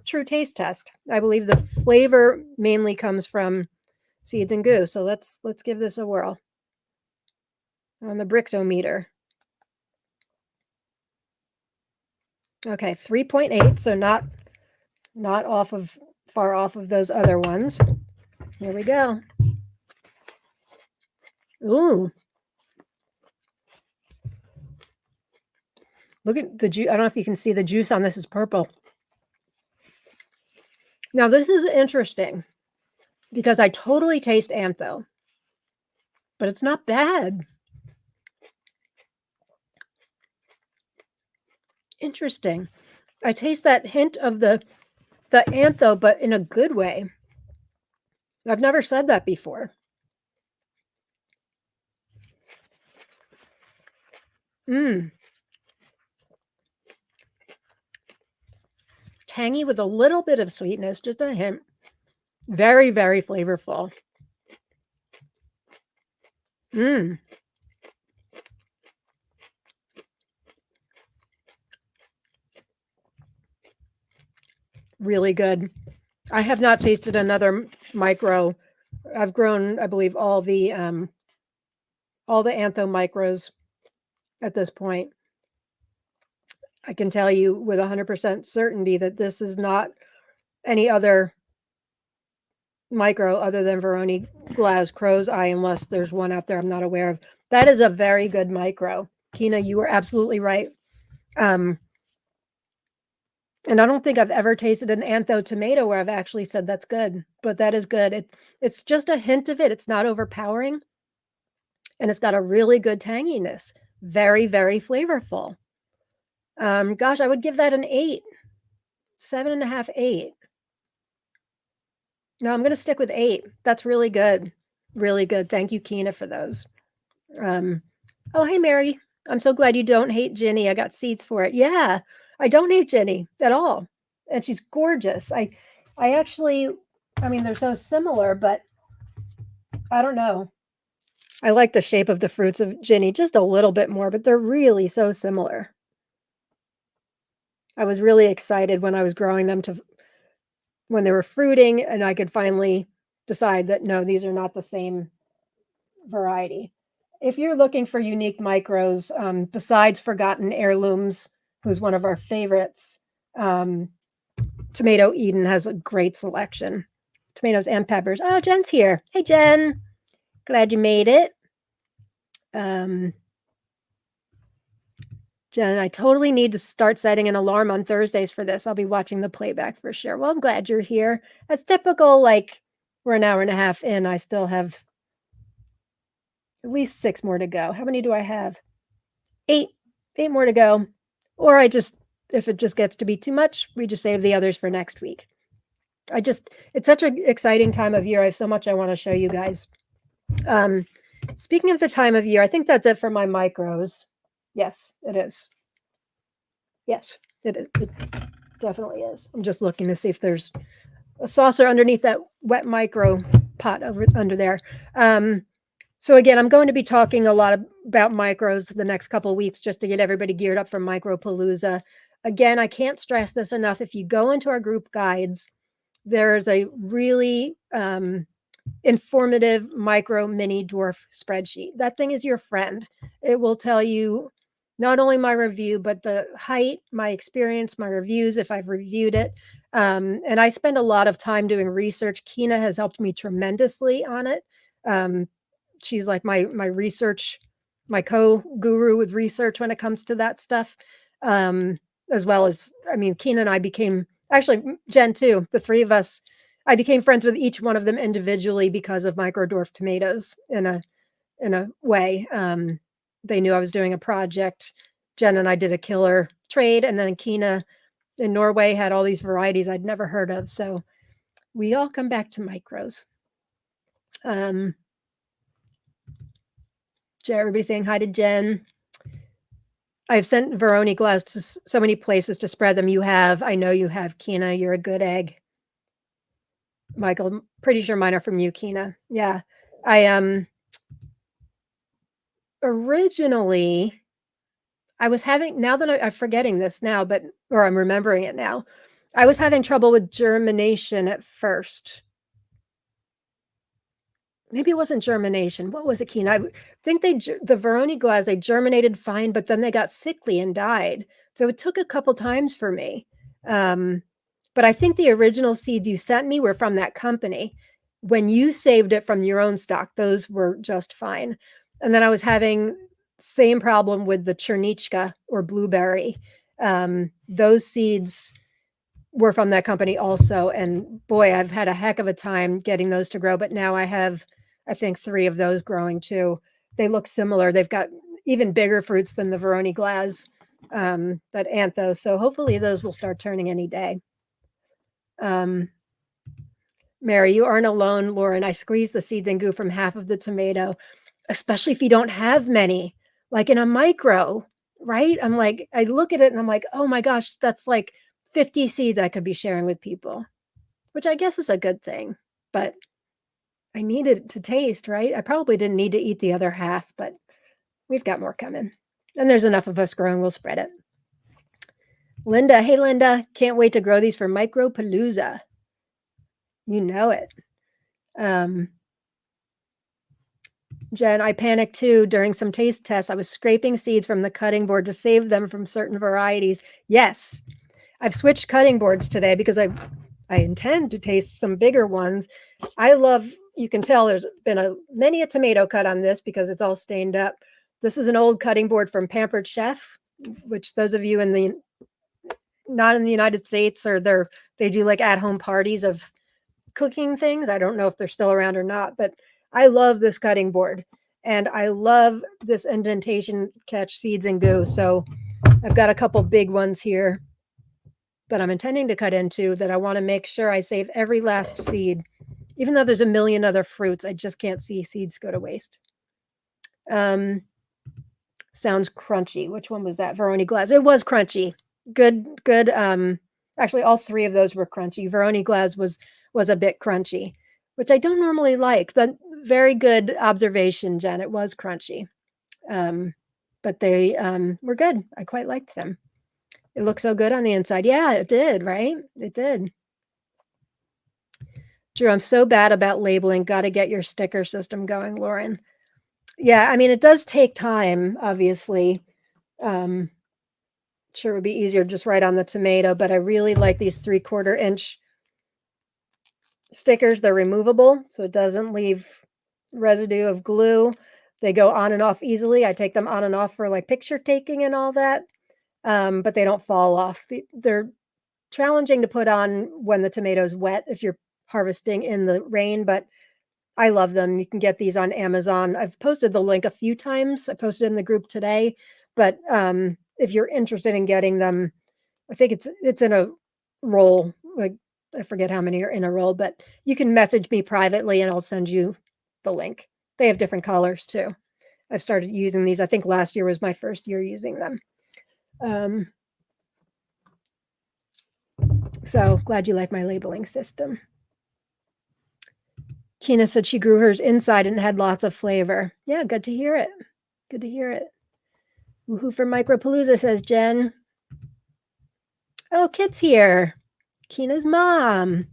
true taste test. I believe the flavor mainly comes from seeds and goo. So let's give this a whirl on the Brixometer. Okay, 3.8. So not far off of those other ones. Here we go. Ooh. Look at the juice. I don't know if you can see the juice on this is purple. Now, this is interesting because I totally taste antho, but it's not bad. Interesting. I taste that hint of the antho, but in a good way. I've never said that before. Tangy with a little bit of sweetness, just a hint. Very, very flavorful. Really good. I have not tasted another micro. I've grown, I believe, all the antho micros at this point. I can tell you with 100% certainty that this is not any other micro other than Veron Glaz crow's eye, unless there's one out there I'm not aware of. That is a very good micro. Kina, you were absolutely right. And I don't think I've ever tasted an antho tomato where I've actually said that's good, but that is good. It's just a hint of it. It's not overpowering, and it's got a really good tanginess. Very, very flavorful. Gosh, I would give that an 8, 7.5, 8. No, I'm going to stick with 8. That's really good. Really good. Thank you, Kina, for those. Oh, hey, Mary. I'm so glad you don't hate Jenny. I got seeds for it. Yeah, I don't hate Jenny at all. And she's gorgeous. I actually, they're so similar, but I don't know. I like the shape of the fruits of Jenny just a little bit more, but they're really so similar. I was really excited when I was growing them when they were fruiting and I could finally decide that, no, these are not the same variety. If you're looking for unique micros, besides Forgotten Heirlooms, who's one of our favorites, Tomato Eden has a great selection. Tomatoes and peppers. Oh, Jen's here. Hey, Jen. Glad you made it. Jen, I totally need to start setting an alarm on Thursdays for this. I'll be watching the playback for sure. Well, I'm glad you're here. That's typical, like, we're an hour and a half in. I still have at least 6 more to go. How many do I have? 8. 8 more to go. Or if it just gets to be too much, we just save the others for next week. It's such an exciting time of year. I have so much I want to show you guys. Speaking of the time of year, I think that's it for my micros. Yes, it is. Yes, it is. It definitely is. I'm just looking to see if there's a saucer underneath that wet micro pot under there. So again, I'm going to be talking a lot about micros the next couple of weeks just to get everybody geared up for Micropalooza. Again, I can't stress this enough. If you go into our group guides, there's a really informative micro mini dwarf spreadsheet. That thing is your friend. It will tell you not only my review, but the height, my experience, my reviews, if I've reviewed it. And I spend a lot of time doing research. Kina has helped me tremendously on it. She's like my research, my co-guru with research when it comes to that stuff. As well as, I mean, Kina and I became, actually Jen too, the three of us, I became friends with each one of them individually because of micro dwarf tomatoes in a way. They knew I was doing a project. Jen and I did a killer trade, and then Kina in Norway had all these varieties I'd never heard of. So we all come back to micros. Everybody saying hi to Jen. I've sent Veron Glaz to so many places to spread them. You have. I know you have, Kina. You're a good egg. Michael, pretty sure mine are from you, Kina. Yeah. Originally, I was having, now that I'm forgetting this now, or I'm remembering it now, I was having trouble with germination at first. Maybe it wasn't germination. What was it, Keen? I think the Veron Glaz, they germinated fine, but then they got sickly and died. So it took a couple times for me. But I think the original seeds you sent me were from that company. When you saved it from your own stock, those were just fine. And then I was having same problem with the Chernichka or blueberry. Those seeds were from that company also. And boy, I've had a heck of a time getting those to grow. But now I have, I think, 3 of those growing too. They look similar. They've got even bigger fruits than the Veron Glaz, that Anthos. So hopefully those will start turning any day. Mary, you aren't alone, Lauren. I squeeze the seeds and goo from half of the tomato, especially if you don't have many, like in a micro, right? I'm like, I look at it and I'm like, oh my gosh, that's like 50 seeds I could be sharing with people, which I guess is a good thing, but I needed to taste, right? I probably didn't need to eat the other half, but we've got more coming. And there's enough of us growing, we'll spread it. Linda, hey Linda, can't wait to grow these for Micropalooza. You know it. Jen, I panicked too during some taste tests. I was scraping seeds from the cutting board to save them from certain varieties. Yes, I've switched cutting boards today because I intend to taste some bigger ones. I love, you can tell there's been many a tomato cut on this because it's all stained up. This is an old cutting board from Pampered Chef, which those of you not in the United States, or they do like at-home parties of cooking things. I don't know if they're still around or not, but I love this cutting board and I love this indentation catch seeds and goo. So I've got a couple big ones here that I'm intending to cut into that I want to make sure I save every last seed. Even though there's a million other fruits, I just can't see seeds go to waste. Sounds crunchy. Which one was that? Veron Glaz. It was crunchy. Good. Actually, all 3 of those were crunchy. Veron Glaz was a bit crunchy, which I don't normally like. But very good observation, Jen. It was crunchy. But they were good. I quite liked them. It looked so good on the inside. Yeah, it did, right? It did. Drew, I'm so bad about labeling. Got to get your sticker system going, Lauren. Yeah, I mean, it does take time, obviously. Sure, it would be easier to just write on the tomato, but I really like these 3/4 inch stickers. They're removable, so it doesn't leave residue of glue. They go on and off easily. I take them on and off for like picture taking and all that, but they don't fall off. They're challenging to put on when the tomato's wet if you're harvesting in the rain, but I love them. You can get these on Amazon. I've posted the link a few times. I posted in the group today, but if you're interested in getting them, I think it's in a roll. Like I forget how many are in a roll, but you can message me privately and I'll send you the link. They have different colors too. I started using these. I think last year was my first year using them. So glad you like my labeling system. Kina said she grew hers inside and had lots of flavor. Yeah, good to hear it. Good to hear it. Woohoo for Micropalooza, says Jen. Oh, Kit's here. Kina's mom.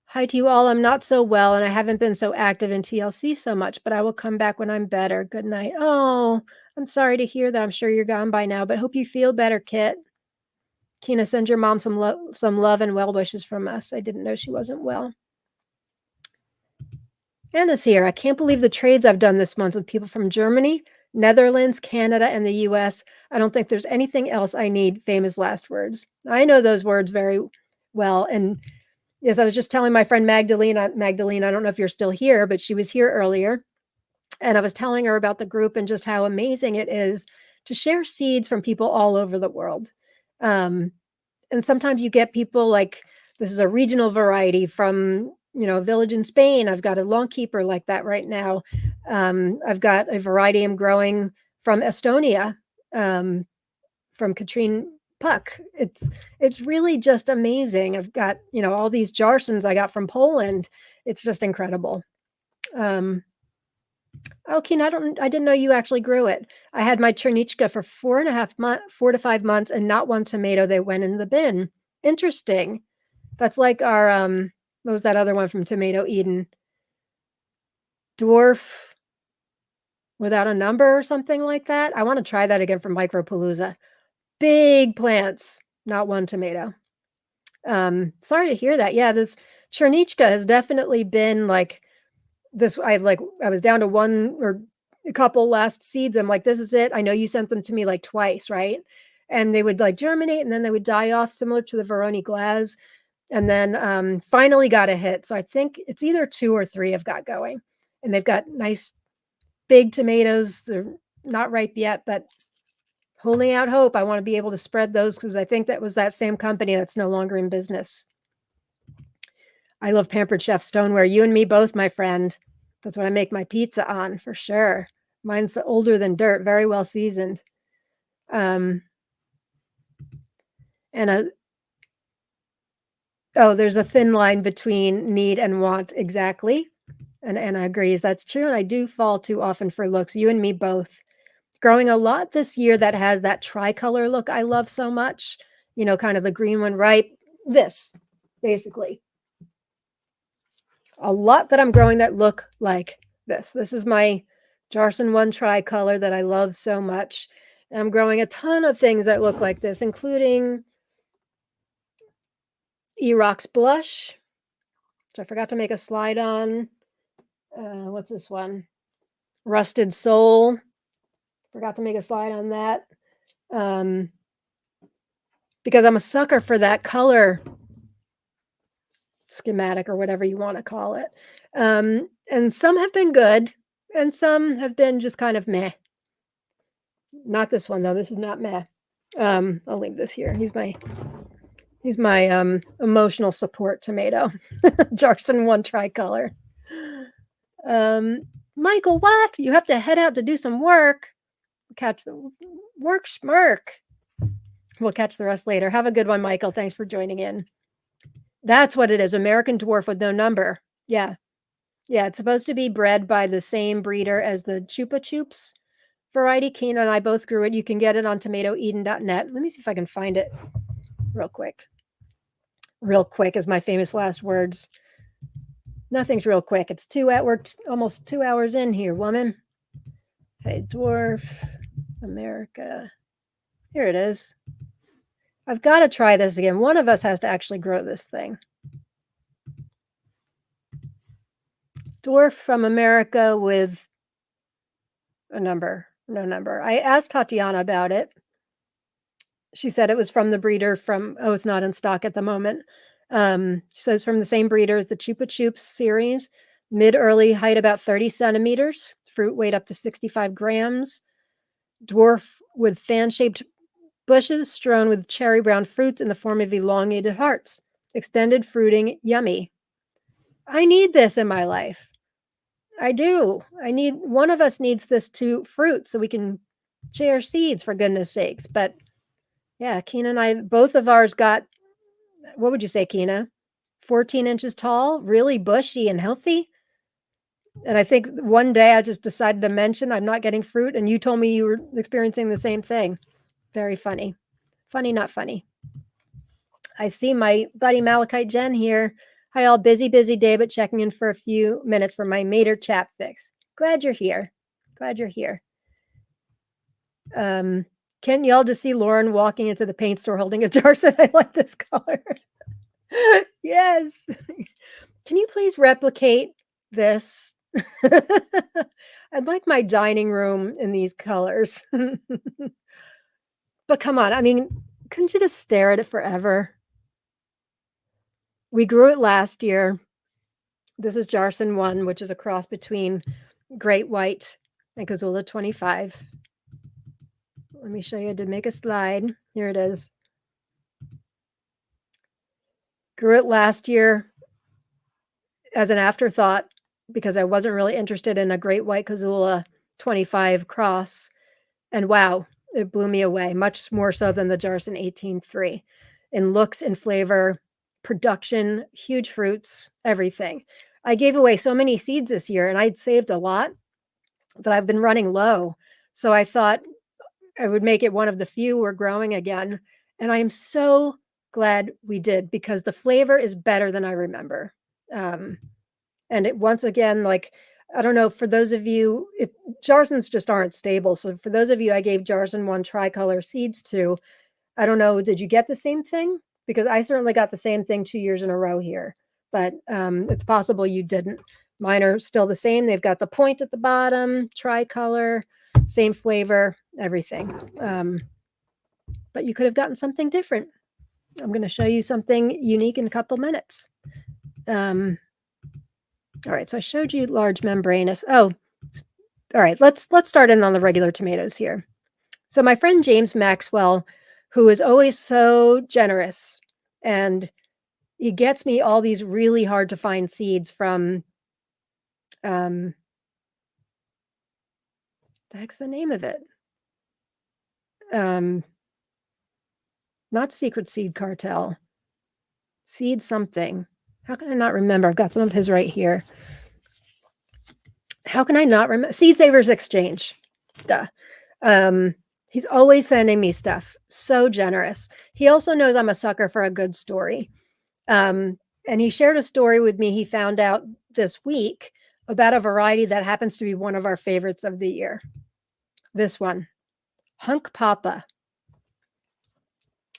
Hi to you all. I'm not so well and I haven't been so active in TLC so much, but I will come back when I'm better. Good night. Oh, I'm sorry to hear that. I'm sure you're gone by now, but hope you feel better, Kit. Kina, send your mom some love and well wishes from us. I didn't know she wasn't well. Anna's here. I can't believe the trades I've done this month with people from Germany, Netherlands, Canada, and the US. I don't think there's anything else I need. Famous last words. I know those words very well. And yes, I was just telling my friend Magdalene, I don't know if you're still here, but she was here earlier. And I was telling her about the group and just how amazing it is to share seeds from people all over the world. And sometimes you get people like, this is a regional variety from a village in Spain. I've got a long keeper like that right now. I've got a variety I'm growing from Estonia, from Katrine Puck. It's really just amazing. I've got all these Jarsons I got from Poland. It's just incredible. Keen, I didn't know you actually grew it. I had my Chernichka for 4 to 5 months, and not one tomato they went in the bin. Interesting. That's like our what was that other one from Tomato Eden? Dwarf without a number or something like that. I want to try that again from Micropalooza. Big plants, not one tomato. Sorry to hear that. Yeah, this Chernichka has definitely been like this. I was down to one or a couple last seeds. I'm like, this is it. I know you sent them to me like twice, right? And they would like germinate and then they would die off, similar to the Veron Glaz. And then finally got a hit. So I think it's either 2 or 3 I've got going. And they've got nice big tomatoes. They're not ripe yet, but holding out hope. I want to be able to spread those because I think that was that same company that's no longer in business. I love Pampered Chef stoneware. You and me both, my friend. That's what I make my pizza on for sure. Mine's older than dirt, very well seasoned. And there's a thin line between need and want. Exactly. And Anna agrees. That's true. And I do fall too often for looks. You and me both. Growing a lot this year that has that tricolor look I love so much. Kind of the green one, right? This, basically. A lot that I'm growing that look like this. This is my Jarson 1 tricolor that I love so much. And I'm growing a ton of things that look like this, including Erox Blush, which I forgot to make a slide on. What's this one? Rusted Soul. Forgot to make a slide on that. Because I'm a sucker for that color schematic or whatever you want to call it. And some have been good and some have been just kind of meh. Not this one though. This is not meh. I'll leave this here. He's my emotional support tomato. Jarson 1 tricolor. Michael, what? You have to head out to do some work. Catch the work schmirk. We'll catch the rest later. Have a good one, Michael. Thanks for joining in. That's what it is. American dwarf with no number. Yeah. Yeah, it's supposed to be bred by the same breeder as the Chupa Chups variety. Keena and I both grew it. You can get it on tomatoeden.net. Let me see if I can find it real quick. Real quick is my famous last words. Nothing's real quick. It's we're almost 2 hours in here, woman. Okay, dwarf, America. Here it is. I've got to try this again. One of us has to actually grow this thing. Dwarf from America with a number, no number. I asked Tatiana about it. She said it was from the breeder it's not in stock at the moment. She says from the same breeder as the Chupa Chups series, mid-early height about 30 centimeters, fruit weight up to 65 grams, dwarf with fan-shaped bushes strewn with cherry brown fruits in the form of elongated hearts. Extended fruiting, yummy. I need this in my life. I do. One of us needs this to fruit so we can share seeds, for goodness sakes. But yeah, Keena and I, both of ours got, what would you say, Keena? 14 inches tall, really bushy and healthy. And I think one day I just decided to mention I'm not getting fruit, and you told me you were experiencing the same thing. Very funny. Funny, not funny. I see my buddy Malachite Jen here. Hi, all. Busy day, but checking in for a few minutes for my Mater chat fix. Glad you're here. Can't y'all just see Lauren walking into the paint store holding a Jarson? I like this color. Yes. Can you please replicate this? I'd like my dining room in these colors. But come on, I mean, couldn't you just stare at it forever? We grew it last year. This is Jarson 1, which is a cross between Great White and Kazula 25. Let me show you. I did make a slide. Here it is. Grew it last year as an afterthought because I wasn't really interested in a Great White Kazula 25 cross. And wow, it blew me away, much more so than the Jarson 18-3 in looks and flavor, production, huge fruits, everything. I gave away so many seeds this year, and I'd saved a lot that I've been running low. So I thought I would make it one of the few we're growing again. And I am so glad we did, because the flavor is better than I remember. And it, once again, like, I don't know, for those of you, Jarsons just aren't stable. So for those of you I gave Jarson 1 tricolor seeds to, I don't know, did you get the same thing? Because I certainly got the same thing 2 years in a row here, but it's possible you didn't. Mine are still the same. They've got the point at the bottom, tricolor, same flavor, everything. But you could have gotten something different. I'm going to show you something unique in a couple minutes. All right, so I showed you large membranous. Oh, all right, let's start in on the regular tomatoes here. So my friend James Maxwell, who is always so generous, and he gets me all these really hard to find seeds from, the heck's the name of it? Not Secret Seed Cartel. Seed something. How can I not remember? I've got some of his right here. How can I not remember? Seed Savers Exchange. Duh. He's always sending me stuff. So generous. He also knows I'm a sucker for a good story. And he shared a story with me he found out this week about a variety that happens to be one of our favorites of the year. This one, Hunk Papa.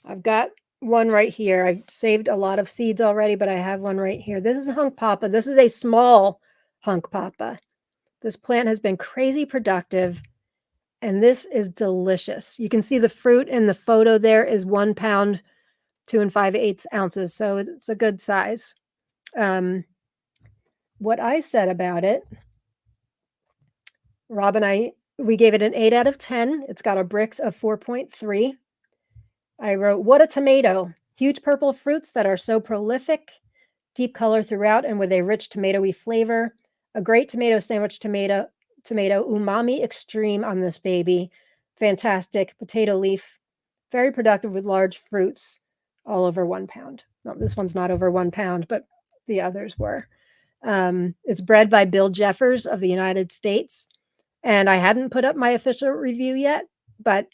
I've got one right here. I've saved a lot of seeds already, but I have one right here. This is Hunk Papa. This is a small Hunk Papa. This plant has been crazy productive, and this is delicious. You can see the fruit in the photo there is 1 pound, 2 5/8 ounces. So it's a good size. What I said about it, Rob and we gave it an 8 out of 10. It's got a Brix of 4.3. I wrote, what a tomato. Huge purple fruits that are so prolific, deep color throughout, and with a rich tomatoey flavor. A great tomato sandwich tomato, umami extreme on this baby. Fantastic potato leaf. Very productive with large fruits, all over 1 pound. No, this one's not over 1 pound, but the others were. It's bred by Bill Jeffers of the United States. And I hadn't put up my official review yet, but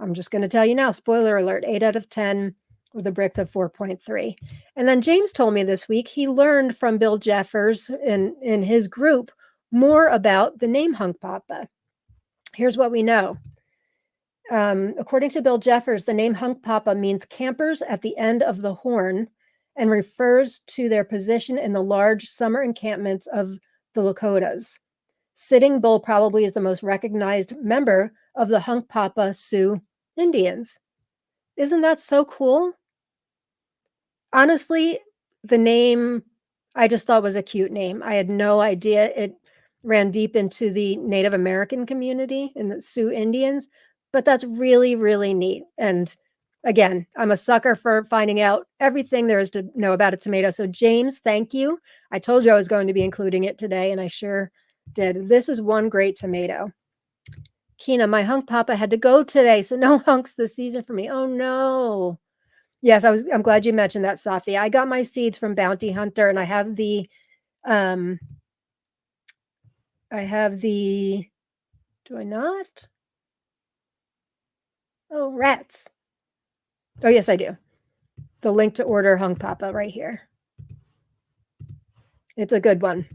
I'm just going to tell you now, spoiler alert, 8 out of 10. with a Brix of 4.3. And then James told me this week he learned from Bill Jeffers in his group more about the name Hunk Papa. Here's what we know. According to Bill Jeffers, the name Hunk Papa means campers at the end of the horn and refers to their position in the large summer encampments of the Lakotas. Sitting Bull probably is the most recognized member of the Hunk Papa Sioux Indians. Isn't that so cool? Honestly, the name I just thought was a cute name. I had no idea it ran deep into the Native American community and the Sioux Indians, but that's really, really neat. And again, I'm a sucker for finding out everything there is to know about a tomato. So James, thank you. I told you I was going to be including it today, and I sure did. This is one great tomato. Kina, my Hunk Papa had to go today, so no hunks this season for me. Oh no. Yes, I'm glad you mentioned that, Safi. I got my seeds from Bounty Hunter, and I have the do I not? Oh, rats. Oh, yes, I do. The link to order Hunk Papa right here. It's a good one.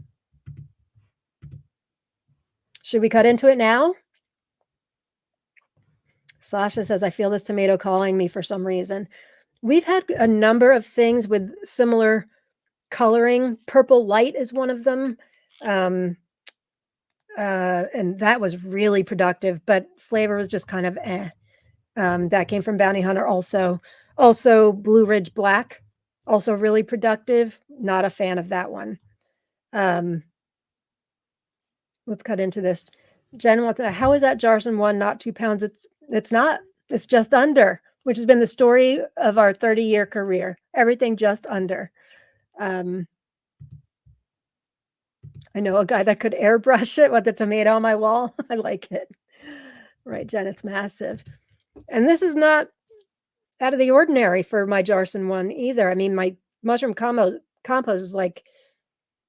Should we cut into it now? Sasha says, I feel this tomato calling me for some reason. We've had a number of things with similar coloring. Purple light is one of them. And that was really productive, but flavor was just kind of eh. That came from Bounty Hunter also. Also, Blue Ridge Black, also really productive. Not a fan of that one. Let's cut into this. Jen wants to, how is that Jarson one not 2 pounds? It's not. It's just under, which has been the story of our 30-year career. Everything just under. I know a guy that could airbrush it with the tomato on my wall. I like it. Right, Jen, it's massive. And this is not out of the ordinary for my Jarson one either. I mean, my mushroom compost is like,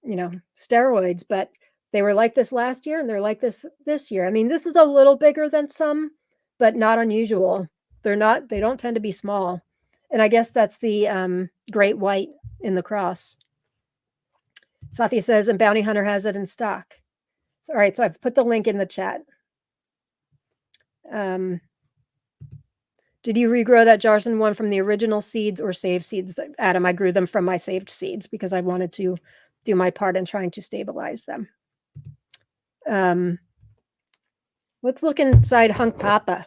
steroids, but they were like this last year and they're like this year. I mean, this is a little bigger than some, but not unusual. They don't tend to be small. And I guess that's the great white in the cross. Sathi says, and Bounty Hunter has it in stock. So, all right, so I've put the link in the chat. Did you regrow that Jarson one from the original seeds or saved seeds? Adam, I grew them from my saved seeds because I wanted to do my part in trying to stabilize them. Let's look inside Hunk Papa.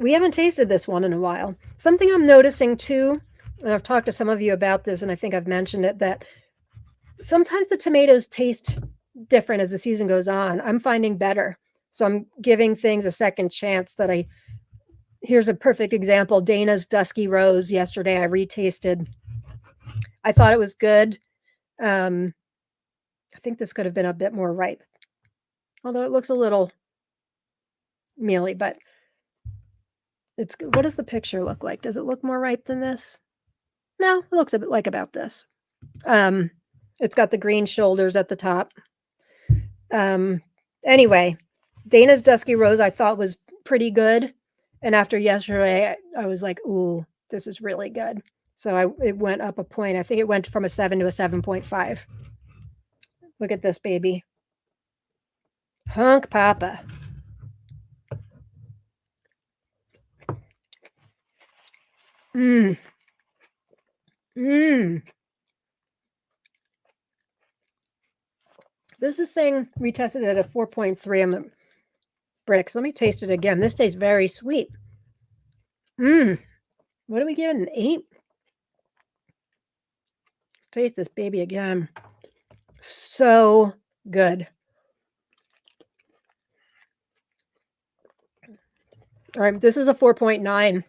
We haven't tasted this one in a while. Something I'm noticing too, and I've talked to some of you about this, and I think I've mentioned it, that sometimes the tomatoes taste different as the season goes on. I'm finding better. So I'm giving things a second chance here's a perfect example. Dana's Dusky Rose yesterday, I retasted. I thought it was good. I think this could have been a bit more ripe, although it looks a little mealy, but what does the picture look like? Does it look more ripe than this? No, it looks a bit like about this. It's got the green shoulders at the top. Anyway, Dana's Dusky Rose I thought was pretty good. And after yesterday, I was like, ooh, this is really good. So it went up a point. I think it went from a 7 to a 7.5. Look at this baby. Hunk Papa. Mmm. Mmm. This is saying we tested it at a 4.3 on the Brix. Let me taste it again. This tastes very sweet. What do we give it, an 8? Let's taste this baby again. So good. All right, this is a 4.9.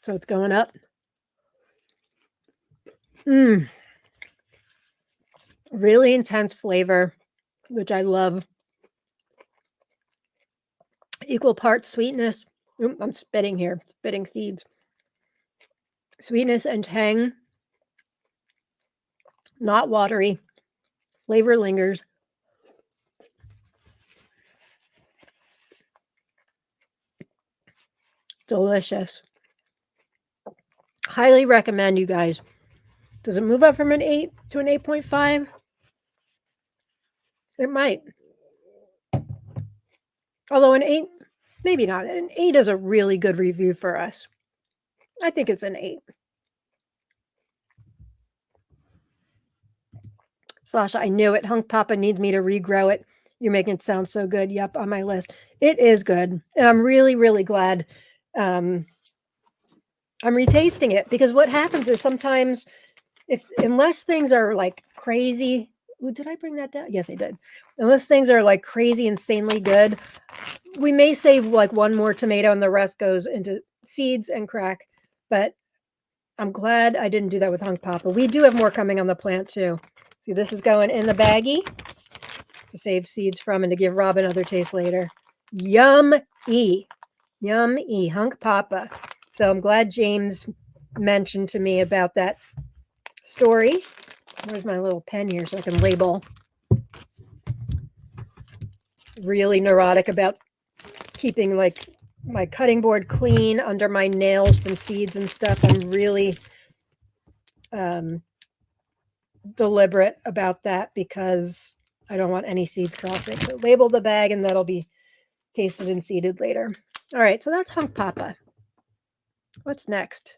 So it's going up. Really intense flavor, which I love. Equal parts sweetness. I'm spitting here, spitting seeds. Sweetness and tang. Not watery. Flavor lingers. Delicious. Highly recommend, you guys. Does it move up from an 8 to an 8.5? It might. Although an 8, maybe not. An 8 is a really good review for us. I think it's an 8. Sasha, I knew it. Hunk Papa needs me to regrow it. You're making it sound so good. Yep, on my list. It is good. And I'm really, really glad I'm retasting it, because what happens is sometimes unless things are like crazy. Ooh, did I bring that down? Yes, I did. Unless things are like crazy, insanely good, we may save like one more tomato and the rest goes into seeds and crack. But I'm glad I didn't do that with Hunk Papa. We do have more coming on the plant too. See, this is going in the baggie to save seeds from and to give Rob another taste later. Yum-y. Yum-y. Hunk Papa. So I'm glad James mentioned to me about that story. Where's my little pen here so I can label? Really neurotic about keeping like my cutting board clean under my nails from seeds and stuff. I'm really deliberate about that because I don't want any seeds crossing. So label the bag and that'll be tasted and seeded later. All right, so that's Hunk Papa. What's next?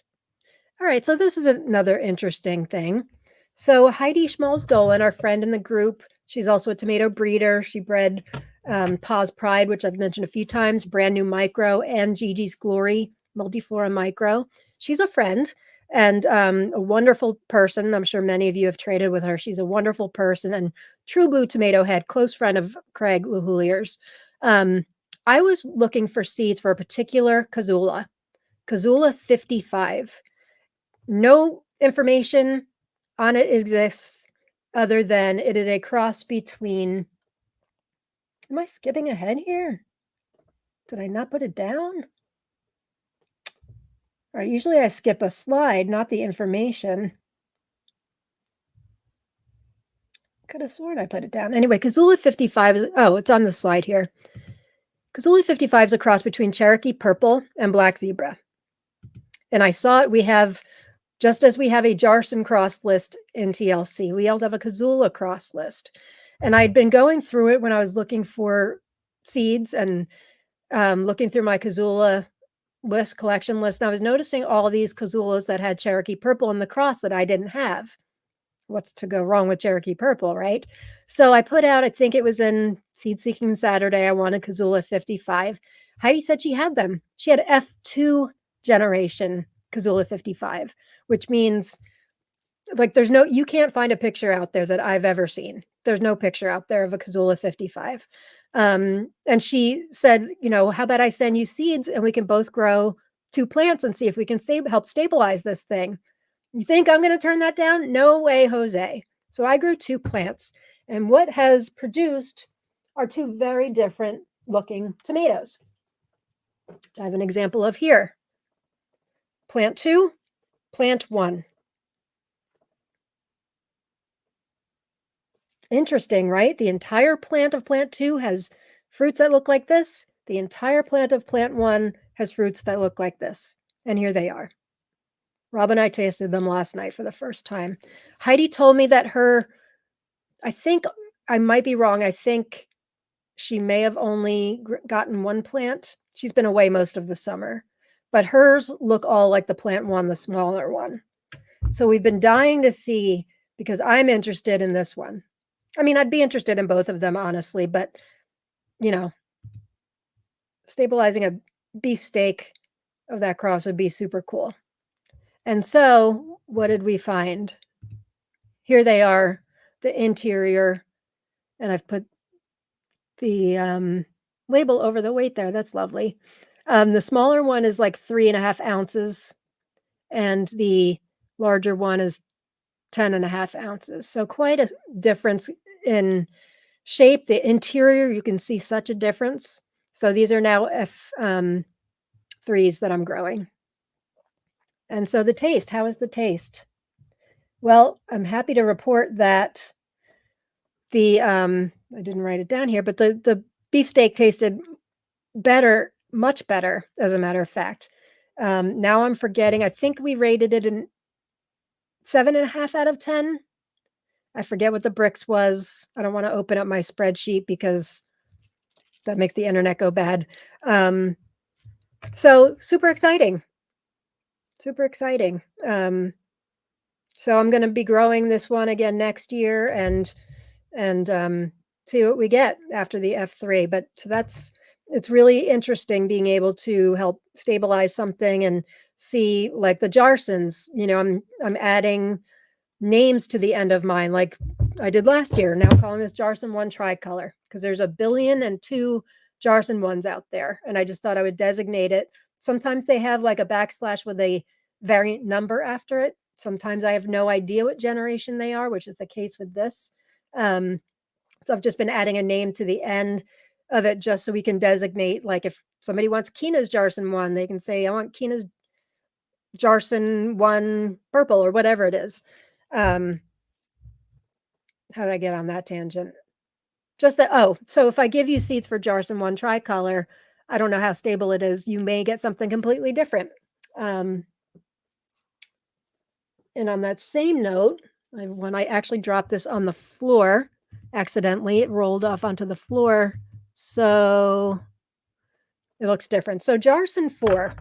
All right, so this is another interesting thing. So Heidi Schmalz-Dolan, our friend in the group, she's also a tomato breeder. She bred Paws Pride, which I've mentioned a few times, Brand New Micro, and Gigi's Glory Multiflora Micro. She's a friend and a wonderful person. I'm sure many of you have traded with her. She's a wonderful person and true blue tomato head, close friend of Craig LaHoulier's. I was looking for seeds for a particular Kazula 55. No information on it exists other than it is a cross between. Am I skipping ahead here? Did I not put it down? All right, usually I skip a slide, not the information. Could have sworn I put it down. Anyway, Kazula 55 is, oh, it's on the slide here. Kazula 55 is a cross between Cherokee Purple and Black Zebra. And I saw it, we have, just as we have a Jarson cross list in TLC, we also have a Kazula cross list. And I'd been going through it when I was looking for seeds and looking through my Kazula collection list. And I was noticing all of these Kazulas that had Cherokee Purple in the cross that I didn't have. What's to go wrong with Cherokee Purple, right? So I put out, I think it was in Seed Seeking Saturday, I wanted Kazula 55. Heidi said she had them. She had F2 generation Kazula 55, which means like you can't find a picture out there that I've ever seen. There's no picture out there of a Kazula 55. And she said, how about I send you seeds and we can both grow 2 plants and see if we can help stabilize this thing. You think I'm going to turn that down? No way, Jose. So I grew 2 plants, and what has produced are 2 very different looking tomatoes. I have an example of here. Plant 2, plant 1. Interesting, right? The entire plant of plant 2 has fruits that look like this. The entire plant of plant 1 has fruits that look like this. And here they are. Rob and I tasted them last night for the first time. Heidi told me that I think I might be wrong. I think she may have only gotten 1 plant. She's been away most of the summer, but hers look all like the plant 1, the smaller one. So we've been dying to see, because I'm interested in this one. I mean, I'd be interested in both of them, honestly, but stabilizing a beefsteak of that cross would be super cool. And so what did we find? Here they are, the interior, and I've put the label over the weight there. That's lovely. The smaller one is like 3.5 ounces, and the larger one is 10.5 ounces. So quite a difference in shape. The interior, you can see such a difference. So these are now F3s that I'm growing. And so the taste, how is the taste? Well, I'm happy to report that I didn't write it down here, but the beefsteak tasted better, much better, as a matter of fact. Now I'm forgetting. I think we rated it an 7.5 out of 10. I forget what the bricks was. I don't want to open up my spreadsheet because that makes the internet go bad. So super exciting. Super exciting. So I'm going to be growing this one again next year and see what we get after the F3. But so it's really interesting being able to help stabilize something and see like the Jarsons. I'm adding names to the end of mine like I did last year. Now calling this Jarson 1 tricolor because there's 1,000,000,002 Jarson 1s out there, and I just thought I would designate it. Sometimes they have like a backslash with a variant number after it. Sometimes I have no idea what generation they are, which is the case with this. So I've just been adding a name to the end of it just so we can designate, like if somebody wants Kina's Jarson 1, they can say, I want Kina's Jarson 1 purple or whatever it is. How did I get on that tangent? Just that, so if I give you seeds for Jarson 1 tricolor, I don't know how stable it is. You may get something completely different. And on that same note, when I actually dropped this on the floor, accidentally, it rolled off onto the floor. So it looks different. So Jarson 4.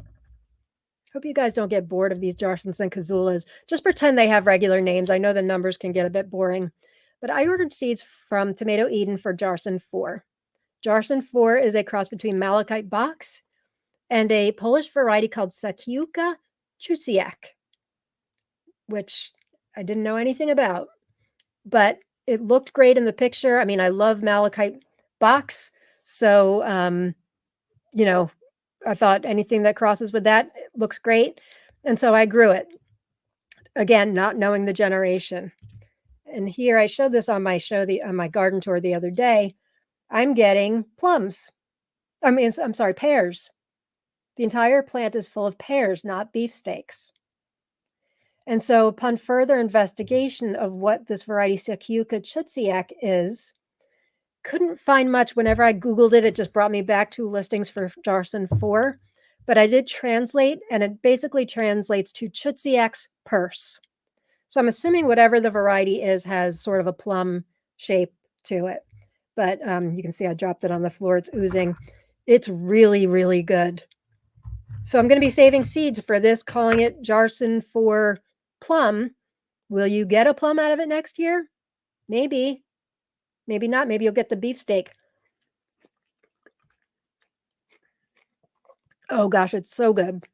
Hope you guys don't get bored of these Jarsons and Kazulas. Just pretend they have regular names. I know the numbers can get a bit boring. But I ordered seeds from Tomato Eden for Jarson 4. Jarson 4 is a cross between Malachite box and a Polish variety called Sakiuka Chusiak, which I didn't know anything about. But it looked great in the picture. I mean, I love Malachite box. So, I thought anything that crosses with that looks great. And so I grew it. Again, not knowing the generation. And here I showed this on my on my garden tour the other day. I'm getting plums. I'm sorry, pears. The entire plant is full of pears, not beefsteaks. And so upon further investigation of what this variety Sakiuka Chutsiak is, couldn't find much. Whenever I Googled it, it just brought me back to listings for Jarson 4. But I did translate, and it basically translates to Chutsiak's purse. So I'm assuming whatever the variety is has sort of a plum shape to it. But you can see I dropped it on the floor. It's oozing. It's really, really good. So I'm going to be saving seeds for this, calling it Jarson 4 plum. Will you get a plum out of it next year? Maybe. Maybe not. Maybe you'll get the beefsteak. Oh, gosh, it's so good.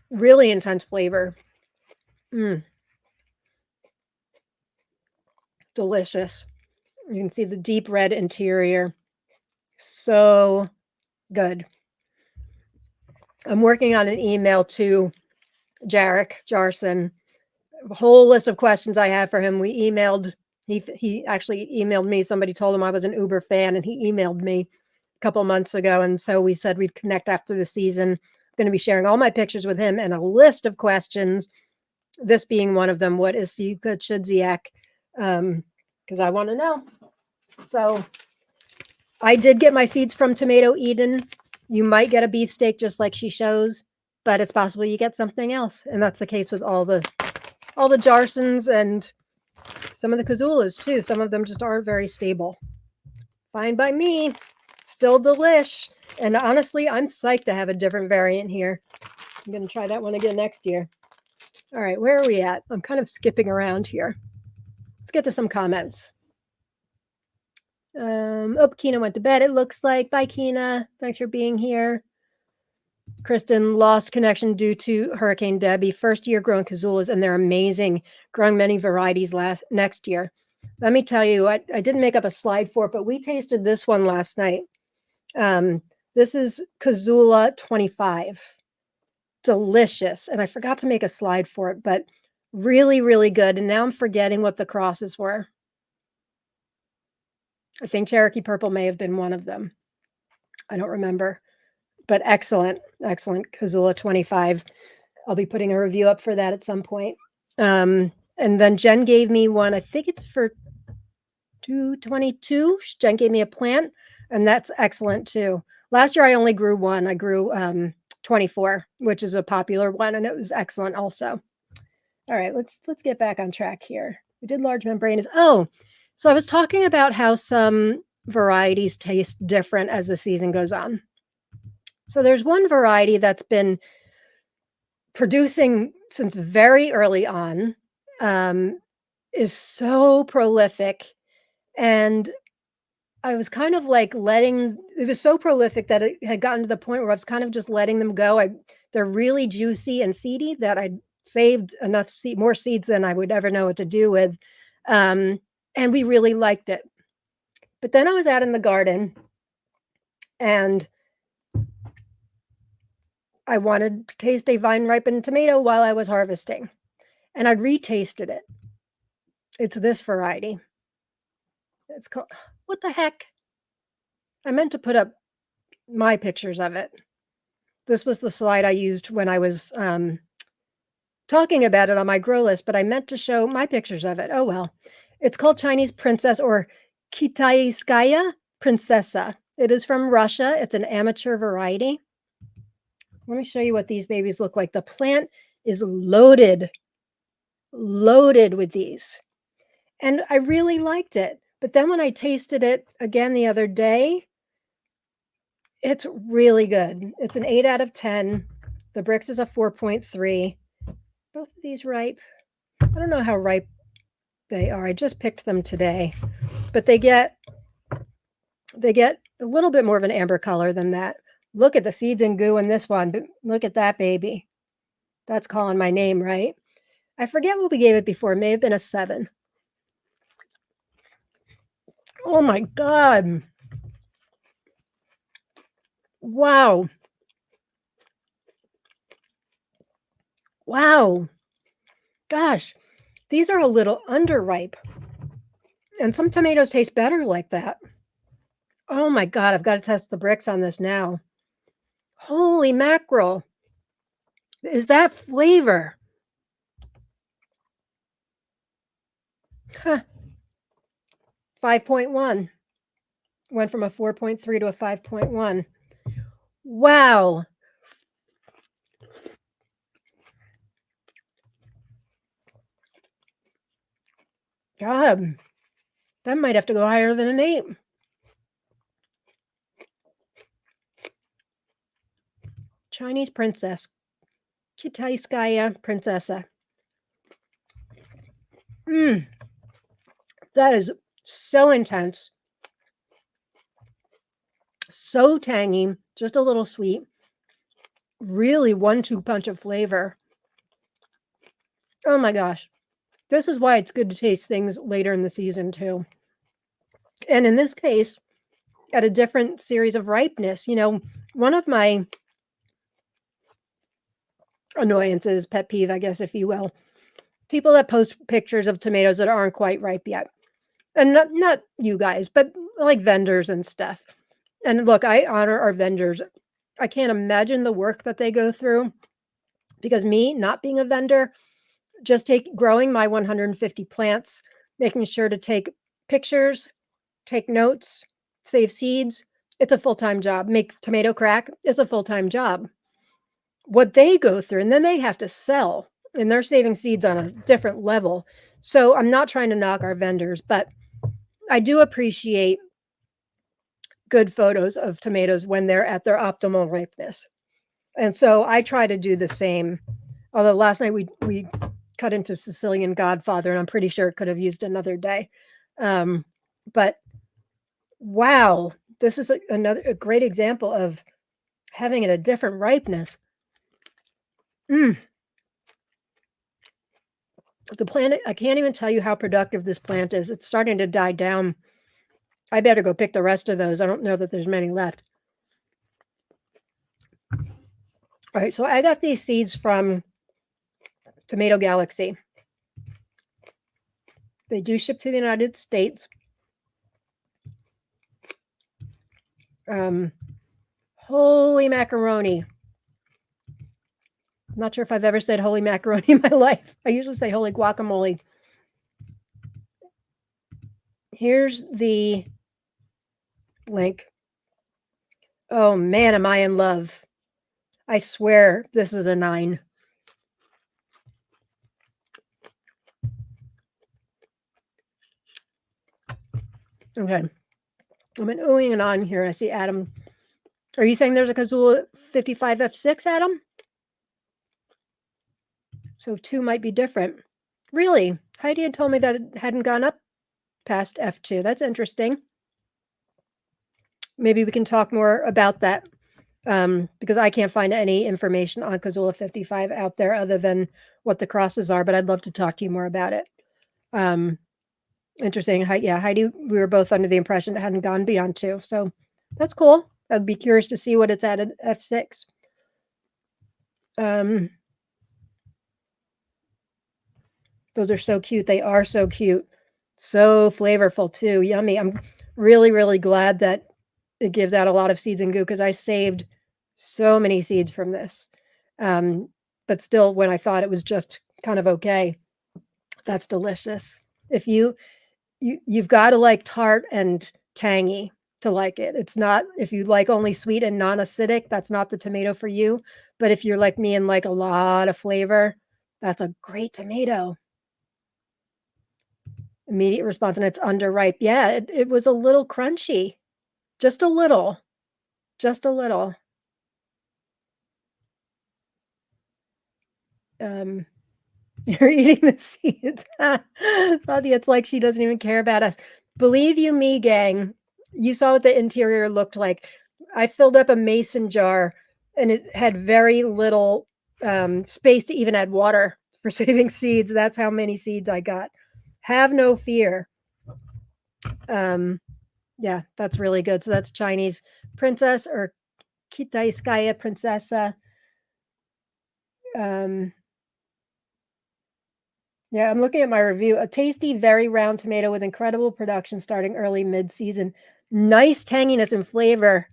Really intense flavor. Delicious. You can see the deep red interior. So good. I'm working on an email to Jarson. A whole list of questions I have for him. We emailed. He actually emailed me. Somebody told him I was an Uber fan, and he emailed me a couple months ago. And so we said we'd connect after the season. I'm going to be sharing all my pictures with him and a list of questions. This being one of them. What is Sakiuka Chutsiak? Because I want to know. So I did get my seeds from Tomato Eden. You might get a beefsteak just like she shows, but it's possible you get something else. And that's the case with all the Jarsons and some of the Kazulas too. Some of them just aren't very stable. Fine by me. Still delish. And honestly, I'm psyched to have a different variant here. I'm going to try that one again next year. All right, where are we at? I'm kind of skipping around here. Let's get to some comments. Kina went to bed, it looks like. Bye, Kina. Thanks for being here. Kristen lost connection due to Hurricane Debbie. First year growing Kazulas, and they're amazing. Growing many varieties next year. Let me tell you, I didn't make up a slide for it, but we tasted this one last night. This is Kazula 25. Delicious. And I forgot to make a slide for it, but really, really good. And now I'm forgetting what the crosses were. I think Cherokee Purple may have been one of them. I don't remember. But excellent, excellent Kazula 25. I'll be putting a review up for that at some point. And then Jen gave me one. I think it's for 222. Jen gave me a plant and that's excellent too. Last year I only grew one. I grew 24, which is a popular one, and it was excellent also. All right, let's get back on track here. We did large membranous. Oh, so I was talking about how some varieties taste different as the season goes on. So there's one variety that's been producing since very early on, is so prolific, and I was kind of like it was so prolific that it had gotten to the point where I was kind of just letting them go. They're really juicy and seedy that I saved enough more seeds than I would ever know what to do with. And we really liked it. But then I was out in the garden and I wanted to taste a vine ripened tomato while I was harvesting. And I retasted it. It's this variety. It's called, what the heck? I meant to put up my pictures of it. This was the slide I used when I was talking about it on my grow list, but I meant to show my pictures of it. Oh, well. It's called Chinese Princess or Kitaiskaya Princessa. It is from Russia. It's an amateur variety. Let me show you what these babies look like. The plant is loaded with these. And I really liked it. But then when I tasted it again the other day, it's really good. It's an 8 out of 10. The Brix is a 4.3. Both of these ripe. I don't know how ripe they are. I just picked them today. But they get a little bit more of an amber color than that. Look at the seeds and goo in this one. But look at that baby. That's calling my name, right? I forget what we gave it before. It may have been a 7. Oh my God. Wow. Wow. Gosh, these are a little underripe. And some tomatoes taste better like that. Oh my God, I've got to test the Brix on this now. Holy mackerel. Is that flavor? Huh. 5.1. Went from a 4.3 to a 5.1. Wow. God, that might have to go higher than an 8. Chinese Princess. Kitaiskaya Princessa. That is so intense. So tangy, just a little sweet. Really 1-2 punch of flavor. Oh my gosh. This is why it's good to taste things later in the season too. And in this case, at a different series of ripeness. You know, one of my annoyances, pet peeve, I guess, if you will, people that post pictures of tomatoes that aren't quite ripe yet. And not you guys, but like vendors and stuff. And look, I honor our vendors. I can't imagine the work that they go through because me not being a vendor, just growing my 150 plants, making sure to take pictures, take notes, save seeds. It's a full-time job. Make tomato crack. It's a full-time job. What they go through, and then they have to sell, and they're saving seeds on a different level. So I'm not trying to knock our vendors, but I do appreciate good photos of tomatoes when they're at their optimal ripeness. And so I try to do the same. Although last night we cut into Sicilian Godfather, and I'm pretty sure it could have used another day. But wow, this is a great example of having it a different ripeness. The plant, I can't even tell you how productive this plant is. It's starting to die down. I better go pick the rest of those. I don't know that there's many left. All right, so I got these seeds from Tomato Galaxy. They do ship to the United States. Holy macaroni. I'm not sure if I've ever said holy macaroni in my life. I usually say holy guacamole. Here's the link. Oh man, am I in love. I swear this is a 9. Okay. I'm an oohing and on here. I see Adam. Are you saying there's a Kazula 55F6, Adam? So 2 might be different. Really? Heidi had told me that it hadn't gone up past F2. That's interesting. Maybe we can talk more about that, because I can't find any information on Kazula 55 out there other than what the crosses are, but I'd love to talk to you more about it. Interesting. Yeah, Heidi, we were both under the impression it hadn't gone beyond 2, so that's cool. I'd be curious to see what it's at F6. Those are so cute. They are so cute. So flavorful too. Yummy. I'm really, really glad that it gives out a lot of seeds and goo because I saved so many seeds from this. But still, when I thought it was just kind of okay, that's delicious. If you've got to like tart and tangy to like it. It's not, if you like only sweet and non-acidic, that's not the tomato for you. But if you're like me and like a lot of flavor, that's a great tomato. Immediate response, and it's underripe. Yeah, it was a little crunchy. Just a little. Just a little. You're eating the seeds. Sadia, it's like she doesn't even care about us. Believe you me, gang, you saw what the interior looked like. I filled up a mason jar, and it had very little space to even add water for saving seeds. That's how many seeds I got. Have no fear. Yeah, that's really good. So that's Chinese princess or Kitaiskaya princessa. Yeah, I'm looking at my review. A tasty, very round tomato with incredible production starting early mid-season. Nice tanginess and flavor.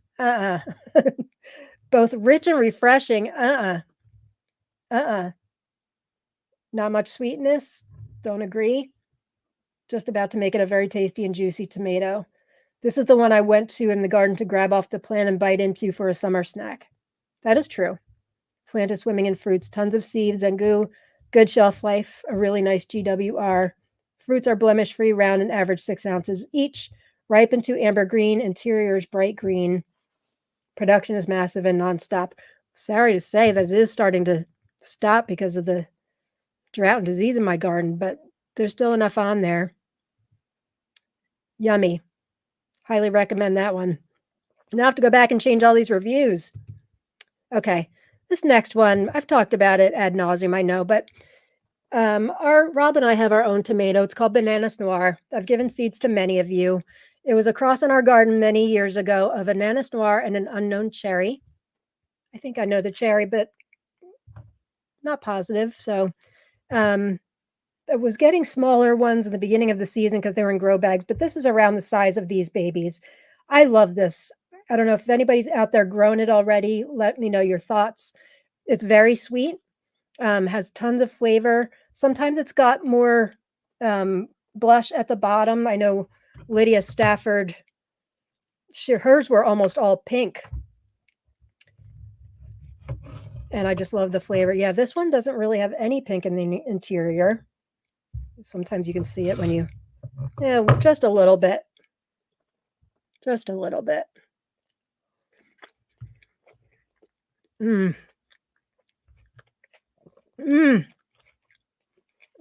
Both rich and refreshing. Not much sweetness. Don't agree. Just about to make it a very tasty and juicy tomato. This is the one I went to in the garden to grab off the plant and bite into for a summer snack. That is true. Plant is swimming in fruits, tons of seeds and goo, good shelf life, a really nice GWR. Fruits are blemish-free, round, and average 6 ounces each. Ripen to amber green, interior is bright green. Production is massive and nonstop. Sorry to say that it is starting to stop because of the drought and disease in my garden, but there's still enough on there. Yummy. Highly recommend that one. Now I have to go back and change all these reviews. Okay. This next one, I've talked about it ad nauseum, I know, but Rob and I have our own tomato. It's called Membranous Noir. I've given seeds to many of you. It was a cross in our garden many years ago of a Membranous Noir and an unknown cherry. I think I know the cherry, but not positive. So I was getting smaller ones in the beginning of the season because they were in grow bags, but this is around the size of these babies. I love this. I don't know if anybody's out there grown it already. Let me know your thoughts. It's very sweet, has tons of flavor. Sometimes it's got more blush at the bottom. I know Lydia Stafford, hers were almost all pink. And I just love the flavor. Yeah, this one doesn't really have any pink in the interior. Sometimes you can see it when you, yeah, just a little bit. Just a little bit.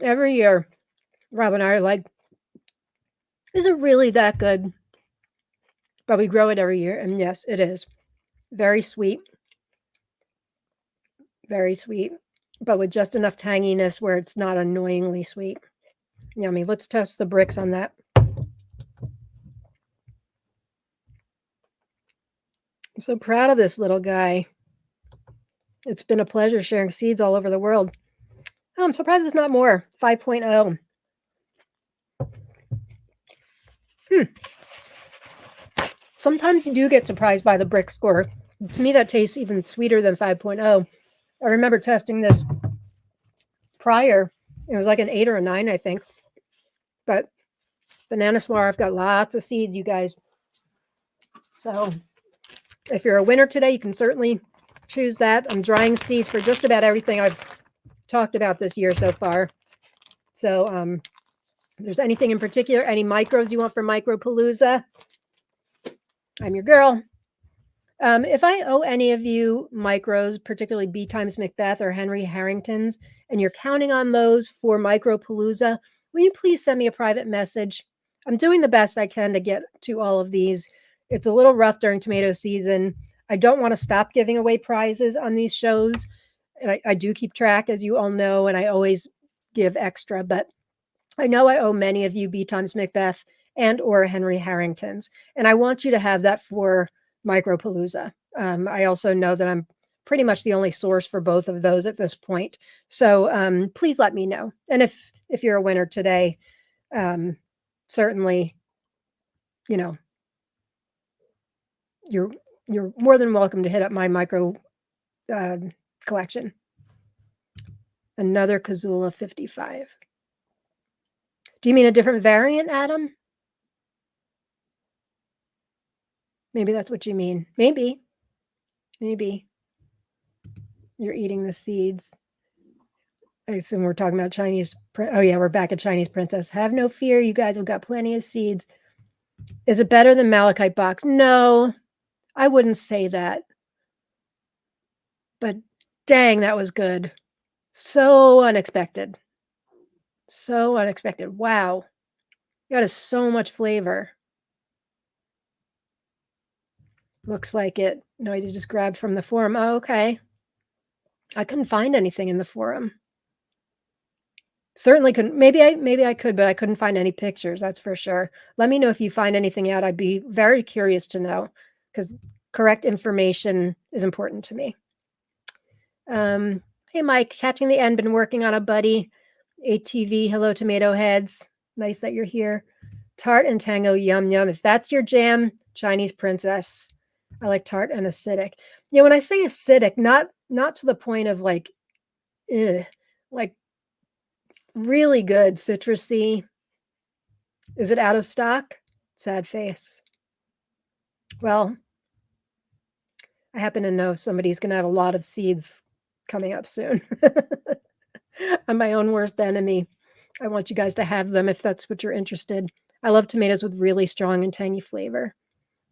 Every year, Rob and I are like, is it really that good? But we grow it every year, and yes, it is. Very sweet. Very sweet, but with just enough tanginess where it's not annoyingly sweet. Yummy. Let's test the bricks on that. I'm so proud of this little guy. It's been a pleasure sharing seeds all over the world. Oh, I'm surprised it's not more. 5.0. Sometimes you do get surprised by the brick score. To me, that tastes even sweeter than 5.0. I remember testing this prior. It was like an 8 or a 9, I think. But Membranous Noir, I've got lots of seeds, you guys. So if you're a winner today, you can certainly choose that. I'm drying seeds for just about everything I've talked about this year so far. So if there's anything in particular, any micros you want for Micropalooza, I'm your girl. If I owe any of you micros, particularly B times Macbeth or Henry Harringtons, and you're counting on those for Micropalooza, will you please send me a private message? I'm doing the best I can to get to all of these. It's a little rough during tomato season. I don't want to stop giving away prizes on these shows. And I do keep track, as you all know, and I always give extra, but I know I owe many of you B times Macbeth and or Henry Harringtons, and I want you to have that for Micropalooza. I also know that I'm pretty much the only source for both of those at this point. So please let me know. And if you're a winner today, certainly, you know, you're more than welcome to hit up my micro collection. Another Kazula 55. Do you mean a different variant, Adam? Maybe that's what you mean. Maybe. You're eating the seeds. I assume we're talking about Chinese. Oh, yeah, we're back at Chinese Princess. Have no fear. You guys have got plenty of seeds. Is it better than Malachite Box? No, I wouldn't say that. But dang, that was good. So unexpected. So unexpected. Wow. That is so much flavor. Looks like it. No, I just grabbed from the forum. Oh, okay. I couldn't find anything in the forum. Certainly couldn't. Maybe I could, but I couldn't find any pictures. That's for sure. Let me know if you find anything out. I'd be very curious to know, because correct information is important to me. Hey, Mike, catching the end. Been working on a buddy. ATV. Hello, tomato heads. Nice that you're here. Tart and tango. Yum yum. If that's your jam, Chinese Princess. I like tart and acidic. Yeah, when I say acidic, not to the point of like, like really good citrusy. Is it out of stock? Sad face. Well, I happen to know somebody's going to have a lot of seeds coming up soon. I'm my own worst enemy. I want you guys to have them if that's what you're interested. I love tomatoes with really strong and tangy flavor.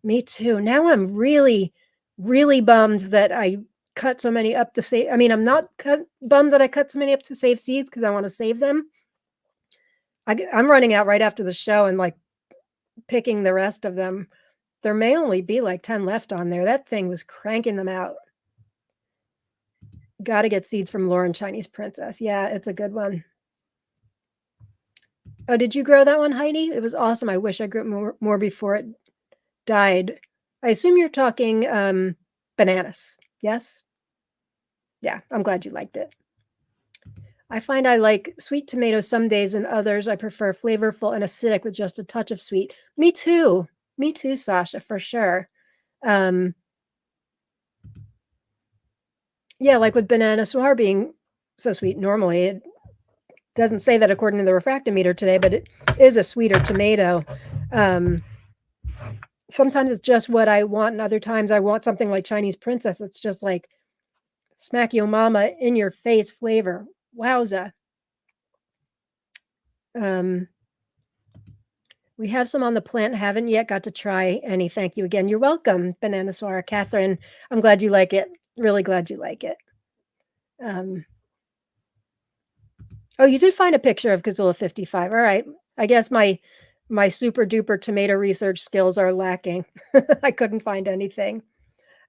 Me too. Now I'm really, really bummed that I cut so many up to save. I mean, I'm not bummed that I cut so many up to save seeds because I want to save them. I'm running out right after the show and like picking the rest of them. There may only be like 10 left on there. That thing was cranking them out. Got to get seeds from Lauren Chinese Princess. Yeah, it's a good one. Oh, did you grow that one, Heidi? It was awesome. I wish I grew more before it died. I assume you're talking bananas. Yes? Yeah, I'm glad you liked it. I find I like sweet tomatoes some days, and others I prefer flavorful and acidic with just a touch of sweet. Me too, Sasha, for sure. Yeah, like with banana Noir being so sweet. Normally, it doesn't say that according to the refractometer today, but it is a sweeter tomato. Sometimes it's just what I want, and other times I want something like Chinese Princess. It's just like smack yo mama in your face flavor. Wowza. We have some on the plant. Haven't yet got to try any. Thank you again. You're welcome, Banana Swara. Catherine, I'm glad you like it. Really glad you like it. Oh, you did find a picture of Kazula 55. All right. I guess my super duper tomato research skills are lacking. I couldn't find anything.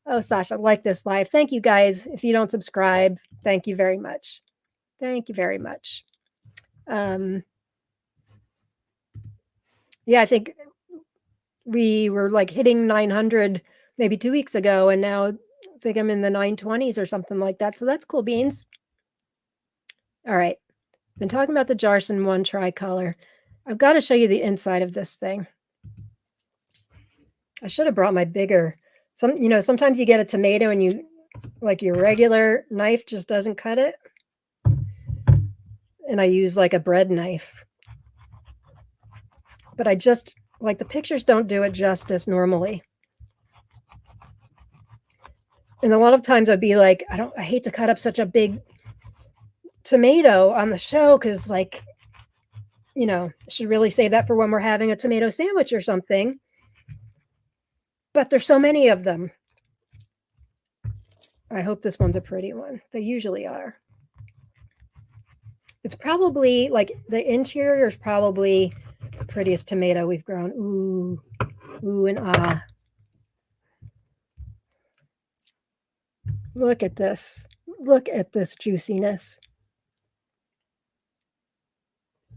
Oh, Sasha, like this live. Thank you guys. If you don't subscribe, thank you very much. Thank you very much. Yeah, I think we were like hitting 900 maybe 2 weeks ago, and now I think I'm in the 920s or something like that. So that's cool beans. All right. Been talking about the Jarson 1 tricolor. I've got to show you the inside of this thing. I should have brought my bigger. Sometimes you get a tomato and you like your regular knife just doesn't cut it. And I use like a bread knife. But I just like the pictures don't do it justice normally. And a lot of times I'd be like, I hate to cut up such a big tomato on the show because, like, I should really save that for when we're having a tomato sandwich or something. But there's so many of them. I hope this one's a pretty one. They usually are. It's probably, like, the interior is probably the prettiest tomato we've grown. Ooh, ooh, and ah. Look at this. Look at this juiciness.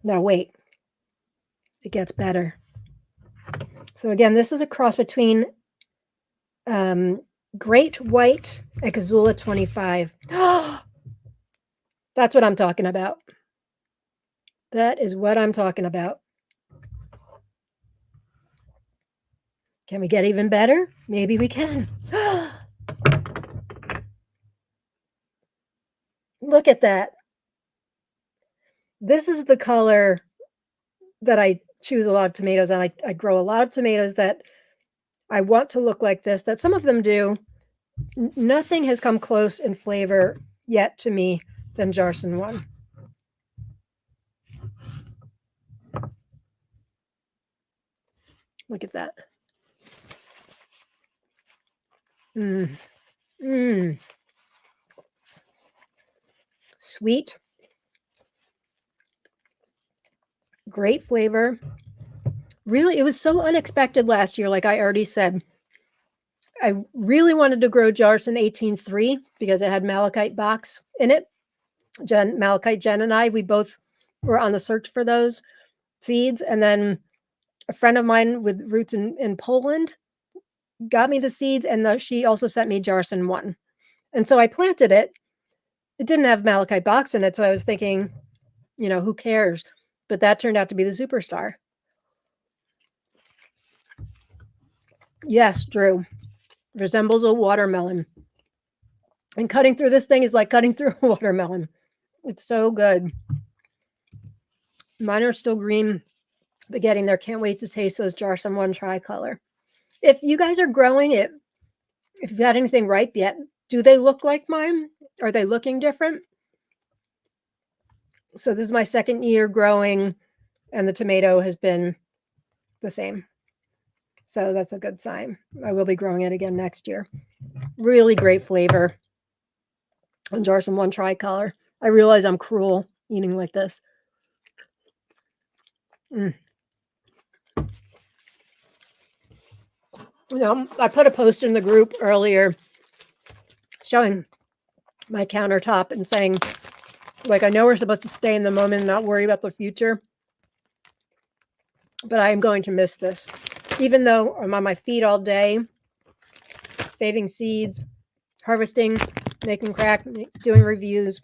Now, wait. It gets better. So, again, this is a cross between Great White and Kazula 25. That's what I'm talking about. That is what I'm talking about. Can we get even better? Maybe we can. Look at that. This is the color that I choose a lot of tomatoes on. I grow a lot of tomatoes that I want to look like this, that some of them do. Nothing has come close in flavor yet to me than Jarson 1. Look at that. Sweet. Great flavor. Really, it was so unexpected last year, like I already said. I really wanted to grow Jarson 18-3 because it had malachite box in it. Malachite Jen and I, we both were on the search for those seeds. And then a friend of mine with roots in Poland got me the seeds, and she also sent me Jarson 1. And so I planted it. It didn't have malachite box in it, so I was thinking, who cares? But that turned out to be the superstar. Yes, Drew. Resembles a watermelon. And cutting through this thing is like cutting through a watermelon. It's so good. Mine are still green, but getting there. Can't wait to taste those Jarson 1 tricolor. If you guys are growing it, if you've had anything ripe yet, do they look like mine? Are they looking different? So this is my second year growing, and the tomato has been the same. So that's a good sign. I will be growing it again next year. Really great flavor on Jarson 1 tricolor. I realize I'm cruel eating like this. I put a post in the group earlier showing my countertop and saying, like, I know we're supposed to stay in the moment and not worry about the future, but I am going to miss this. Even though I'm on my feet all day, saving seeds, harvesting, making crack, doing reviews,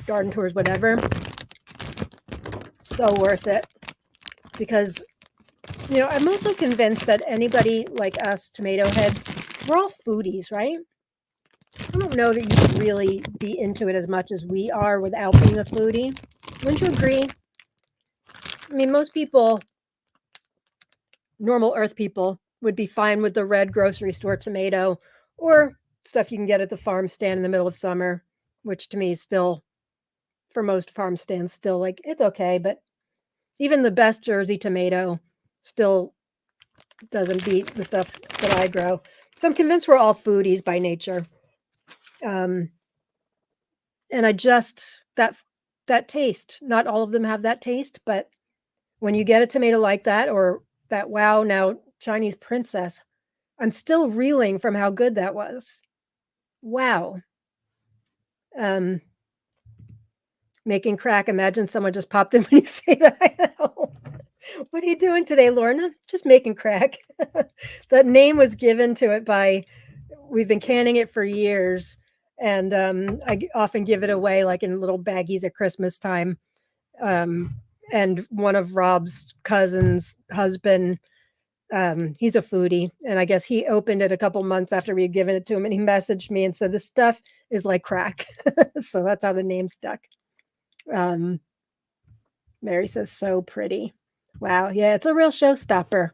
garden tours, whatever. So worth it. Because, I'm also convinced that anybody like us, tomato heads, we're all foodies, right? I don't know that you could really be into it as much as we are without being a foodie. Wouldn't you agree? I mean, most people, normal earth people, would be fine with the red grocery store tomato or stuff you can get at the farm stand in the middle of summer, which to me is still, for most farm stands, still like, it's okay. But even the best Jersey tomato still doesn't beat the stuff that I grow. So I'm convinced we're all foodies by nature. And I just, that taste, not all of them have that taste, but when you get a tomato like that, or that wow, now Chinese princess, I'm still reeling from how good that was. Wow. Making crack. Imagine someone just popped in when you say that. I know. What are you doing today, Lorna? Just making crack. That name was given to it we've been canning it for years. And I often give it away like in little baggies at Christmas time. And one of Rob's cousins' husband, he's a foodie. And I guess he opened it a couple months after we had given it to him. And he messaged me and said, this stuff is like crack. So that's how the name stuck. Mary says, so pretty. Wow. Yeah, it's a real showstopper.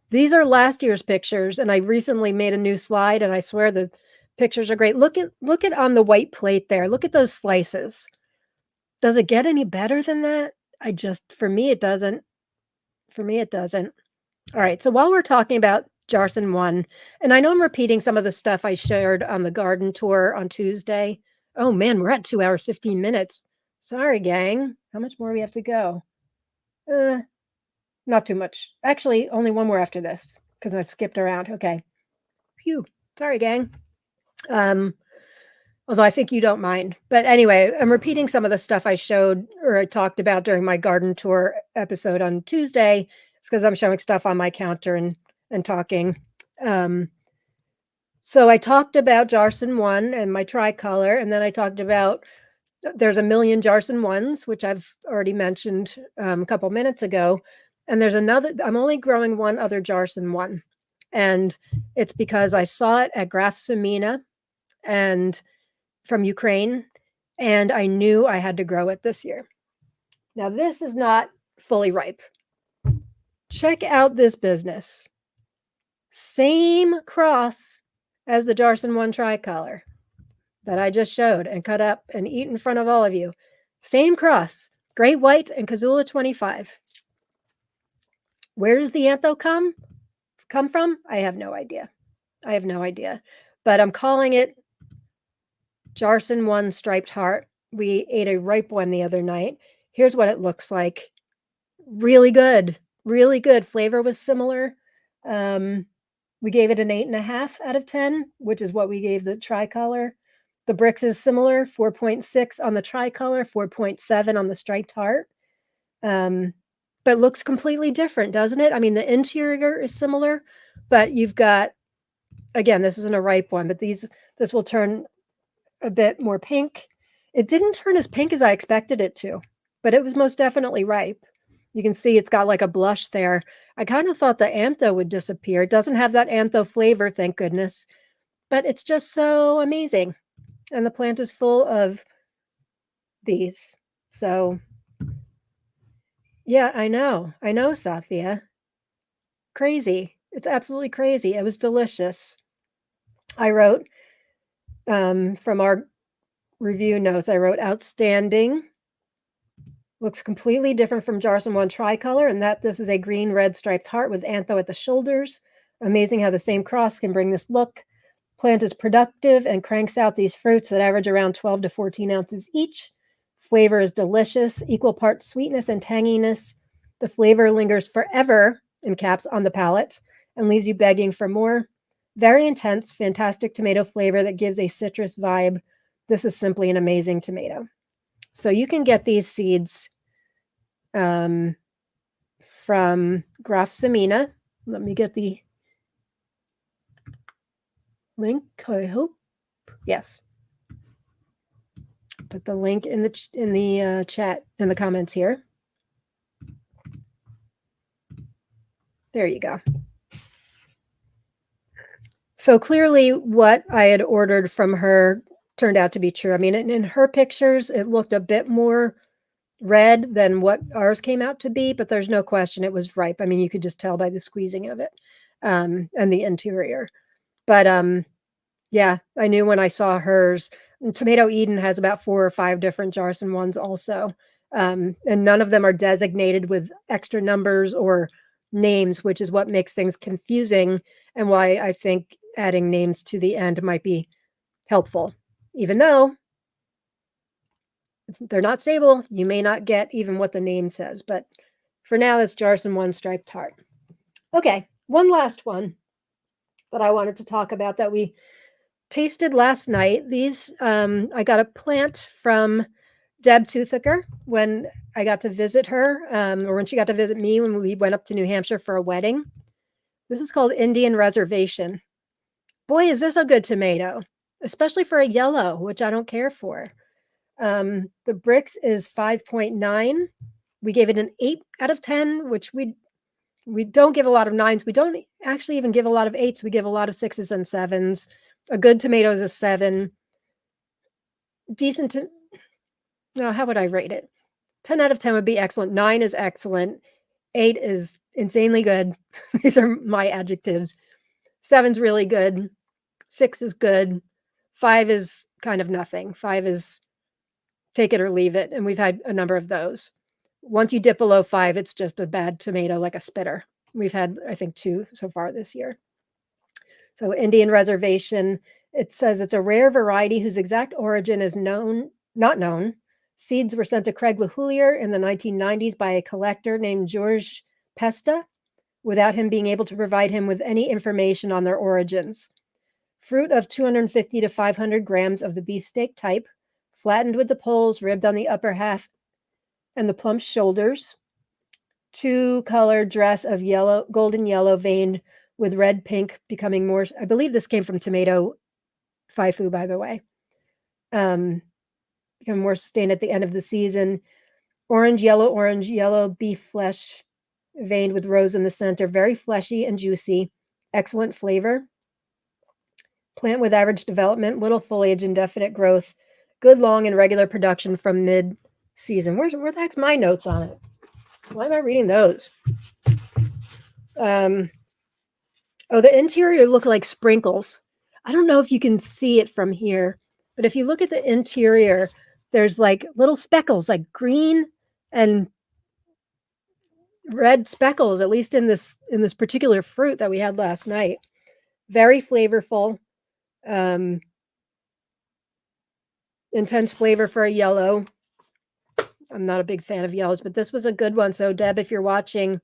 These are last year's pictures, and I recently made a new slide, and I swear the pictures are great. Look at on the white plate there. Look at those slices. Does it get any better than that? For me, it doesn't. For me, it doesn't. All right, so while we're talking about Jarson 1, and I know I'm repeating some of the stuff I shared on the garden tour on Tuesday. Oh man, we're at 2 hours, 15 minutes. Sorry, gang. How much more do we have to go? Not too much. Actually, only one more after this because I've skipped around. Okay. Phew. Sorry, gang. Although I think you don't mind. But anyway, I'm repeating some of the stuff I showed or I talked about during my garden tour episode on Tuesday. It's because I'm showing stuff on my counter and talking. So I talked about Jarson 1 and my tricolor, and then I talked about there's a million Jarson 1s, which I've already mentioned a couple minutes ago. And there's another, I'm only growing one other Jarson 1. And it's because I saw it at Graf Semina and from Ukraine, and I knew I had to grow it this year. Now, this is not fully ripe. Check out this business. Same cross as the Jarson 1 tricolor that I just showed and cut up and eat in front of all of you. Same cross, Great White and Kazula 25. Where does the antho come from? I have no idea. But I'm calling it Jarson 1 Striped Heart. We ate a ripe one the other night. Here's what it looks like. Really good. Really good. Flavor was similar. We gave it an 8.5 out of 10, which is what we gave the tricolor. The Brix is similar, 4.6 on the tricolor, 4.7 on the Striped Heart. But looks completely different, doesn't it? I mean, the interior is similar, but you've got, again, this isn't a ripe one, but this will turn a bit more pink. It didn't turn as pink as I expected it to, but it was most definitely ripe. You can see it's got like a blush there. I kind of thought the antho would disappear. It doesn't have that antho flavor, thank goodness, but it's just so amazing. And the plant is full of these. So yeah, I know, Sathya. Crazy. It's absolutely crazy. It was delicious. I wrote from our review notes, I wrote outstanding. Looks completely different from Jarson 1 tricolor in that this is a green-red striped heart with antho at the shoulders. Amazing how the same cross can bring this look. Plant is productive and cranks out these fruits that average around 12 to 14 ounces each. Flavor is delicious, equal parts sweetness and tanginess. The flavor lingers forever, in caps, on the palate and leaves you begging for more. Very intense, fantastic tomato flavor that gives a citrus vibe. This is simply an amazing tomato. So you can get these seeds from Graf Semina. Let me get the link, I hope. Yes. Put the link in the chat, in the comments here. There you go. So clearly what I had ordered from her turned out to be true. I mean, in her pictures, it looked a bit more red than what ours came out to be, but there's no question it was ripe. I mean, you could just tell by the squeezing of it and the interior. But yeah, I knew when I saw hers. And Tomato Eden has about 4 or 5 different Jarson 1s also. And none of them are designated with extra numbers or names, which is what makes things confusing and why I think adding names to the end might be helpful. Even though they're not stable, you may not get even what the name says. But for now, it's Jarson 1 Striped Heart. Okay, one last one that I wanted to talk about that we tasted last night. These, I got a plant from Deb Toothaker when I got to visit her, or when she got to visit me when we went up to New Hampshire for a wedding. This is called Indian Reservation. Boy, is this a good tomato, especially for a yellow, which I don't care for. The Brix is 5.9. We gave it an 8 out of 10, which we don't give a lot of 9s. We don't actually even give a lot of 8s. We give a lot of 6s and 7s. A good tomato is a 7. Decent to, no, how would I rate it? 10 out of 10 would be excellent. 9 is excellent. 8 is insanely good. These are my adjectives. 7's really good. 6 is good. 5 is kind of nothing. 5 is take it or leave it, and we've had a number of those. Once you dip below 5, it's just a bad tomato, like a spitter. We've had, I think, 2 so far this year. So Indian Reservation, it says it's a rare variety whose exact origin is not known. Seeds were sent to Craig LeHoulier in the 1990s by a collector named George Pesta, without him being able to provide him with any information on their origins. Fruit of 250 to 500 grams of the beefsteak type, flattened with the poles, ribbed on the upper half and the plump shoulders. 2-color dress of yellow, golden yellow, veined with red, pink, becoming more. I believe this came from Tomato Faifu, by the way. Become more sustained at the end of the season. Orange, yellow beef flesh, veined with rose in the center. Very fleshy and juicy. Excellent flavor. Plant with average development, little foliage, indefinite growth. Good long and regular production from mid-season. Where the heck's my notes on it? Why am I reading those? Oh, the interior look like sprinkles. I don't know if you can see it from here, but if you look at the interior, there's like little speckles, like green and red speckles, at least in this particular fruit that we had last night. Very flavorful. Intense flavor for a yellow. I'm not a big fan of yellows, but this was a good one. So Deb, if you're watching,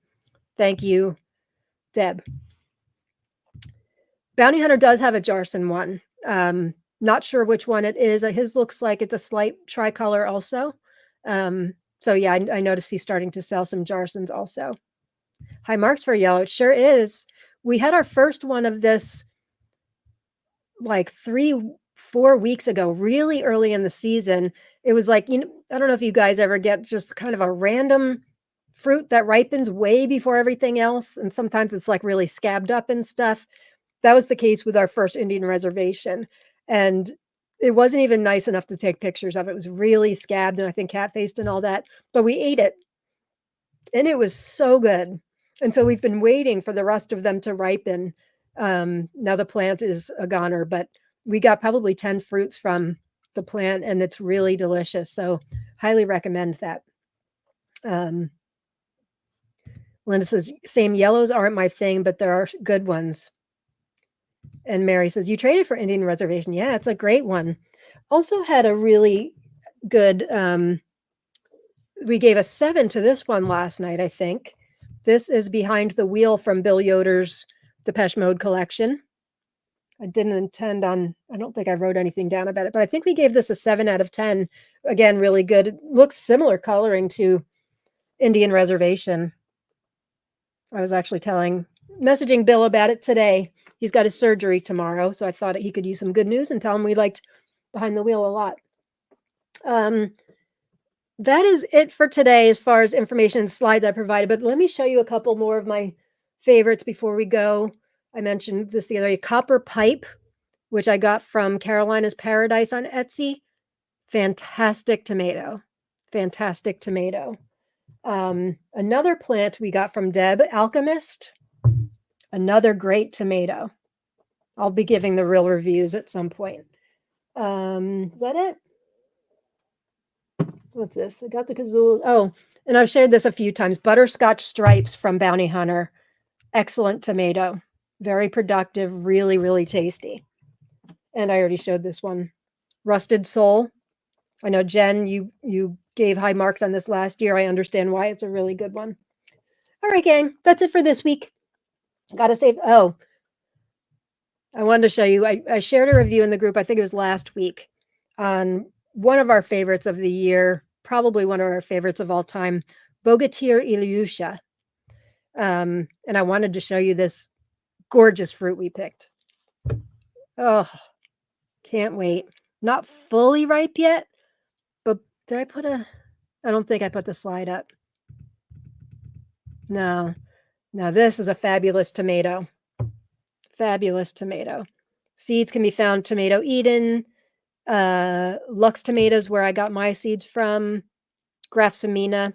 thank you, Deb. Bounty Hunter does have a Jarson one. Not sure which one it is. His looks like it's a slight tricolor also. So yeah, I noticed he's starting to sell some Jarsons also. High marks for yellow. It sure is. We had our first one of this like 3-4 weeks ago, really early in the season. It was like, I don't know if you guys ever get just kind of a random fruit that ripens way before everything else. And sometimes it's like really scabbed up and stuff. That was the case with our first Indian Reservation. And it wasn't even nice enough to take pictures of. It was really scabbed and I think cat-faced and all that. But we ate it. And it was so good. And so we've been waiting for the rest of them to ripen. Now the plant is a goner, but we got probably 10 fruits from the plant and it's really delicious. So highly recommend that. Linda says, same, yellows aren't my thing, but there are good ones. And Mary says, you traded for Indian Reservation. Yeah, it's a great one. Also had a really good, we gave a 7 to this one last night, I think. This is Behind the Wheel from Bill Yoder's Depeche Mode collection. I didn't intend on, I don't think I wrote anything down about it, but I think we gave this a 7 out of 10. Again, really good. It looks similar coloring to Indian Reservation. I was actually messaging Bill about it today. He's got his surgery tomorrow, so I thought he could use some good news and tell him we liked Behind the Wheel a lot. That is it for today as far as information and slides I provided, but let me show you a couple more of my favorites before we go. I mentioned this the other day, Copper Pipe, which I got from Carolina's Paradise on Etsy. Fantastic tomato. Fantastic tomato. Another plant we got from Deb, Alchemist. Another great tomato. I'll be giving the real reviews at some point. Is that it? What's this? I got the Kazula. Oh, and I've shared this a few times. Butterscotch Stripes from Bounty Hunter. Excellent tomato. Very productive. Really, really tasty. And I already showed this one. Rusted Soul. I know, Jen, you gave high marks on this last year. I understand why. It's a really good one. All right, gang. That's it for this week. Gotta save. Oh, I wanted to show you. I shared a review in the group. I think it was last week on one of our favorites of the year, probably one of our favorites of all time, Bogatyr Ilyusha. And I wanted to show you this gorgeous fruit we picked. Oh, can't wait. Not fully ripe yet, but did I put I don't think I put the slide up. No, this is a fabulous tomato. Fabulous tomato. Seeds can be found Tomato Eden, Lux Tomatoes, where I got my seeds from, Grafsamina.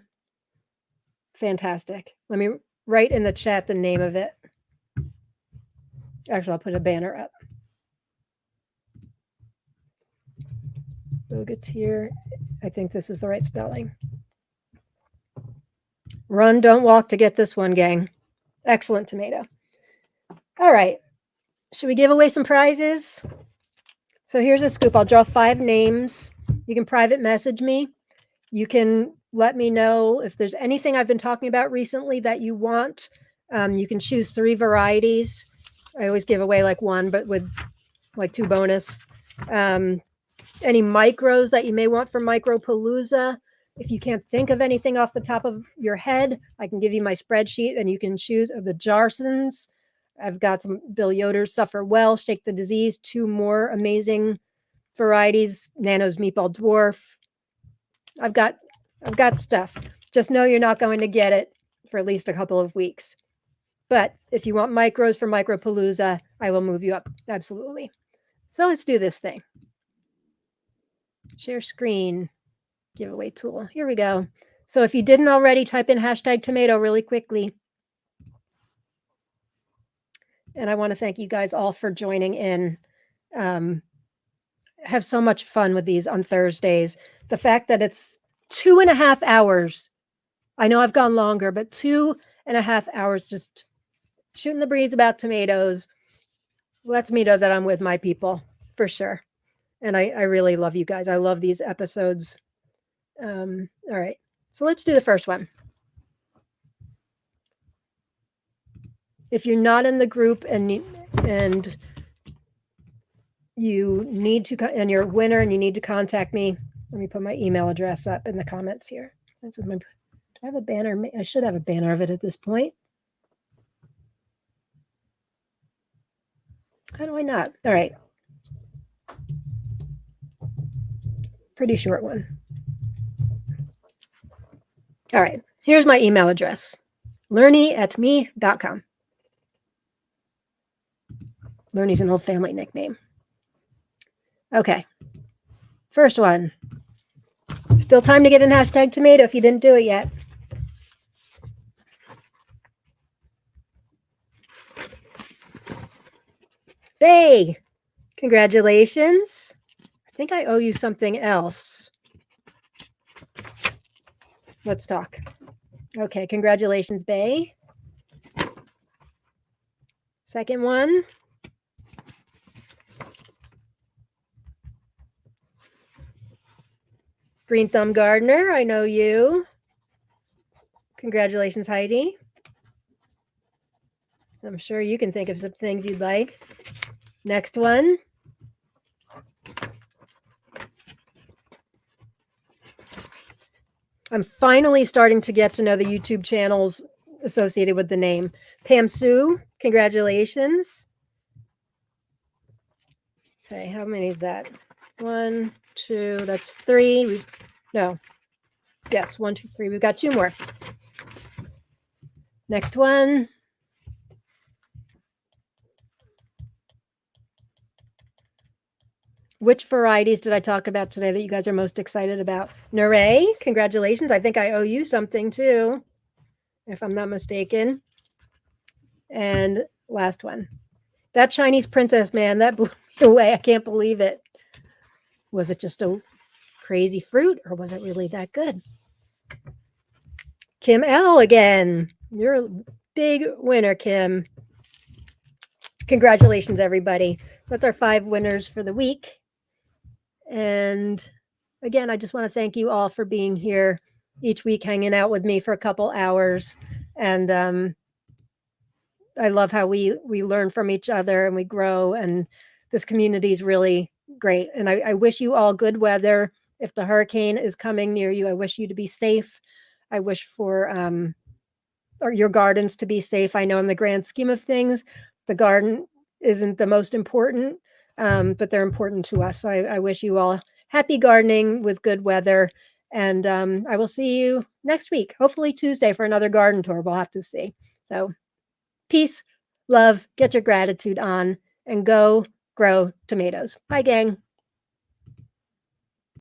Fantastic. Let me write in the chat the name of it. Actually, I'll put a banner up. Bogatir. I think this is the right spelling. Run, don't walk to get this one, gang. Excellent tomato. All right. Should we give away some prizes? So here's a scoop. I'll draw 5 names. You can private message me. You can let me know if there's anything I've been talking about recently that you want. You can choose 3 varieties. I always give away like 1, but with like 2 bonus. Any micros that you may want from Micropalooza. If you can't think of anything off the top of your head, I can give you my spreadsheet and you can choose of the Jarsons. I've got some Bill Yoder's Suffer Well, Shake the Disease, 2 more amazing varieties, Nano's Meatball Dwarf. I've got stuff. Just know you're not going to get it for at least a couple of weeks. But if you want micros for Micropalooza, I will move you up. Absolutely. So let's do this thing. Share screen, giveaway tool. Here we go. So if you didn't already, type in #tomato really quickly. And I want to thank you guys all for joining in. Have so much fun with these on Thursdays. The fact that it's 2.5 hours. I know I've gone longer, but 2.5 hours just shooting the breeze about tomatoes lets me know that I'm with my people for sure. And I really love you guys. I love these episodes. All right. So let's do the first one. If you're not in the group and you need to, and you're a winner and you need to contact me, let me put my email address up in the comments here. Do I have a banner? I should have a banner of it at this point. How do I not? All right. Pretty short one. All right. Here's my email address. Lerny@me.com. Lerny's an old family nickname. Okay. First one. Still time to get in #tomato if you didn't do it yet. Bay, congratulations. I think I owe you something else. Let's talk. Okay, congratulations, Bay. Second one. Green Thumb Gardener, I know you. Congratulations, Heidi. I'm sure you can think of some things you'd like. Next one. I'm finally starting to get to know the YouTube channels associated with the name. Pam Sue, congratulations. Okay, how many is that? 1, 2, that's 3. Yes, 1, 2, 3. We've got 2 more. Next one. Which varieties did I talk about today that you guys are most excited about? Noir, congratulations. I think I owe you something too, if I'm not mistaken. And last one. That Chinese princess, man, that blew me away. I can't believe it. Was it just a crazy fruit or was it really that good? Kim L again. You're a big winner, Kim. Congratulations, everybody. That's our 5 winners for the week. And again, I just want to thank you all for being here each week, hanging out with me for a couple hours. And I love how we learn from each other and we grow. And this community is really great. And I wish you all good weather. If the hurricane is coming near you, I wish you to be safe. I wish for or your gardens to be safe. I know in the grand scheme of things, the garden isn't the most important. But they're important to us. So I wish you all happy gardening with good weather. And I will see you next week, hopefully Tuesday for another garden tour. We'll have to see. So peace, love, get your gratitude on, and go grow tomatoes. Bye, gang.